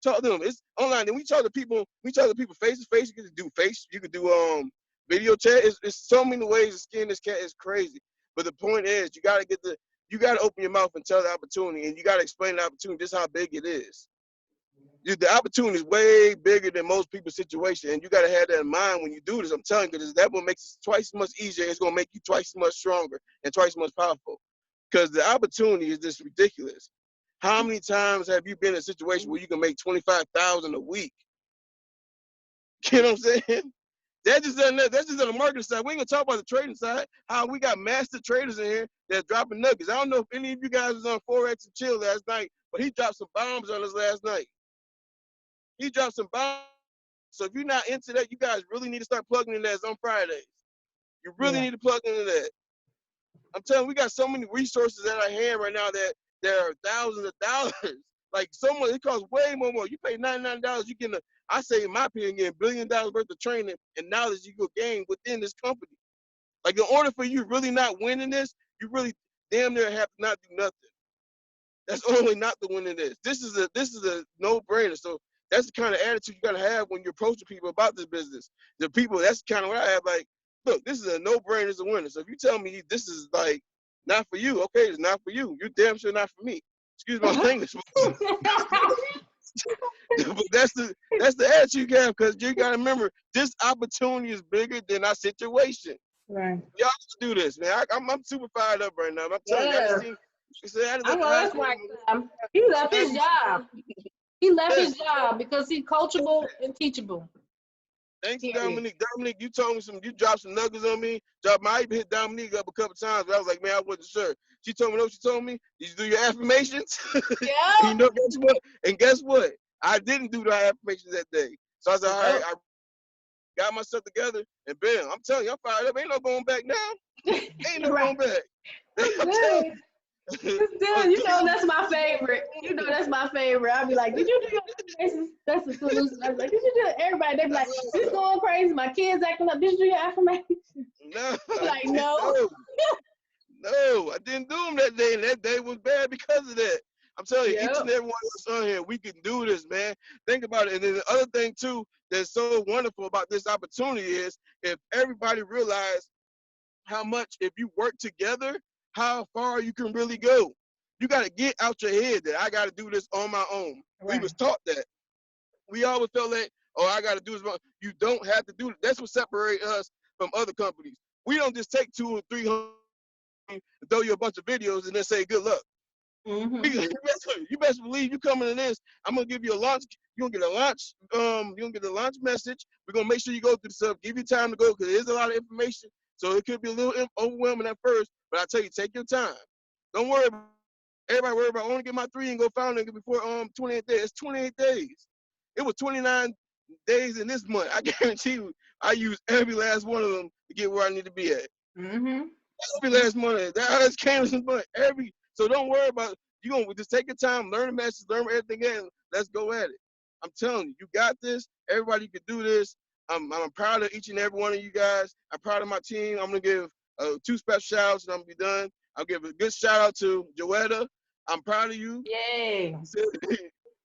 Talk to them. It's online. Then we talk to people face to face. You could do you could do video chat. It's so many ways to skin this cat. Is crazy. But the point is, you gotta open your mouth and tell the opportunity, and you gotta explain the opportunity just how big it is. The opportunity is way bigger than most people's situation, and you gotta have that in mind when you do this. I'm telling you, because that one makes it twice as much easier. It's gonna make you twice as much stronger and twice as much powerful. Because the opportunity is just ridiculous. How many times have you been in a situation where you can make $25,000 a week? You know what I'm saying? That's just on the marketing side. We ain't gonna talk about the trading side. How we got master traders in here that's dropping nuggets. I don't know if any of you guys was on Forex and Chill last night, but he dropped some bombs on us last night. He dropped some bombs. So if you're not into that, you guys really need to start plugging in that on Fridays. You really need to plug into that. I'm telling you, we got so many resources at our hand right now that there are thousands of dollars. Like it costs way more. You pay $99, you get I say in my opinion, getting $1 billion worth of training and knowledge you could gain within this company. Like in order for you really not winning this, you really damn near have to not do nothing. That's only not the winning this. This is a no-brainer. So that's the kind of attitude you gotta have when you're approaching people about this business. The people, that's kind of what I have. Like, look, this is a no-brainer. It's a winner. So if you tell me this is like not for you, okay, it's not for you. You're damn sure not for me. Excuse my language. But that's the attitude you have, because you gotta remember this opportunity is bigger than our situation. Right. Y'all do this, man. I'm super fired up right now. I'm telling you, I know that's right. He left his job. He left his job because he's coachable and teachable. Thanks, Dominique. Dominique, you told me you dropped some nuggets on me. I even hit Dominique up a couple times, but I was like, man, I wasn't sure. She told me what she told me. Did you do your affirmations? Yeah. Guess what? And guess what? I didn't do the affirmations that day. So I was like, all right, I got myself together, and bam, I'm telling you, I'm fired up. Ain't no going back now. Ain't no going back. You know that's my favorite. You know that's my favorite. I'll be like, did you do your affirmations? That's the solution. I was like, did you do it? Everybody, they be like, this going crazy. My kids acting up. Did you do your affirmations? No. I'm like, no. No, I didn't do them that day, and that day was bad because of that. I'm telling you, each and every one of us on here, we can do this, man. Think about it. And then the other thing, too, that's so wonderful about this opportunity is if everybody realized how much, if you work together, how far you can really go. You got to get out your head that I got to do this on my own. Right. We was taught that. We always felt like, oh, I got to do this. You don't have to do it. That's what separates us from other companies. We don't just take 200 or 300 and throw you a bunch of videos and then say good luck. Mm-hmm. You best believe you coming in this. I'm gonna give you a launch. You're gonna get a launch. You're gonna get a launch message. We're gonna make sure you go through the stuff. Give you time to go because there's a lot of information. So it could be a little overwhelming at first. But I tell you, take your time. Don't worry. Everybody worry about only get my 3 and go found it before 28 days. It's 28 days. It was 29 days in this month. I guarantee you, I used every last one of them to get where I need to be at. Mm-hmm. Every last month. That came this month. So don't worry about You gonna just take your time, learn the message, learn everything in. Let's go at it. I'm telling you, you got this. Everybody can do this. I'm proud of each and every one of you guys. I'm proud of my team. I'm gonna give 2 special shout outs and I'm gonna be done. I'll give a good shout out to Joetta. I'm proud of you. Yay.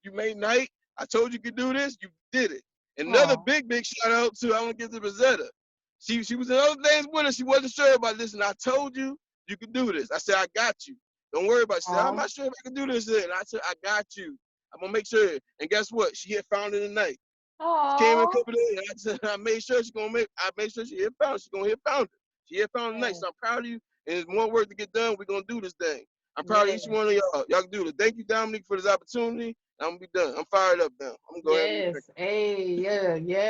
You made night. I told you could do this. You did it. Another Aw. big shout out to, I want to give to Rosetta. She was in other things with us. She wasn't sure about this, and I told you you could do this. I said, I got you. Don't worry about it. She said, I'm not sure if I can do this. And I said, I got you. I'm gonna make sure. And guess what? She had found it tonight. She came in a couple days, and I said, I made sure I made sure she hit found it. She's gonna hit found it. She hit found it tonight. So I'm proud of you. And there's more work to get done. We're gonna do this thing. I'm proud of each one of y'all. Y'all can do it. Thank you, Dominique, for this opportunity. I'm gonna be done. I'm fired up now. I'm gonna go ahead and Yes. Hey,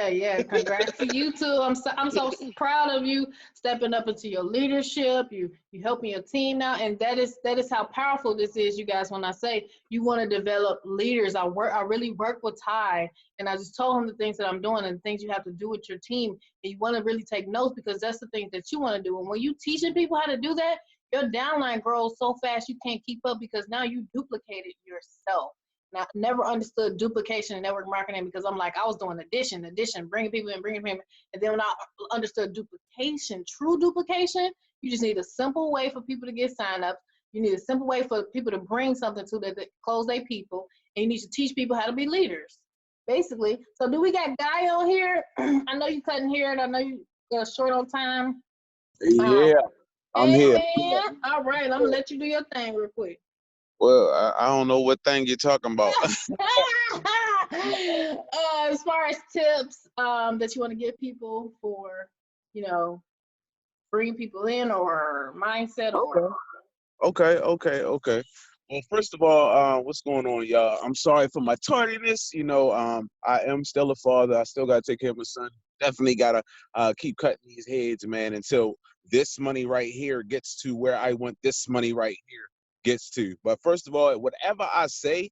yeah. Congrats to you too. I'm so proud of you stepping up into your leadership. You helping your team now, and that is how powerful this is, you guys. When I say you want to develop leaders, I really work with Ty, and I just told him the things that I'm doing and the things you have to do with your team, and you want to really take notes because that's the things that you want to do. And when you teaching people how to do that, your downline grows so fast you can't keep up because now you duplicated yourself. Now, I never understood duplication in network marketing because I'm like, I was doing addition, bringing people in. And then when I understood duplication, true duplication, you just need a simple way for people to get sign ups. You need a simple way for people to bring something to that close their people. And you need to teach people how to be leaders, basically. So do we got Guy on here? I know you couldn't hear it. I know you got short on time. Yeah, I'm Hey, here. man. All right, I'm going to let you do your thing real quick. Well, I don't know what thing you're talking about. As far as tips that you want to give people for, bringing people in or mindset or Okay. Well, first of all, what's going on, y'all? I'm sorry for my tardiness. I am still a father. I still got to take care of my son. Definitely got to keep cutting these heads, man, until this money right here gets to where I want this money right here gets to. But first of all, whatever I say,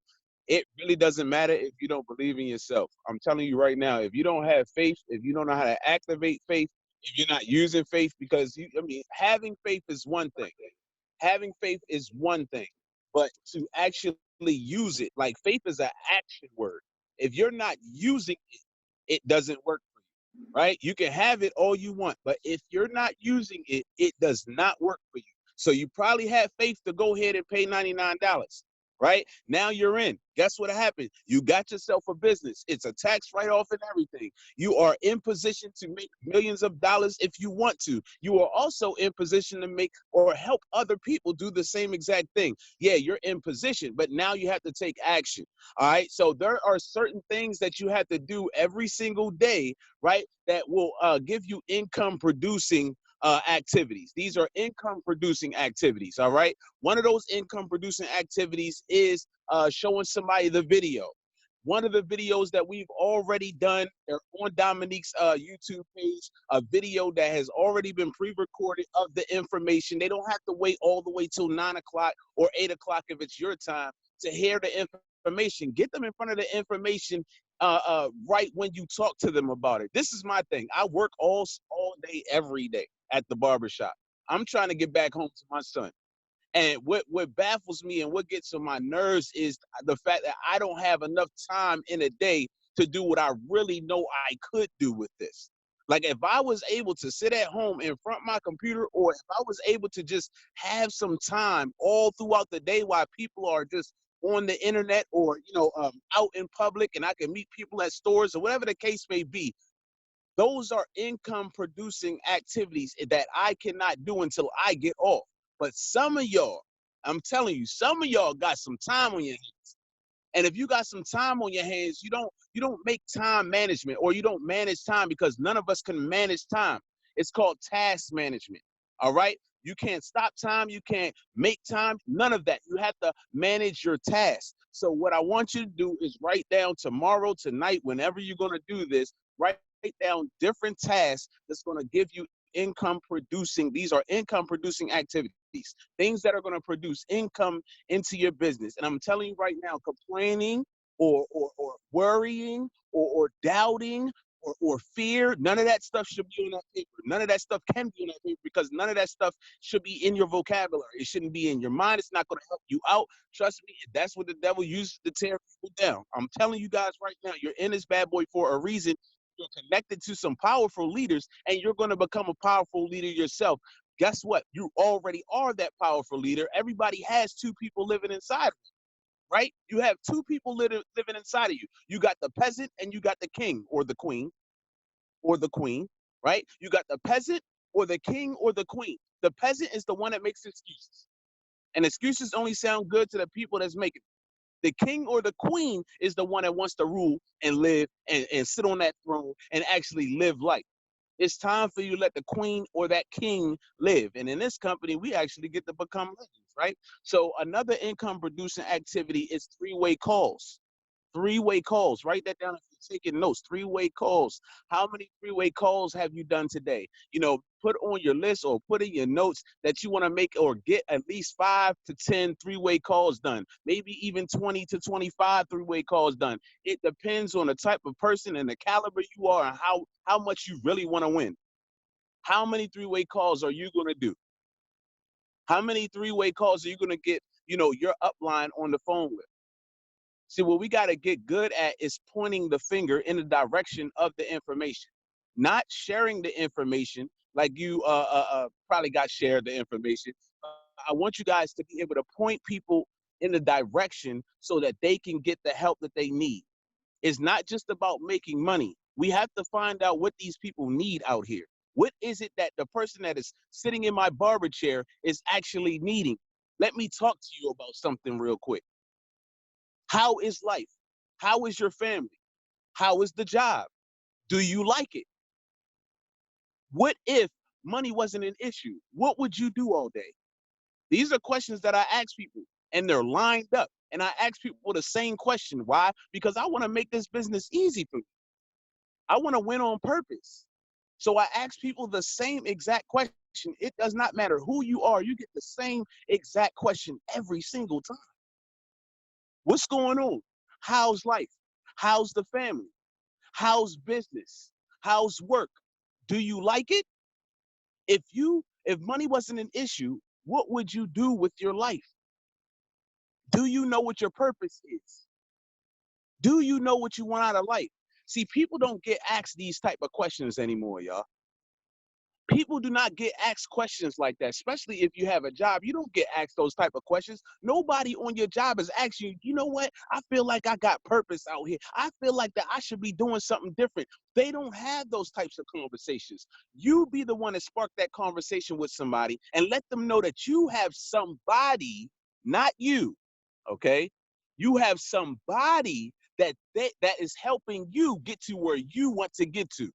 it really doesn't matter if you don't believe in yourself. I'm telling you right now, if you don't have faith, if you don't know how to activate faith, if you're not using faith, because having faith is one thing. Having faith is one thing, but to actually use it, like faith is an action word. If you're not using it, it doesn't work for you, right? You can have it all you want, but if you're not using it, it does not work for you. So you probably had faith to go ahead and pay $99, right? Now you're in. Guess what happened? You got yourself a business. It's a tax write-off and everything. You are in position to make millions of dollars if you want to. You are also in position to make or help other people do the same exact thing. Yeah, you're in position, but now you have to take action. All right. So there are certain things that you have to do every single day, right? That will give you income producing activities. These are income producing activities. All right. One of those income producing activities is showing somebody the video. One of the videos that we've already done on Dominique's YouTube page, a video that has already been pre-recorded of the information. They don't have to wait all the way till 9 o'clock or 8 o'clock if it's your time to hear the information. Get them in front of the information right when you talk to them about it. This is my thing. I work all day, every day at the barbershop. I'm trying to get back home to my son. And what baffles me and what gets on my nerves is the fact that I don't have enough time in a day to do what I really know I could do with this. Like if I was able to sit at home in front of my computer, or if I was able to just have some time all throughout the day while people are just on the internet or, out in public, and I can meet people at stores or whatever the case may be, those are income producing activities that I cannot do until I get off. But some of y'all, I'm telling you, some of y'all got some time on your hands. And if you got some time on your hands, you don't make time management, or you don't manage time, because none of us can manage time. It's called task management. All right? You can't stop time. You can't make time. None of that. You have to manage your tasks. So what I want you to do is write down tomorrow, tonight, whenever you're going to do this, write down different tasks that's going to give you income producing. These are income producing activities, things that are going to produce income into your business. And I'm telling you right now, complaining or worrying or doubting or fear. None of that stuff should be on that paper. None of that stuff can be on that paper because none of that stuff should be in your vocabulary. It shouldn't be in your mind. It's not going to help you out. Trust me, that's what the devil uses to tear people down. I'm telling you guys right now, you're in this bad boy for a reason. You're connected to some powerful leaders, and you're going to become a powerful leader yourself. Guess what? You already are that powerful leader. Everybody has two people living inside of them, right? You have two people living inside of you. You got the peasant and you got the king or the queen, right? You got the peasant or the king or the queen. The peasant is the one that makes excuses. And excuses only sound good to the people that's making them. The king or the queen is the one that wants to rule and live and sit on that throne and actually live life. It's time for you to let the queen or that king live. And in this company, we actually get to become legends, right? So another income producing activity is three-way calls. Three-way calls. Write that down if you're taking notes. Three-way calls. How many three-way calls have you done today? You know, put on your list or put in your notes that you want to make or get at least 5 to 10 three-way calls done. Maybe even 20 to 25 three-way calls done. It depends on the type of person and the caliber you are and how much you really want to win. How many three-way calls are you going to do? How many three-way calls are you going to get, you know, your upline on the phone with? See, what we got to get good at is pointing the finger in the direction of the information, not sharing the information like you probably got shared the information. I want you guys to be able to point people in the direction so that they can get the help that they need. It's not just about making money. We have to find out what these people need out here. What is it that the person that is sitting in my barber chair is actually needing? Let me talk to you about something real quick. How is life? How is your family? How is the job? Do you like it? What if money wasn't an issue? What would you do all day? These are questions that I ask people, and they're lined up. And I ask people the same question. Why? Because I want to make this business easy for me. I want to win on purpose. So I ask people the same exact question. It does not matter who you are. You get the same exact question every single time. What's going on? How's life? How's the family? How's business? How's work? Do you like it? If money wasn't an issue, what would you do with your life? Do you know what your purpose is? Do you know what you want out of life? See, people don't get asked these type of questions anymore, y'all. People do not get asked questions like that, especially if you have a job. You don't get asked those type of questions. Nobody on your job is asking you, you know what? I feel like I got purpose out here. I feel like that I should be doing something different. They don't have those types of conversations. You be the one to spark that conversation with somebody and let them know that you have somebody, not you, okay? You have somebody that is helping you get to where you want to get to.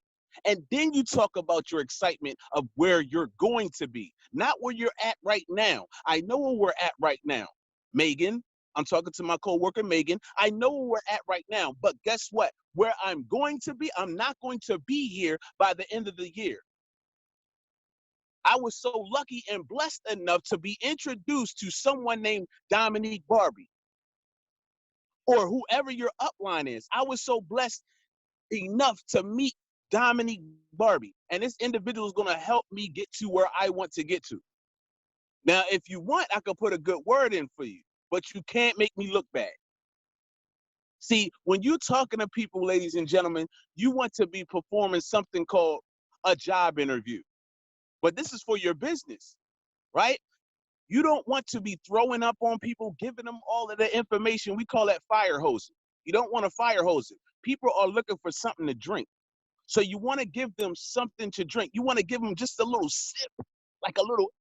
And then you talk about your excitement of where you're going to be, not where you're at right now. I know where we're at right now. Megan, I'm talking to my coworker, Megan. I know where we're at right now, but guess what? Where I'm going to be, I'm not going to be here by the end of the year. I was so lucky and blessed enough to be introduced to someone named Dominique Barbie or whoever your upline is. I was so blessed enough to meet Dominique Barbie, and this individual is going to help me get to where I want to get to. Now, if you want, I could put a good word in for you, but you can't make me look bad. See, when you're talking to people, ladies and gentlemen, you want to be performing something called a job interview, but this is for your business, right? You don't want to be throwing up on people, giving them all of the information. We call that fire hosing. You don't want to fire hose it. People are looking for something to drink. So you want to give them something to drink. You want to give them just a little sip, like a little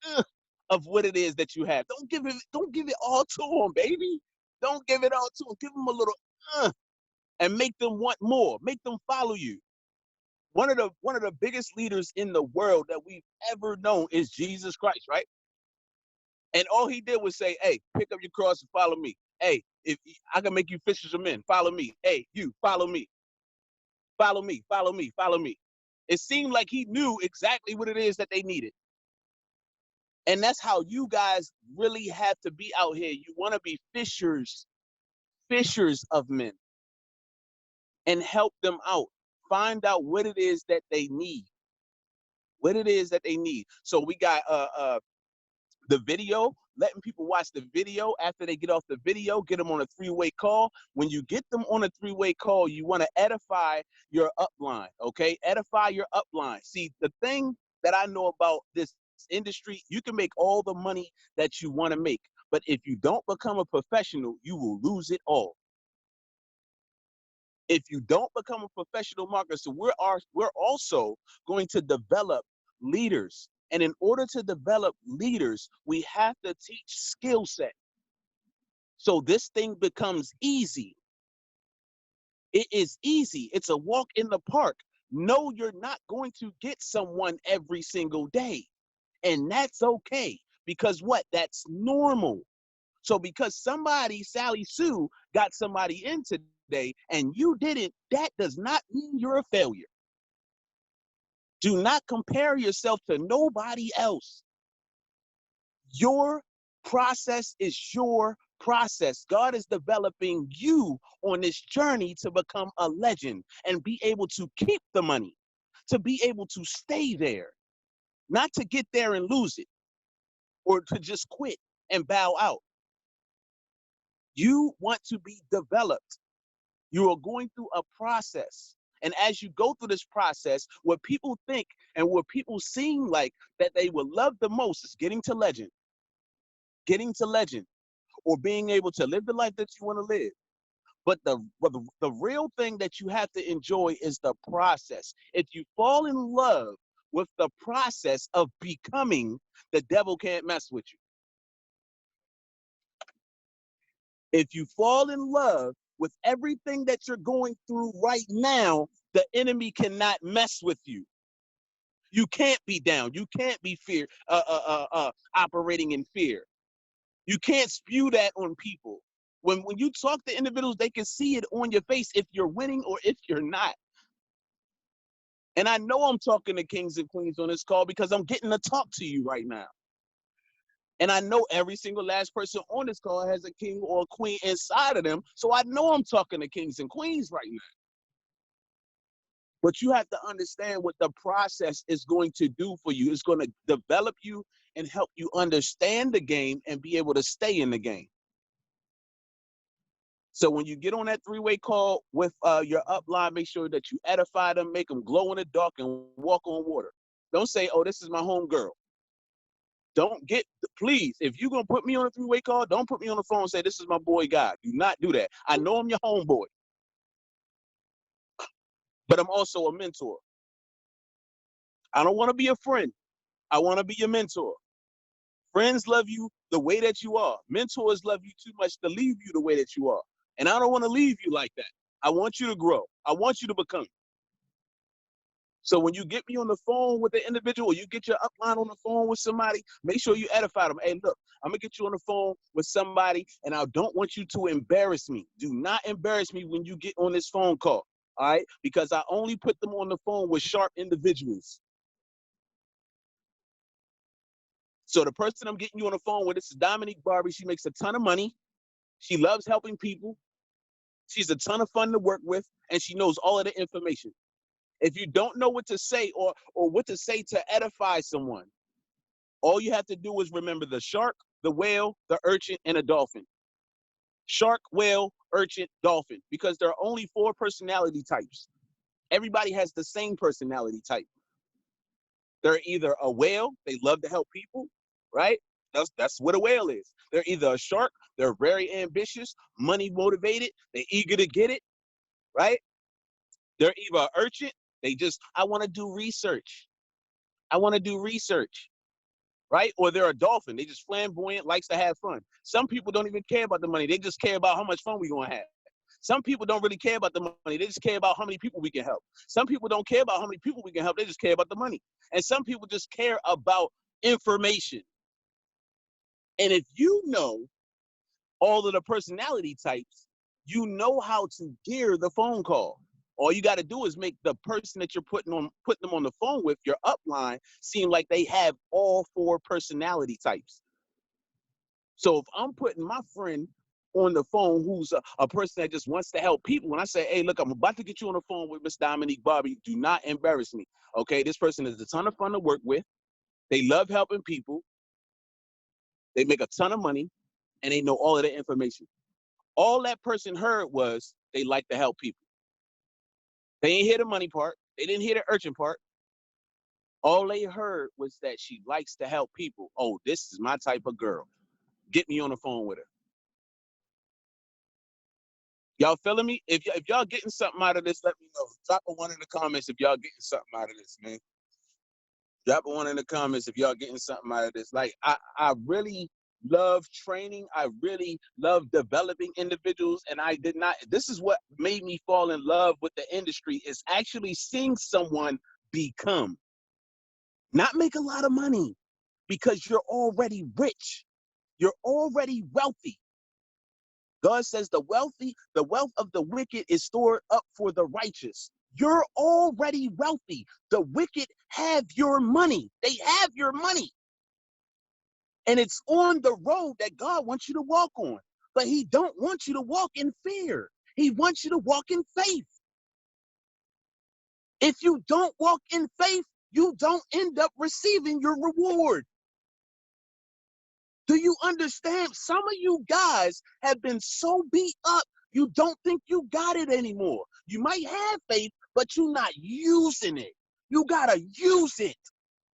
of what it is that you have. Don't give it all to them, baby. Don't give it all to them. Give them a little and make them want more. Make them follow you. One of the biggest leaders in the world that we've ever known is Jesus Christ, right? And all he did was say, hey, pick up your cross and follow me. Hey, if I can make you fishers of men, follow me. Hey, you follow me. Follow me, follow me, follow me. It seemed like he knew exactly what it is that they needed. And that's how you guys really have to be out here. You want to be fishers of men and help them out. find out what it is that they need. What it is that they need. So we got the video, letting people watch the video. After they get off the video, get them on a three-way call. When you get them on a three-way call, you want to edify your upline, okay? Edify your upline. See, the thing that I know about this industry, you can make all the money that you want to make, but if you don't become a professional, you will lose it all. If you don't become a professional marketer, so we're also going to develop leaders. And in order to develop leaders, we have to teach skill set. So this thing becomes easy. It is easy. It's a walk in the park. No, you're not going to get someone every single day. And that's okay. Because what? That's normal. So because somebody, Sally Sue, got somebody in today and you didn't, that does not mean you're a failure. Do not compare yourself to nobody else. Your process is your process. God is developing you on this journey to become a legend and be able to keep the money, to be able to stay there, not to get there and lose it or to just quit and bow out. You want to be developed. You are going through a process. And as you go through this process, what people think and what people seem like that they would love the most is getting to legend, or being able to live the life that you want to live. But the real thing that you have to enjoy is the process. If you fall in love with the process of becoming, the devil can't mess with you. If you fall in love with everything that you're going through right now, the enemy cannot mess with you. You can't be down. You can't be operating in fear. You can't spew that on people. When you talk to individuals, they can see it on your face if you're winning or if you're not. And I know I'm talking to kings and queens on this call because I'm getting to talk to you right now. And I know every single last person on this call has a king or a queen inside of them. So I know I'm talking to kings and queens right now. But you have to understand what the process is going to do for you. It's going to develop you and help you understand the game and be able to stay in the game. So when you get on that three-way call with your upline, make sure that you edify them, make them glow in the dark and walk on water. Don't say, oh, this is my home girl. Please, if you're going to put me on a three-way call, don't put me on the phone and say, this is my boy God. Do not do that. I know I'm your homeboy, but I'm also a mentor. I don't want to be a friend. I want to be your mentor. Friends love you the way that you are. Mentors love you too much to leave you the way that you are. And I don't want to leave you like that. I want you to grow. I want you to become. So when you get me on the phone with the individual, or you get your upline on the phone with somebody, make sure you edify them. Hey, look, I'm going to get you on the phone with somebody, and I don't want you to embarrass me. Do not embarrass me when you get on this phone call, all right? Because I only put them on the phone with sharp individuals. So the person I'm getting you on the phone with, this is Dominique Barbie. She makes a ton of money. She loves helping people. She's a ton of fun to work with, and she knows all of the information. If you don't know what to say or what to say to edify someone, all you have to do is remember the shark, the whale, the urchin, and a dolphin. Shark, whale, urchin, dolphin, because there are only 4 personality types. Everybody has the same personality type. They're either a whale, they love to help people, right? That's what a whale is. They're either a shark, they're very ambitious, money motivated, they're eager to get it, right? They're either an urchin, I want to do research. I want to do research, right? Or they're a dolphin. They just flamboyant, likes to have fun. Some people don't even care about the money. They just care about how much fun we're going to have. Some people don't really care about the money. They just care about how many people we can help. Some people don't care about how many people we can help. They just care about the money. And some people just care about information. And if you know all of the personality types, you know how to gear the phone call. All you got to do is make the person that you're putting them on the phone with, your upline, seem like they have all 4 personality types. So if I'm putting my friend on the phone who's a person that just wants to help people. When I say, hey, look, I'm about to get you on the phone with Miss Dominique Barbie, do not embarrass me. Okay, this person is a ton of fun to work with. They love helping people. They make a ton of money, and they know all of the information. All that person heard was they like to help people. They ain't hear the money part. They didn't hear the urgent part. All they heard was that she likes to help people. Oh, this is my type of girl. Get me on the phone with her. Y'all feeling me? If y'all getting something out of this, let me know. Drop a 1 in the comments if y'all getting something out of this, man. Drop a 1 in the comments if y'all getting something out of this. Like, I really love training. I really love developing individuals. And I did not, this is what made me fall in love with the industry, is actually seeing someone become. Not make a lot of money, because you're already rich. You're already wealthy. God says the wealth of the wicked is stored up for the righteous. You're already wealthy. The wicked have your money. They have your money. And it's on the road that God wants you to walk on. But he don't want you to walk in fear. He wants you to walk in faith. If you don't walk in faith, you don't end up receiving your reward. Do you understand? Some of you guys have been so beat up, you don't think you got it anymore. You might have faith, but you're not using it. You gotta use it.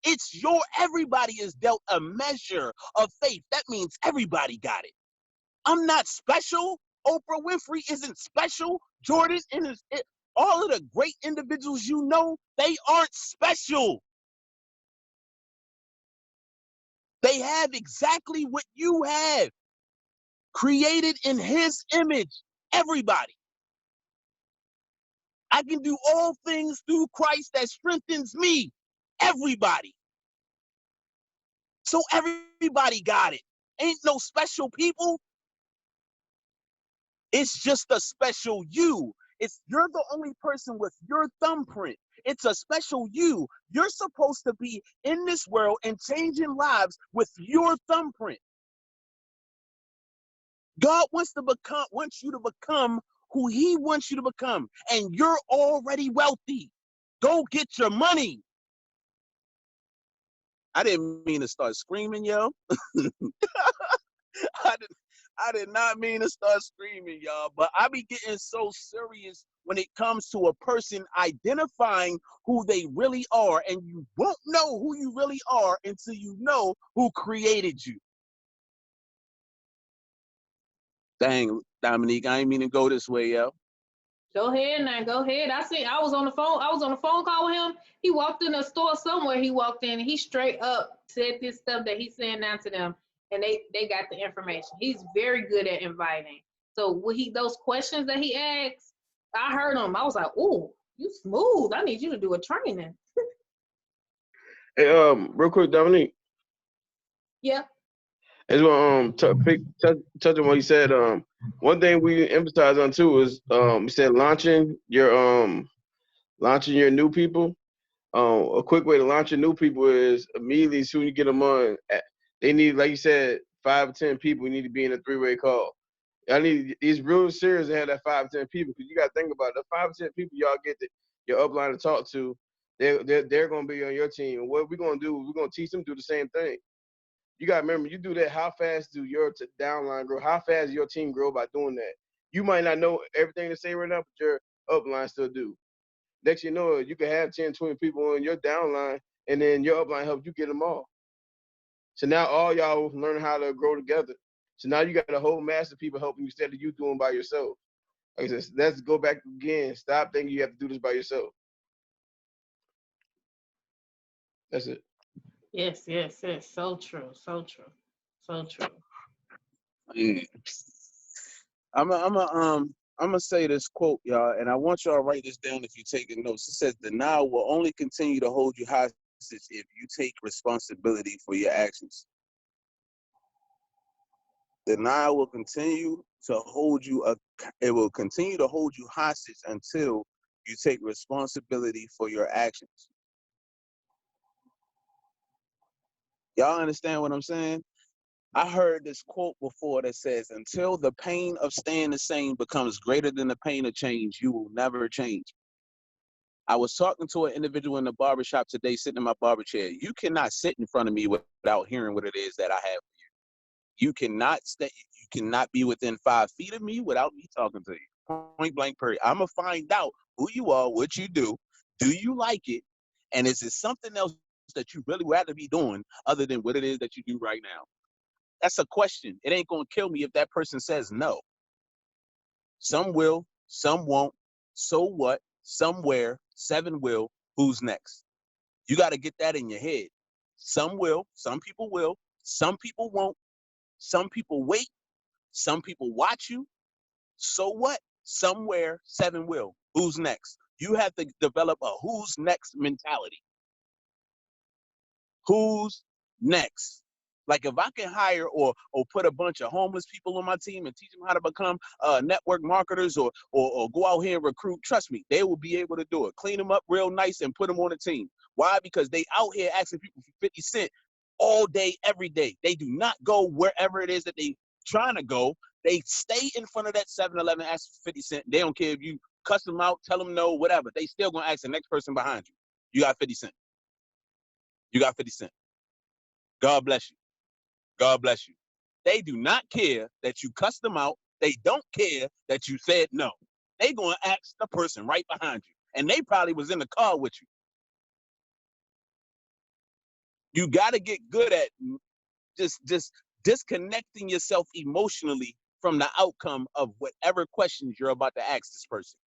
It's everybody is dealt a measure of faith. That means everybody got it. I'm not special. Oprah Winfrey isn't special. Jordan and all of the great individuals you know, they aren't special. They have exactly what you have. Created in his image. Everybody. I can do all things through Christ that strengthens me. Everybody. So everybody got it. Ain't no special people. It's just a special you. You're the only person with your thumbprint. It's a special you. You're supposed to be in this world and changing lives with your thumbprint. God wants you to become who he wants you to become. And you're already wealthy. Go get your money. I didn't mean to start screaming, yo. I did not mean to start screaming, y'all, but I be getting so serious when it comes to a person identifying who they really are, and you won't know who you really are until you know who created you. Dang, Dominique, I ain't mean to go this way, yo. Go ahead now, go ahead. I was on the phone call with him. He walked in a store somewhere. He walked in and he straight up said this stuff that he's saying now to them, and they got the information. He's very good at inviting. So those questions that he asked, I heard him. I was like, "Ooh, you smooth. I need you to do a training." Hey, real quick, Dominique. Yeah. I just want touch on what he said. One thing we emphasize on too is he said launching your new people. A quick way to launch your new people is immediately as soon as you get them on, they need, like you said, 5 or 10 people. You need to be in a 3-way call. It's real serious to have that 5 or 10 people, because you got to think about it. The 5 or 10 people y'all get your upline to talk to, they're going to be on your team. And what we're going to do, we're going to teach them to do the same thing. You got to remember, you do that, how fast do your downline grow? How fast does your team grow by doing that? You might not know everything to say right now, but your upline still do. Next you know it, you can have 10, 20 people on your downline, and then your upline helps you get them all. So now all y'all learn how to grow together. So now you got a whole mass of people helping you instead of you doing by yourself. Like I said, let's go back again. Stop thinking you have to do this by yourself. That's it. Yes. So true. So true. So true. Yeah. I'm gonna say this quote, y'all, and I want y'all to write this down if you're taking notes. It says, "Denial will only continue to hold you hostage if you take responsibility for your actions." Denial will continue to hold you. It will continue to hold you hostage until you take responsibility for your actions. Y'all understand what I'm saying? I heard this quote before that says, until the pain of staying the same becomes greater than the pain of change, you will never change. I was talking to an individual in the barbershop today, sitting in my barber chair. You cannot sit in front of me without hearing what it is that I have for you. You cannot be within 5 feet of me without me talking to you. Point blank period. I'm gonna find out who you are, what you do you like it, and is it something else that you really rather be doing other than what it is that you do right now? That's a question. It ain't gonna kill me if that person says no. Some will, some won't. So what? Somewhere, 7 will. Who's next? You got to get that in your head. Some will, some people will, some people won't. Some people wait, some people watch you. So what? Somewhere, 7 will. Who's next? You have to develop a who's next mentality. Who's next? Like if I can hire or put a bunch of homeless people on my team and teach them how to become network marketers or go out here and recruit, trust me, they will be able to do it. Clean them up real nice and put them on a team. Why? Because they out here asking people for 50 cents all day, every day. They do not go wherever it is that they trying to go. They stay in front of that 7-Eleven, ask for 50 cents. They don't care if you cuss them out, tell them no, whatever. They still gonna ask the next person behind you. You got 50 cents. You got 50 cents. God bless you. God bless you. They do not care that you cussed them out. They don't care that you said no. They gonna ask the person right behind you. And they probably was in the car with you. You gotta get good at just disconnecting yourself emotionally from the outcome of whatever questions you're about to ask this person.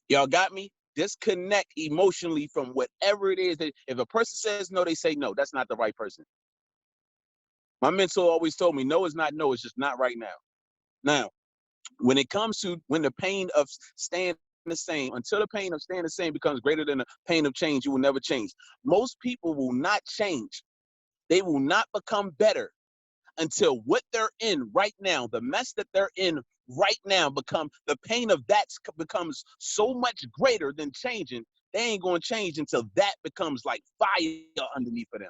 Y'all got me? Disconnect emotionally from whatever it is that if a person says no, they say no. That's not the right person. My mentor always told me, no is not no, it's just not right now. Now, when it comes to when the pain of staying the same, until the pain of staying the same becomes greater than the pain of change, you will never change. Most people will not change. They will not become better until what they're in right now, the mess that they're in right now, the pain of that becomes so much greater than changing. They ain't going to change until that becomes like fire underneath of them.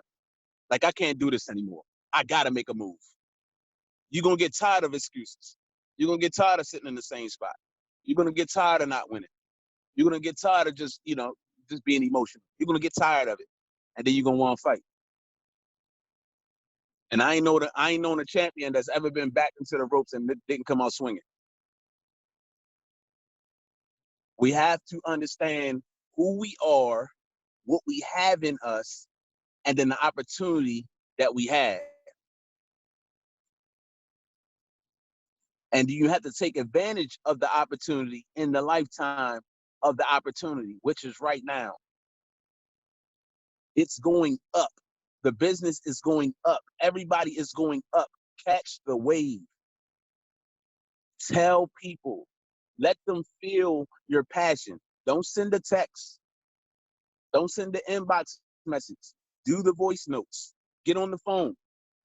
Like, I can't do this anymore. I got to make a move. You're going to get tired of excuses. You're going to get tired of sitting in the same spot. You're going to get tired of not winning. You're going to get tired of just being emotional. You're going to get tired of it. And then you're going to want to fight. And I ain't known a champion that's ever been back into the ropes and didn't come out swinging. We have to understand who we are, what we have in us, and then the opportunity that we have. And you have to take advantage of the opportunity in the lifetime of the opportunity, which is right now. It's going up. The business is going up. Everybody is going up. Catch the wave. Tell people. Let them feel your passion. Don't send a text. Don't send the inbox message. Do the voice notes. Get on the phone.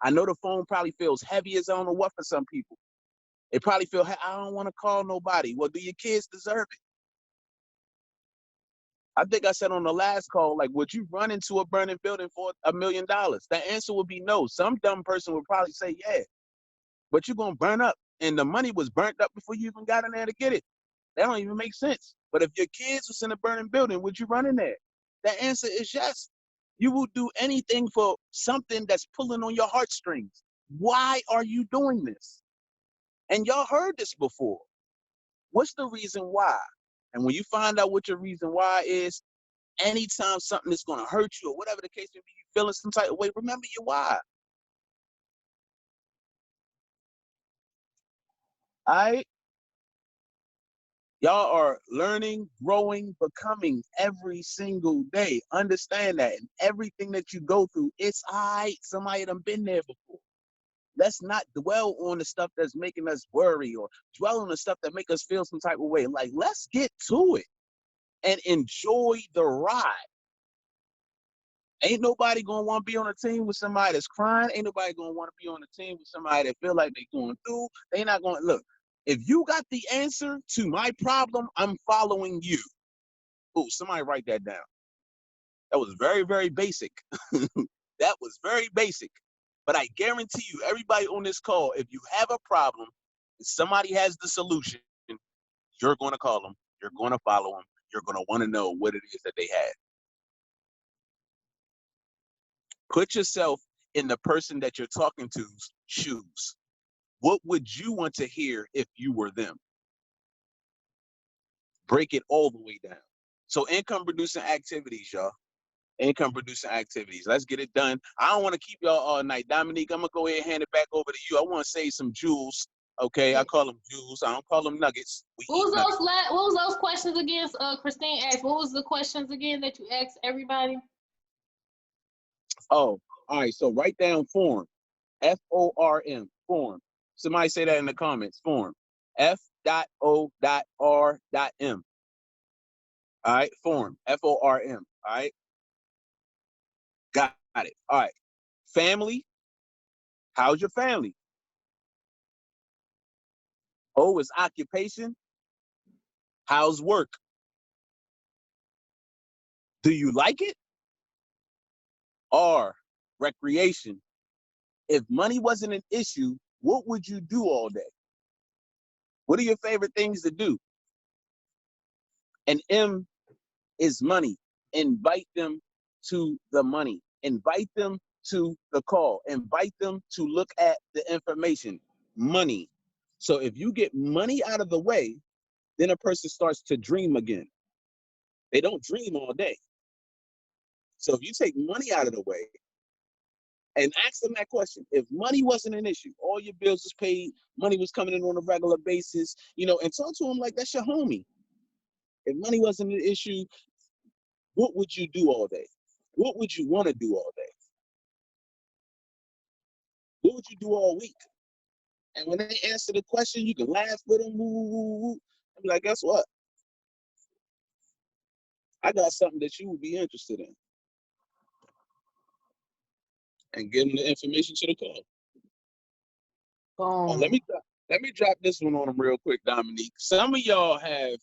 I know the phone probably feels heavy as I don't know what for some people. They probably feel, hey, I don't want to call nobody. Well, do your kids deserve it? I think I said on the last call, like, would you run into a burning building for $1 million? The answer would be no. Some dumb person would probably say, yeah, but you're going to burn up. And the money was burnt up before you even got in there to get it. That don't even make sense. But if your kids was in a burning building, would you run in there? The answer is yes. You will do anything for something that's pulling on your heartstrings. Why are you doing this? And y'all heard this before. What's the reason why? And when you find out what your reason why is, anytime something is going to hurt you or whatever the case may be, you feeling some type of way, remember your why. All right? Y'all are learning, growing, becoming every single day. Understand that. And everything that you go through, it's all right. Somebody done been there before. Let's not dwell on the stuff that's making us worry or dwell on the stuff that make us feel some type of way. Like, let's get to it and enjoy the ride. Ain't nobody gonna want to be on a team with somebody that's crying. Ain't nobody gonna want to be on a team with somebody that feel like they're going through. They not gonna look. If you got the answer to my problem, I'm following you. Oh, somebody write that down. That was very, very basic. That was very basic. But I guarantee you, everybody on this call, if you have a problem and somebody has the solution, you're going to call them, you're going to follow them, you're going to want to know what it is that they had. Put yourself in the person that you're talking to's shoes. What would you want to hear if you were them? Break it all the way down. So income producing activities, y'all. Income producing activities. Let's get it done. I don't want to keep y'all all night. Dominique, I'm going to go ahead and hand it back over to you. I want to say some jewels. Okay, I call them jewels. I don't call them nuggets. What was those questions again? Christine asked. What was the questions again that you asked everybody? Oh, all right. So write down form. F-O-R-M. Form. Somebody say that in the comments. Form. F.O.R.M. All right. Form. F-O-R-M. All right. Got it. All right. Family. How's your family? O is occupation. How's work? Do you like it? R, recreation. If money wasn't an issue, what would you do all day? What are your favorite things to do? And M is money. Invite them to the money. Invite them to the call. Invite them to look at the information. Money. So if you get money out of the way, then a person starts to dream again. They don't dream all day. So if you take money out of the way and ask them that question, if money wasn't an issue, all your bills was paid, money was coming in on a regular basis, you know, and talk to them like that's your homie. If money wasn't an issue, what would you do all day? What would you want to do all day? What would you do all week? And when they answer the question, you can laugh with them, and be like, guess what? I got something that you would be interested in. And give them the information to the call. Oh, let me drop this one on them real quick, Dominique. Some of y'all have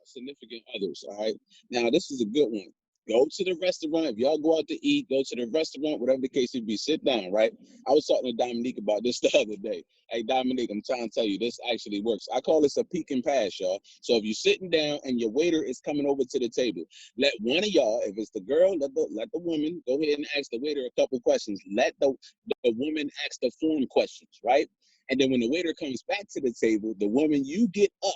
significant others, all right? Now, this is a good one. Go to the restaurant. If y'all go out to eat, go to the restaurant, whatever the case may be, sit down, right? I was talking to Dominique about this the other day. Hey, Dominique, I'm trying to tell you, this actually works. I call this a peek and pass, y'all. So if you're sitting down and your waiter is coming over to the table, let one of y'all, if it's the girl, let the woman go ahead and ask the waiter a couple questions. Let the woman ask the form questions, right? And then when the waiter comes back to the table, the woman, you get up.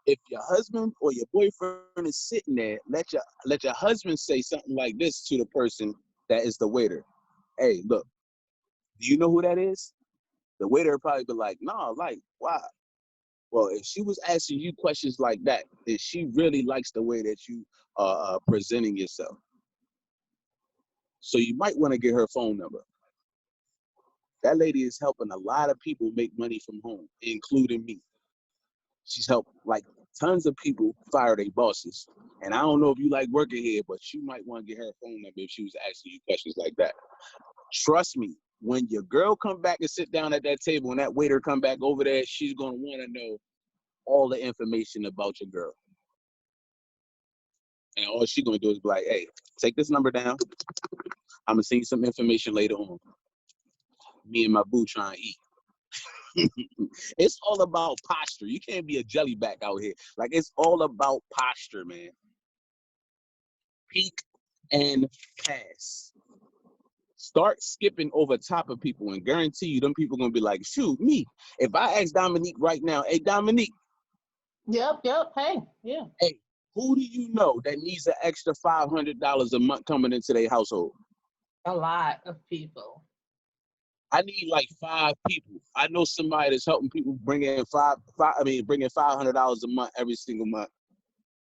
If your husband or your boyfriend is sitting there, let your husband say something like this to the person that is the waiter. Hey, look, do you know who that is? The waiter will probably be like, no, like, why? Well, if she was asking you questions like that, then she really likes the way that you are presenting yourself. So you might want to get her phone number. That lady is helping a lot of people make money from home, including me. She's helped like tons of people fire their bosses. And I don't know if you like working here, but you might want to get her phone number if she was asking you questions like that. Trust me, when your girl come back and sit down at that table and that waiter come back over there, she's going to want to know all the information about your girl. And all she's going to do is be like, hey, take this number down. I'm going to send you some information later on. Me and my boo trying to eat. It's all about posture. You can't be a jellyback out here. Like, it's all about posture, man. Peek and pass. Start skipping over top of people and guarantee you them people going to be like, shoot, me. If I ask Dominique right now, hey, Dominique. Yep. Hey, yeah. Hey, who do you know that needs an extra $500 a month coming into their household? A lot of people. I need like 5 people. I know somebody that's helping people bring in bringing $500 a month every single month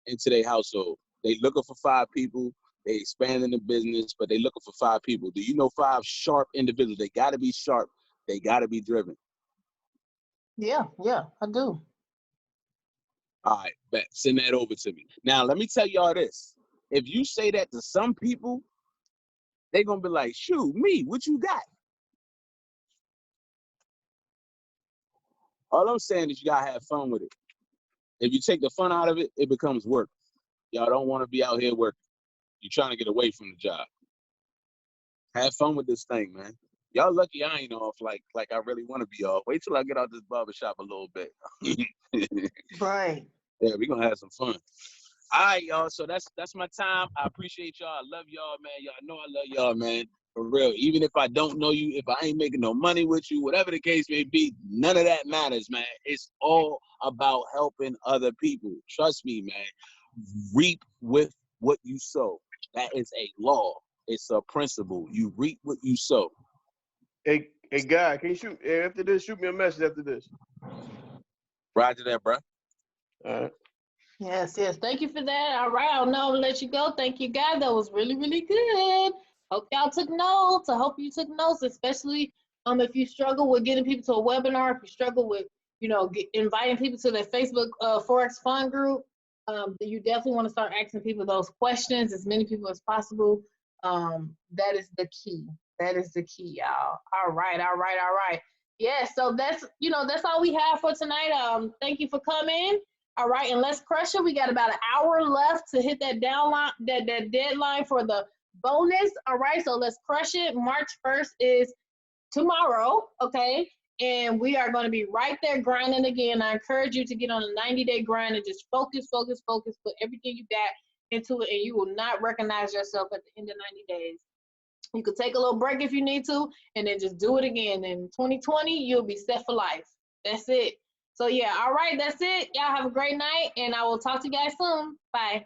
into their household. They looking for 5 people. They expanding the business, but they looking for 5 people. Do you know 5 sharp individuals? They got to be sharp. They got to be driven. Yeah, I do. All right, bet. Send that over to me. Now, let me tell y'all this. If you say that to some people, they're going to be like, shoot, me, what you got? All I'm saying is you got to have fun with it. If you take the fun out of it, it becomes work. Y'all don't want to be out here working. You're trying to get away from the job. Have fun with this thing, man. Y'all lucky I ain't off like I really want to be off. Wait till I get out this barbershop a little bit. Right. Yeah, we're gonna have some fun. All right, y'all. So that's my time. I appreciate y'all. I love y'all, man. Y'all know I love y'all, man. For real. Even if I don't know you, if I ain't making no money with you, whatever the case may be, none of that matters, man. It's all about helping other people. Trust me, man. Reap with what you sow. That is a law. It's a principle. You reap what you sow. Hey, guy, can you shoot after this? Shoot me a message after this. Roger that, bro. All right. Yes, yes. Thank you for that. All right, I'll know to let you go. Thank you, guys. That was really, really good. Hope y'all took notes. I hope you took notes, especially if you struggle with getting people to a webinar, if you struggle with, inviting people to their Facebook Forex Fund group, you definitely want to start asking people those questions, as many people as possible. That is the key. That is the key, y'all. All right, all right, all right. Yeah, so that's all we have for tonight. Thank you for coming. All right, and let's crush it. We got about an hour left to hit that deadline for the bonus. All right, so let's crush it. March 1st is tomorrow, okay? And we are going to be right there grinding again. I encourage you to get on a 90-day grind and just focus, focus, focus, put everything you got into it, and you will not recognize yourself at the end of 90 days. You could take a little break if you need to, and then just do it again. In 2020, you'll be set for life. That's it. So yeah, all right, that's it. Y'all have a great night, and I will talk to you guys soon. Bye.